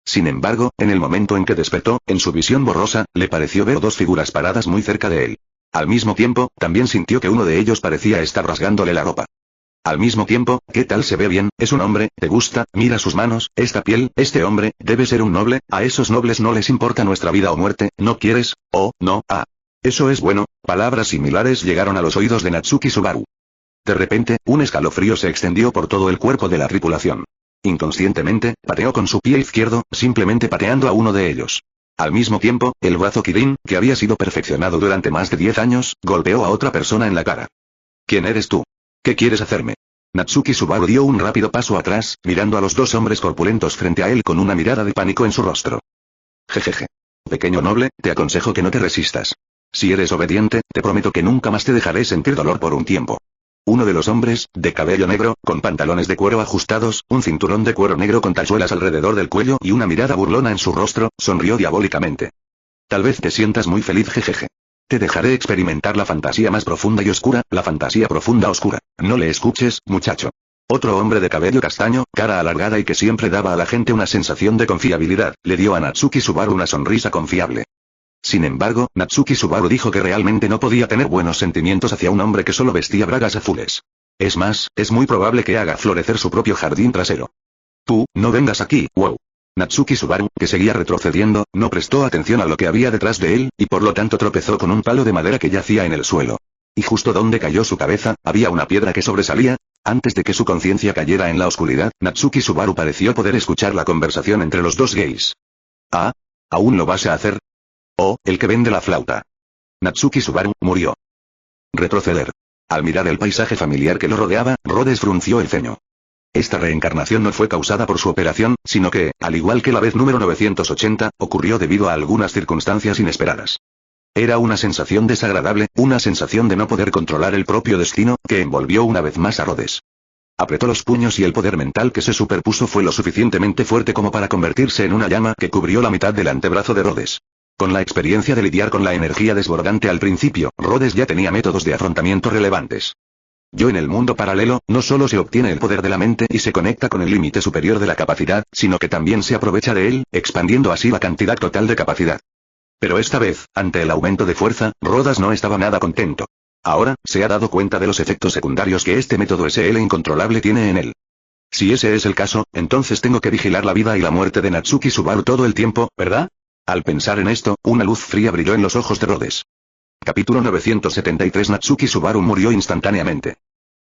S1: Sin embargo, en el momento en que despertó, en su visión borrosa, le pareció ver dos figuras paradas muy cerca de él. Al mismo tiempo, también sintió que uno de ellos parecía estar rasgándole la ropa. Al mismo tiempo, ¿qué tal se ve bien? Es un hombre, ¿te gusta? Mira sus manos, esta piel, este hombre, debe ser un noble, a esos nobles no les importa nuestra vida o muerte, ¿no quieres? Oh, no, eso es bueno. Palabras similares llegaron a los oídos de Natsuki Subaru. De repente, un escalofrío se extendió por todo el cuerpo de la tripulación. Inconscientemente, pateó con su pie izquierdo, simplemente pateando a uno de ellos. Al mismo tiempo, el brazo Kirin, que había sido perfeccionado durante más de 10 años, golpeó a otra persona en la cara. ¿Quién eres tú? ¿Qué quieres hacerme? Natsuki Subaru dio un rápido paso atrás, mirando a los dos hombres corpulentos frente a él con una mirada de pánico en su rostro. Jejeje. Pequeño noble, te aconsejo que no te resistas. Si eres obediente, te prometo que nunca más te dejaré sentir dolor por un tiempo. Uno de los hombres, de cabello negro, con pantalones de cuero ajustados, un cinturón de cuero negro con tachuelas alrededor del cuello y una mirada burlona en su rostro, sonrió diabólicamente. Tal vez te sientas muy feliz, jejeje. Te dejaré experimentar la fantasía más profunda y oscura, la fantasía profunda oscura. No le escuches, muchacho. Otro hombre de cabello castaño, cara alargada y que siempre daba a la gente una sensación de confiabilidad, le dio a Natsuki Subaru una sonrisa confiable. Sin embargo, Natsuki Subaru dijo que realmente no podía tener buenos sentimientos hacia un hombre que solo vestía bragas azules. Es más, es muy probable que haga florecer su propio jardín trasero. Tú, no vengas aquí, wow. Natsuki Subaru, que seguía retrocediendo, no prestó atención a lo que había detrás de él, y por lo tanto tropezó con un palo de madera que yacía en el suelo. Y justo donde cayó su cabeza, había una piedra que sobresalía. Antes de que su conciencia cayera en la oscuridad, Natsuki Subaru pareció poder escuchar la conversación entre los dos gays. ¿Aún lo vas a hacer? Oh, el que vende la flauta. Natsuki Subaru, murió. Retroceder. Al mirar el paisaje familiar que lo rodeaba, Rhodes frunció el ceño. Esta reencarnación no fue causada por su operación, sino que, al igual que la vez número 980, ocurrió debido a algunas circunstancias inesperadas. Era una sensación desagradable, una sensación de no poder controlar el propio destino, que envolvió una vez más a Rhodes. Apretó los puños y el poder mental que se superpuso fue lo suficientemente fuerte como para convertirse en una llama que cubrió la mitad del antebrazo de Rhodes. Con la experiencia de lidiar con la energía desbordante al principio, Rhodes ya tenía métodos de afrontamiento relevantes. En el mundo paralelo, no solo se obtiene el poder de la mente y se conecta con el límite superior de la capacidad, sino que también se aprovecha de él, expandiendo así la cantidad total de capacidad. Pero esta vez, ante el aumento de fuerza, Rhodes no estaba nada contento. Ahora, se ha dado cuenta de los efectos secundarios que este método SL incontrolable tiene en él. Si ese es el caso, entonces tengo que vigilar la vida y la muerte de Natsuki Subaru todo el tiempo, ¿verdad? Al pensar en esto, una luz fría brilló en los ojos de Rhodes. Capítulo 973. Natsuki Subaru murió instantáneamente.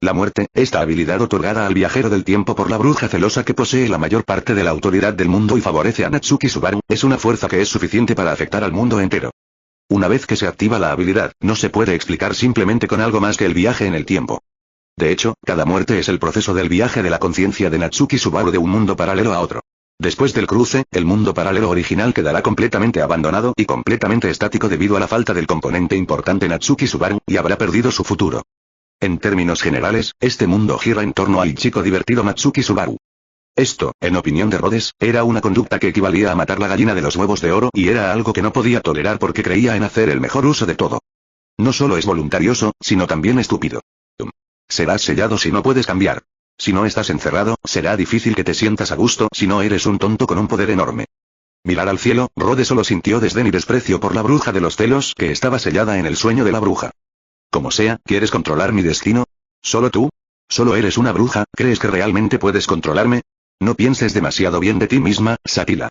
S1: La muerte, esta habilidad otorgada al viajero del tiempo por la bruja celosa que posee la mayor parte de la autoridad del mundo y favorece a Natsuki Subaru, es una fuerza que es suficiente para afectar al mundo entero. Una vez que se activa la habilidad, no se puede explicar simplemente con algo más que el viaje en el tiempo. De hecho, cada muerte es el proceso del viaje de la conciencia de Natsuki Subaru de un mundo paralelo a otro. Después del cruce, el mundo paralelo original quedará completamente abandonado y completamente estático debido a la falta del componente importante Natsuki Subaru, y habrá perdido su futuro. En términos generales, este mundo gira en torno al chico divertido Natsuki Subaru. Esto, en opinión de Rhodes, era una conducta que equivalía a matar la gallina de los huevos de oro y era algo que no podía tolerar porque creía en hacer el mejor uso de todo. No solo es voluntarioso, sino también estúpido. Serás sellado si no puedes cambiar. Si no estás encerrado, será difícil que te sientas a gusto si no eres un tonto con un poder enorme. Mirar al cielo, Rhodes solo sintió desdén y desprecio por la bruja de los celos que estaba sellada en el sueño de la bruja. Como sea, ¿quieres controlar mi destino? ¿Solo tú? ¿Solo eres una bruja? ¿Crees que realmente puedes controlarme? No pienses demasiado bien de ti misma, Sakila.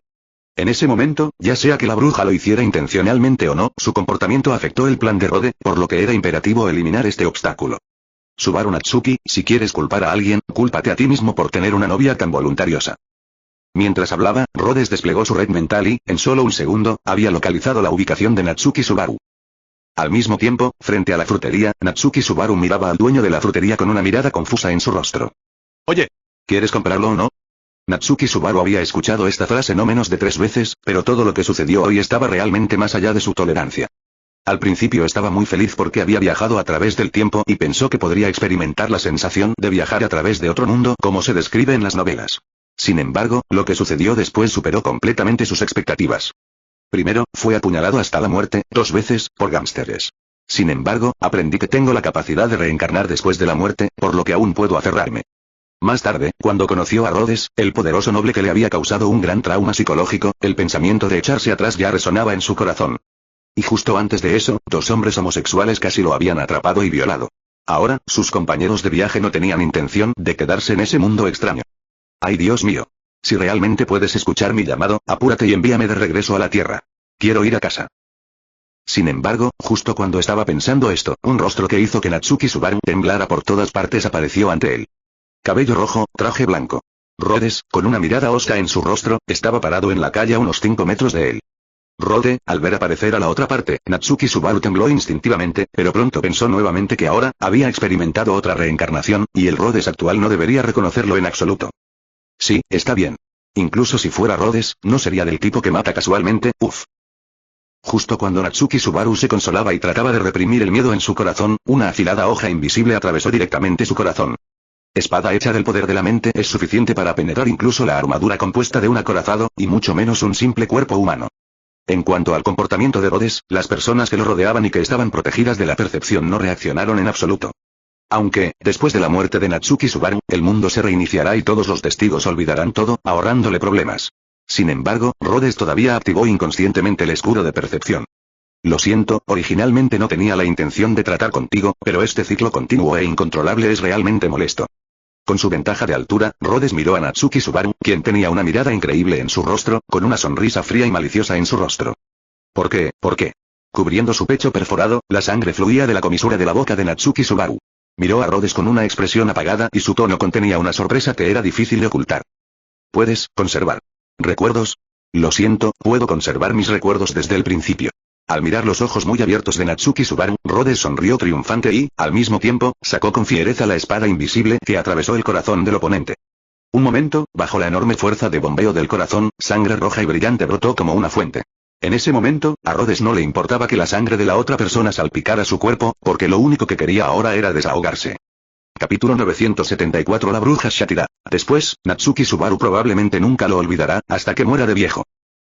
S1: En ese momento, ya sea que la bruja lo hiciera intencionalmente o no, su comportamiento afectó el plan de Rhodes, por lo que era imperativo eliminar este obstáculo. Subaru Natsuki, si quieres culpar a alguien, cúlpate a ti mismo por tener una novia tan voluntariosa. Mientras hablaba, Rhodes desplegó su red mental y, en solo un segundo, había localizado la ubicación de Natsuki Subaru. Al mismo tiempo, frente a la frutería, Natsuki Subaru miraba al dueño de la frutería con una mirada confusa en su rostro. Oye, ¿quieres comprarlo o no? Natsuki Subaru había escuchado esta frase no menos de 3 veces, pero todo lo que sucedió hoy estaba realmente más allá de su tolerancia. Al principio estaba muy feliz porque había viajado a través del tiempo y pensó que podría experimentar la sensación de viajar a través de otro mundo como se describe en las novelas. Sin embargo, lo que sucedió después superó completamente sus expectativas. Primero, fue apuñalado hasta la muerte, 2 veces, por gángsteres. Sin embargo, aprendí que tengo la capacidad de reencarnar después de la muerte, por lo que aún puedo aferrarme. Más tarde, cuando conoció a Rhodes, el poderoso noble que le había causado un gran trauma psicológico, el pensamiento de echarse atrás ya resonaba en su corazón. Y justo antes de eso, 2 hombres homosexuales casi lo habían atrapado y violado. Ahora, sus compañeros de viaje no tenían intención de quedarse en ese mundo extraño. ¡Ay, Dios mío! Si realmente puedes escuchar mi llamado, apúrate y envíame de regreso a la Tierra. Quiero ir a casa. Sin embargo, justo cuando estaba pensando esto, un rostro que hizo que Natsuki Subaru temblara por todas partes apareció ante él. Cabello rojo, traje blanco. Rhodes, con una mirada hosca en su rostro, estaba parado en la calle a unos 5 metros de él. Rhodes, al ver aparecer a la otra parte, Natsuki Subaru tembló instintivamente, pero pronto pensó nuevamente que ahora, había experimentado otra reencarnación, y el Rhodes actual no debería reconocerlo en absoluto. Sí, está bien. Incluso si fuera Rhodes, no sería del tipo que mata casualmente, uff. Justo cuando Natsuki Subaru se consolaba y trataba de reprimir el miedo en su corazón, una afilada hoja invisible atravesó directamente su corazón. Espada hecha del poder de la mente es suficiente para penetrar incluso la armadura compuesta de un acorazado, y mucho menos un simple cuerpo humano. En cuanto al comportamiento de Rhodes, las personas que lo rodeaban y que estaban protegidas de la percepción no reaccionaron en absoluto. Aunque, después de la muerte de Natsuki Subaru, el mundo se reiniciará y todos los testigos olvidarán todo, ahorrándole problemas. Sin embargo, Rhodes todavía activó inconscientemente el escudo de percepción. Lo siento, originalmente no tenía la intención de tratar contigo, pero este ciclo continuo e incontrolable es realmente molesto. Con su ventaja de altura, Rhodes miró a Natsuki Subaru, quien tenía una mirada increíble en su rostro, con una sonrisa fría y maliciosa en su rostro. ¿Por qué? ¿Por qué? Cubriendo su pecho perforado, la sangre fluía de la comisura de la boca de Natsuki Subaru. Miró a Rhodes con una expresión apagada y su tono contenía una sorpresa que era difícil de ocultar. ¿Puedes conservar recuerdos? Lo siento, puedo conservar mis recuerdos desde el principio. Al mirar los ojos muy abiertos de Natsuki Subaru, Rhodes sonrió triunfante y, al mismo tiempo, sacó con fiereza la espada invisible que atravesó el corazón del oponente. Un momento, bajo la enorme fuerza de bombeo del corazón, sangre roja y brillante brotó como una fuente. En ese momento, a Rhodes no le importaba que la sangre de la otra persona salpicara su cuerpo, porque lo único que quería ahora era desahogarse. Capítulo 974 La bruja Shatira. Después, Natsuki Subaru probablemente nunca lo olvidará, hasta que muera de viejo.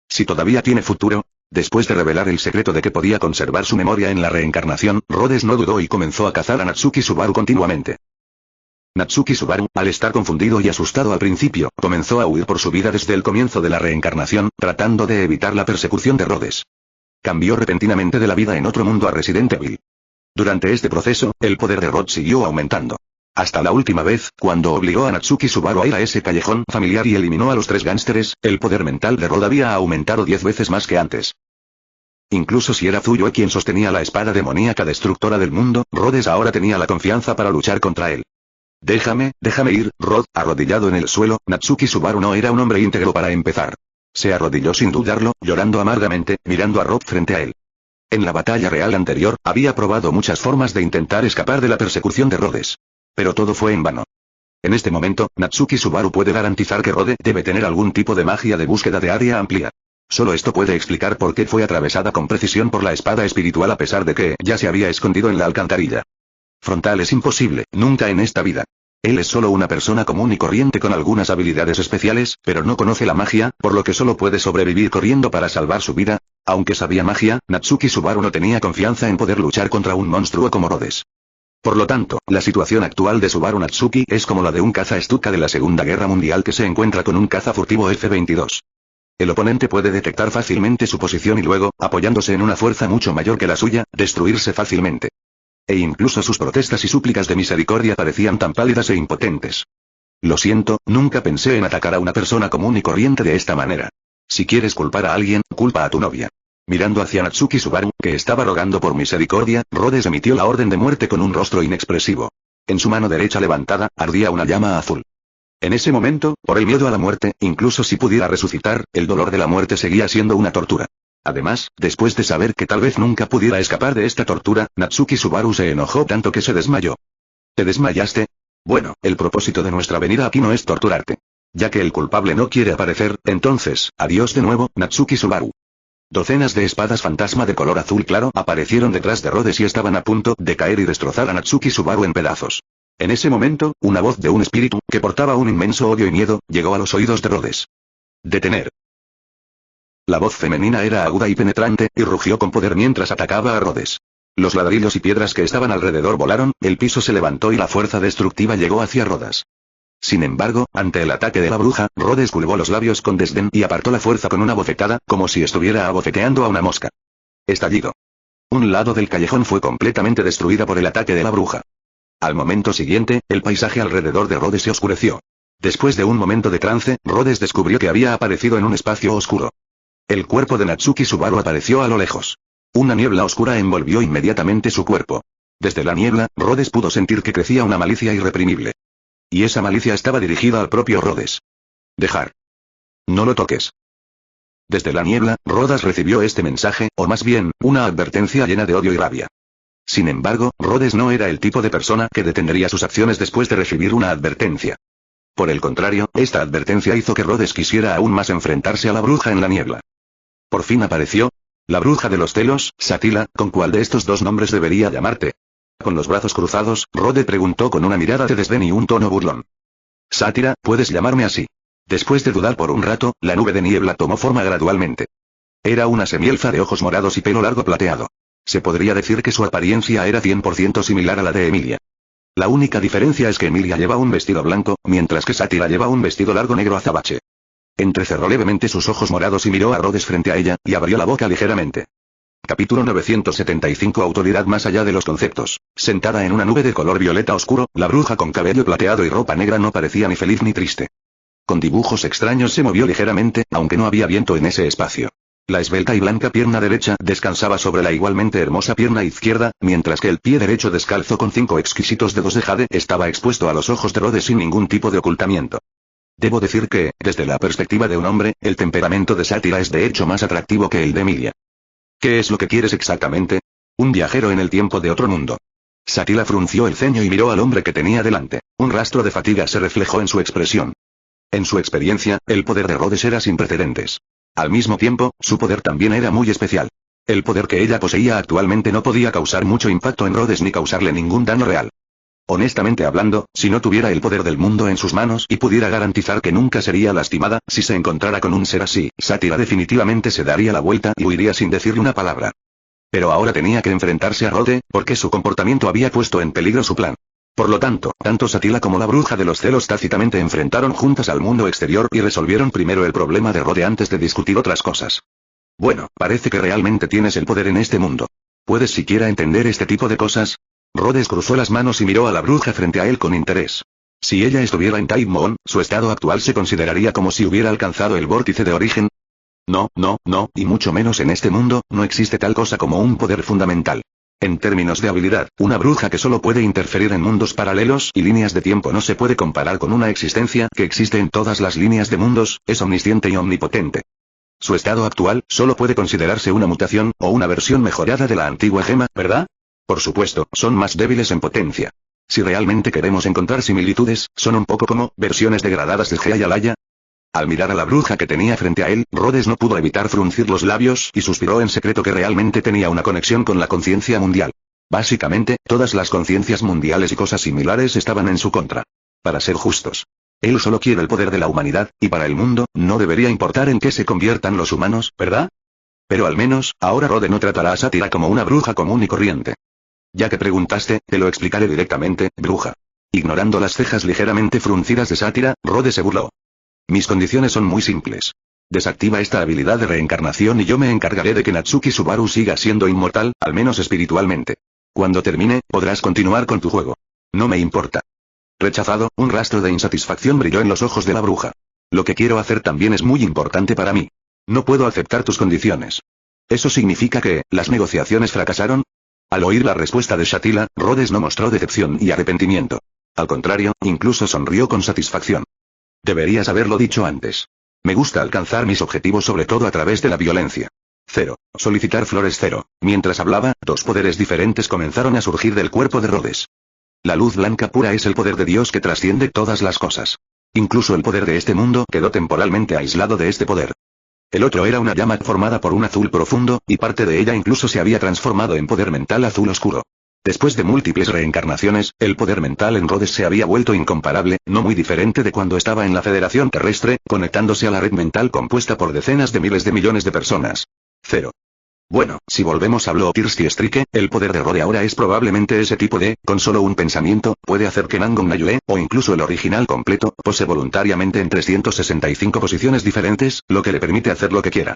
S1: Si todavía tiene futuro. Después de revelar el secreto de que podía conservar su memoria en la reencarnación, Rhodes no dudó y comenzó a cazar a Natsuki Subaru continuamente. Natsuki Subaru, al estar confundido y asustado al principio, comenzó a huir por su vida desde el comienzo de la reencarnación, tratando de evitar la persecución de Rhodes. Cambió repentinamente de la vida en otro mundo a Resident Evil. Durante este proceso, el poder de Rhodes siguió aumentando. Hasta la última vez, cuando obligó a Natsuki Subaru a ir a ese callejón familiar y eliminó a los 3 gángsteres, el poder mental de Rhodes había aumentado 10 veces más que antes. Incluso si era Zuyue quien sostenía la espada demoníaca destructora del mundo, Rhodes ahora tenía la confianza para luchar contra él. Déjame ir, Rod. Arrodillado en el suelo, Natsuki Subaru no era un hombre íntegro para empezar. Se arrodilló sin dudarlo, llorando amargamente, mirando a Rod frente a él. En la batalla real anterior, había probado muchas formas de intentar escapar de la persecución de Rhodes. Pero todo fue en vano. En este momento, Natsuki Subaru puede garantizar que Rode debe tener algún tipo de magia de búsqueda de área amplia. Solo esto puede explicar por qué fue atravesada con precisión por la espada espiritual a pesar de que ya se había escondido en la alcantarilla. Frontal es imposible, nunca en esta vida. Él es solo una persona común y corriente con algunas habilidades especiales, pero no conoce la magia, por lo que solo puede sobrevivir corriendo para salvar su vida. Aunque sabía magia, Natsuki Subaru no tenía confianza en poder luchar contra un monstruo como Rhodes. Por lo tanto, la situación actual de Subaru Natsuki es como la de un caza Stuka de la Segunda Guerra Mundial que se encuentra con un caza furtivo F-22. El oponente puede detectar fácilmente su posición y luego, apoyándose en una fuerza mucho mayor que la suya, destruirse fácilmente. E incluso sus protestas y súplicas de misericordia parecían tan pálidas e impotentes. Lo siento, nunca pensé en atacar a una persona común y corriente de esta manera. Si quieres culpar a alguien, culpa a tu novia. Mirando hacia Natsuki Subaru, que estaba rogando por misericordia, Rhodes emitió la orden de muerte con un rostro inexpresivo. En su mano derecha levantada, ardía una llama azul. En ese momento, por el miedo a la muerte, incluso si pudiera resucitar, el dolor de la muerte seguía siendo una tortura. Además, después de saber que tal vez nunca pudiera escapar de esta tortura, Natsuki Subaru se enojó tanto que se desmayó. ¿Te desmayaste? Bueno, el propósito de nuestra venida aquí no es torturarte. Ya que el culpable no quiere aparecer, entonces, adiós de nuevo, Natsuki Subaru. Docenas de espadas fantasma de color azul claro aparecieron detrás de Rhodes y estaban a punto de caer y destrozar a Natsuki Subaru en pedazos. En ese momento, una voz de un espíritu, que portaba un inmenso odio y miedo, llegó a los oídos de Rhodes. Detener. La voz femenina era aguda y penetrante, y rugió con poder mientras atacaba a Rhodes. Los ladrillos y piedras que estaban alrededor volaron, el piso se levantó y la fuerza destructiva llegó hacia Rhodes. Sin embargo, ante el ataque de la bruja, Rhodes curvó los labios con desdén y apartó la fuerza con una bofetada, como si estuviera abofeteando a una mosca. Estallido. Un lado del callejón fue completamente destruida por el ataque de la bruja. Al momento siguiente, el paisaje alrededor de Rhodes se oscureció. Después de un momento de trance, Rhodes descubrió que había aparecido en un espacio oscuro. El cuerpo de Natsuki Subaru apareció a lo lejos. Una niebla oscura envolvió inmediatamente su cuerpo. Desde la niebla, Rhodes pudo sentir que crecía una malicia irreprimible. Y esa malicia estaba dirigida al propio Rhodes. Dejar. No lo toques. Desde la niebla, Rhodes recibió este mensaje, o más bien, una advertencia llena de odio y rabia. Sin embargo, Rhodes no era el tipo de persona que detendría sus acciones después de recibir una advertencia. Por el contrario, esta advertencia hizo que Rhodes quisiera aún más enfrentarse a la bruja en la niebla. Por fin apareció. La bruja de los celos, Satila, ¿con cuál de estos dos nombres debería llamarte? Con los brazos cruzados, Rhodes preguntó con una mirada de desdén y un tono burlón. Sátira, puedes llamarme así. Después de dudar por un rato, la nube de niebla tomó forma gradualmente. Era una semielfa de ojos morados y pelo largo plateado. Se podría decir que su apariencia era 100% similar a la de Emilia. La única diferencia es que Emilia lleva un vestido blanco, mientras que Sátira lleva un vestido largo negro azabache. Entrecerró levemente sus ojos morados y miró a Rhodes frente a ella, y abrió la boca ligeramente. Capítulo 975 Autoridad más allá de los conceptos. Sentada en una nube de color violeta oscuro, la bruja con cabello plateado y ropa negra no parecía ni feliz ni triste. Con dibujos extraños se movió ligeramente, aunque no había viento en ese espacio. La esbelta y blanca pierna derecha descansaba sobre la igualmente hermosa pierna izquierda, mientras que el pie derecho descalzo con 5 exquisitos dedos de jade estaba expuesto a los ojos de Rhodes sin ningún tipo de ocultamiento. Debo decir que, desde la perspectiva de un hombre, el temperamento de Sátira es de hecho más atractivo que el de Emilia. ¿Qué es lo que quieres exactamente? Un viajero en el tiempo de otro mundo. Sátira frunció el ceño y miró al hombre que tenía delante. Un rastro de fatiga se reflejó en su expresión. En su experiencia, el poder de Rhodes era sin precedentes. Al mismo tiempo, su poder también era muy especial. El poder que ella poseía actualmente no podía causar mucho impacto en Rhodes ni causarle ningún daño real. Honestamente hablando, si no tuviera el poder del mundo en sus manos y pudiera garantizar que nunca sería lastimada, si se encontrara con un ser así, Sátira definitivamente se daría la vuelta y huiría sin decirle una palabra. Pero ahora tenía que enfrentarse a Rhodes, porque su comportamiento había puesto en peligro su plan. Por lo tanto, tanto Sátira como la bruja de los celos tácitamente enfrentaron juntas al mundo exterior y resolvieron primero el problema de Rhodes antes de discutir otras cosas. Bueno, parece que realmente tienes el poder en este mundo. ¿Puedes siquiera entender este tipo de cosas? Rhodes cruzó las manos y miró a la bruja frente a él con interés. Si ella estuviera en Time Moon, su estado actual se consideraría como si hubiera alcanzado el vórtice de origen. No, y mucho menos en este mundo, no existe tal cosa como un poder fundamental. En términos de habilidad, una bruja que solo puede interferir en mundos paralelos y líneas de tiempo no se puede comparar con una existencia que existe en todas las líneas de mundos, es omnisciente y omnipotente. Su estado actual solo puede considerarse una mutación o una versión mejorada de la antigua gema, ¿verdad? Por supuesto, son más débiles en potencia. Si realmente queremos encontrar similitudes, son un poco como versiones degradadas de Gea y Alaya. Al mirar a la bruja que tenía frente a él, Rhodes no pudo evitar fruncir los labios y suspiró en secreto que realmente tenía una conexión con la conciencia mundial. Básicamente, todas las conciencias mundiales y cosas similares estaban en su contra. Para ser justos. Él solo quiere el poder de la humanidad, y para el mundo, no debería importar en qué se conviertan los humanos, ¿verdad? Pero al menos, ahora Rhodes no tratará a Sátira como una bruja común y corriente. Ya que preguntaste, te lo explicaré directamente, bruja. Ignorando las cejas ligeramente fruncidas de Sátira, Rhodes se burló. Mis condiciones son muy simples. Desactiva esta habilidad de reencarnación y yo me encargaré de que Natsuki Subaru siga siendo inmortal, al menos espiritualmente. Cuando termine, podrás continuar con tu juego. No me importa. Rechazado, un rastro de insatisfacción brilló en los ojos de la bruja. Lo que quiero hacer también es muy importante para mí. No puedo aceptar tus condiciones. ¿Eso significa que, las negociaciones fracasaron? Al oír la respuesta de Shatila, Rhodes no mostró decepción y arrepentimiento. Al contrario, incluso sonrió con satisfacción. Deberías haberlo dicho antes. Me gusta alcanzar mis objetivos sobre todo a través de la violencia. 0. Solicitar flores 0. Mientras hablaba, dos poderes diferentes comenzaron a surgir del cuerpo de Rhodes. La luz blanca pura es el poder de Dios que trasciende todas las cosas. Incluso el poder de este mundo quedó temporalmente aislado de este poder. El otro era una llama formada por un azul profundo, y parte de ella incluso se había transformado en poder mental azul oscuro. Después de múltiples reencarnaciones, el poder mental en Rhodes se había vuelto incomparable, no muy diferente de cuando estaba en la Federación Terrestre, conectándose a la red mental compuesta por decenas de miles de millones de personas. 0. Bueno, si volvemos habló Kirsty Strike, el poder de Rhodes ahora es probablemente ese tipo de, con solo un pensamiento, puede hacer que Nangon Nayue, o incluso el original completo, pose voluntariamente en 365 posiciones diferentes, lo que le permite hacer lo que quiera.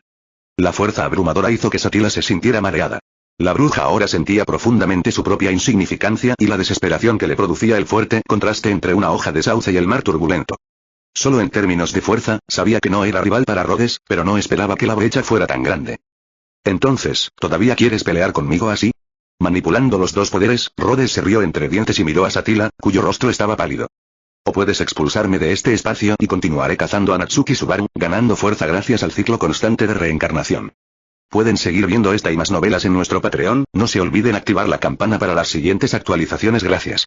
S1: La fuerza abrumadora hizo que Satila se sintiera mareada. La bruja ahora sentía profundamente su propia insignificancia y la desesperación que le producía el fuerte contraste entre una hoja de sauce y el mar turbulento. Solo en términos de fuerza, sabía que no era rival para Rhodes, pero no esperaba que la brecha fuera tan grande. Entonces, ¿todavía quieres pelear conmigo así? Manipulando los dos poderes, Rhodes se rió entre dientes y miró a Satila, cuyo rostro estaba pálido. O puedes expulsarme de este espacio y continuaré cazando a Natsuki Subaru, ganando fuerza gracias al ciclo constante de reencarnación. Pueden seguir viendo esta y más novelas en nuestro Patreon, no se olviden activar la campana para las siguientes actualizaciones. Gracias.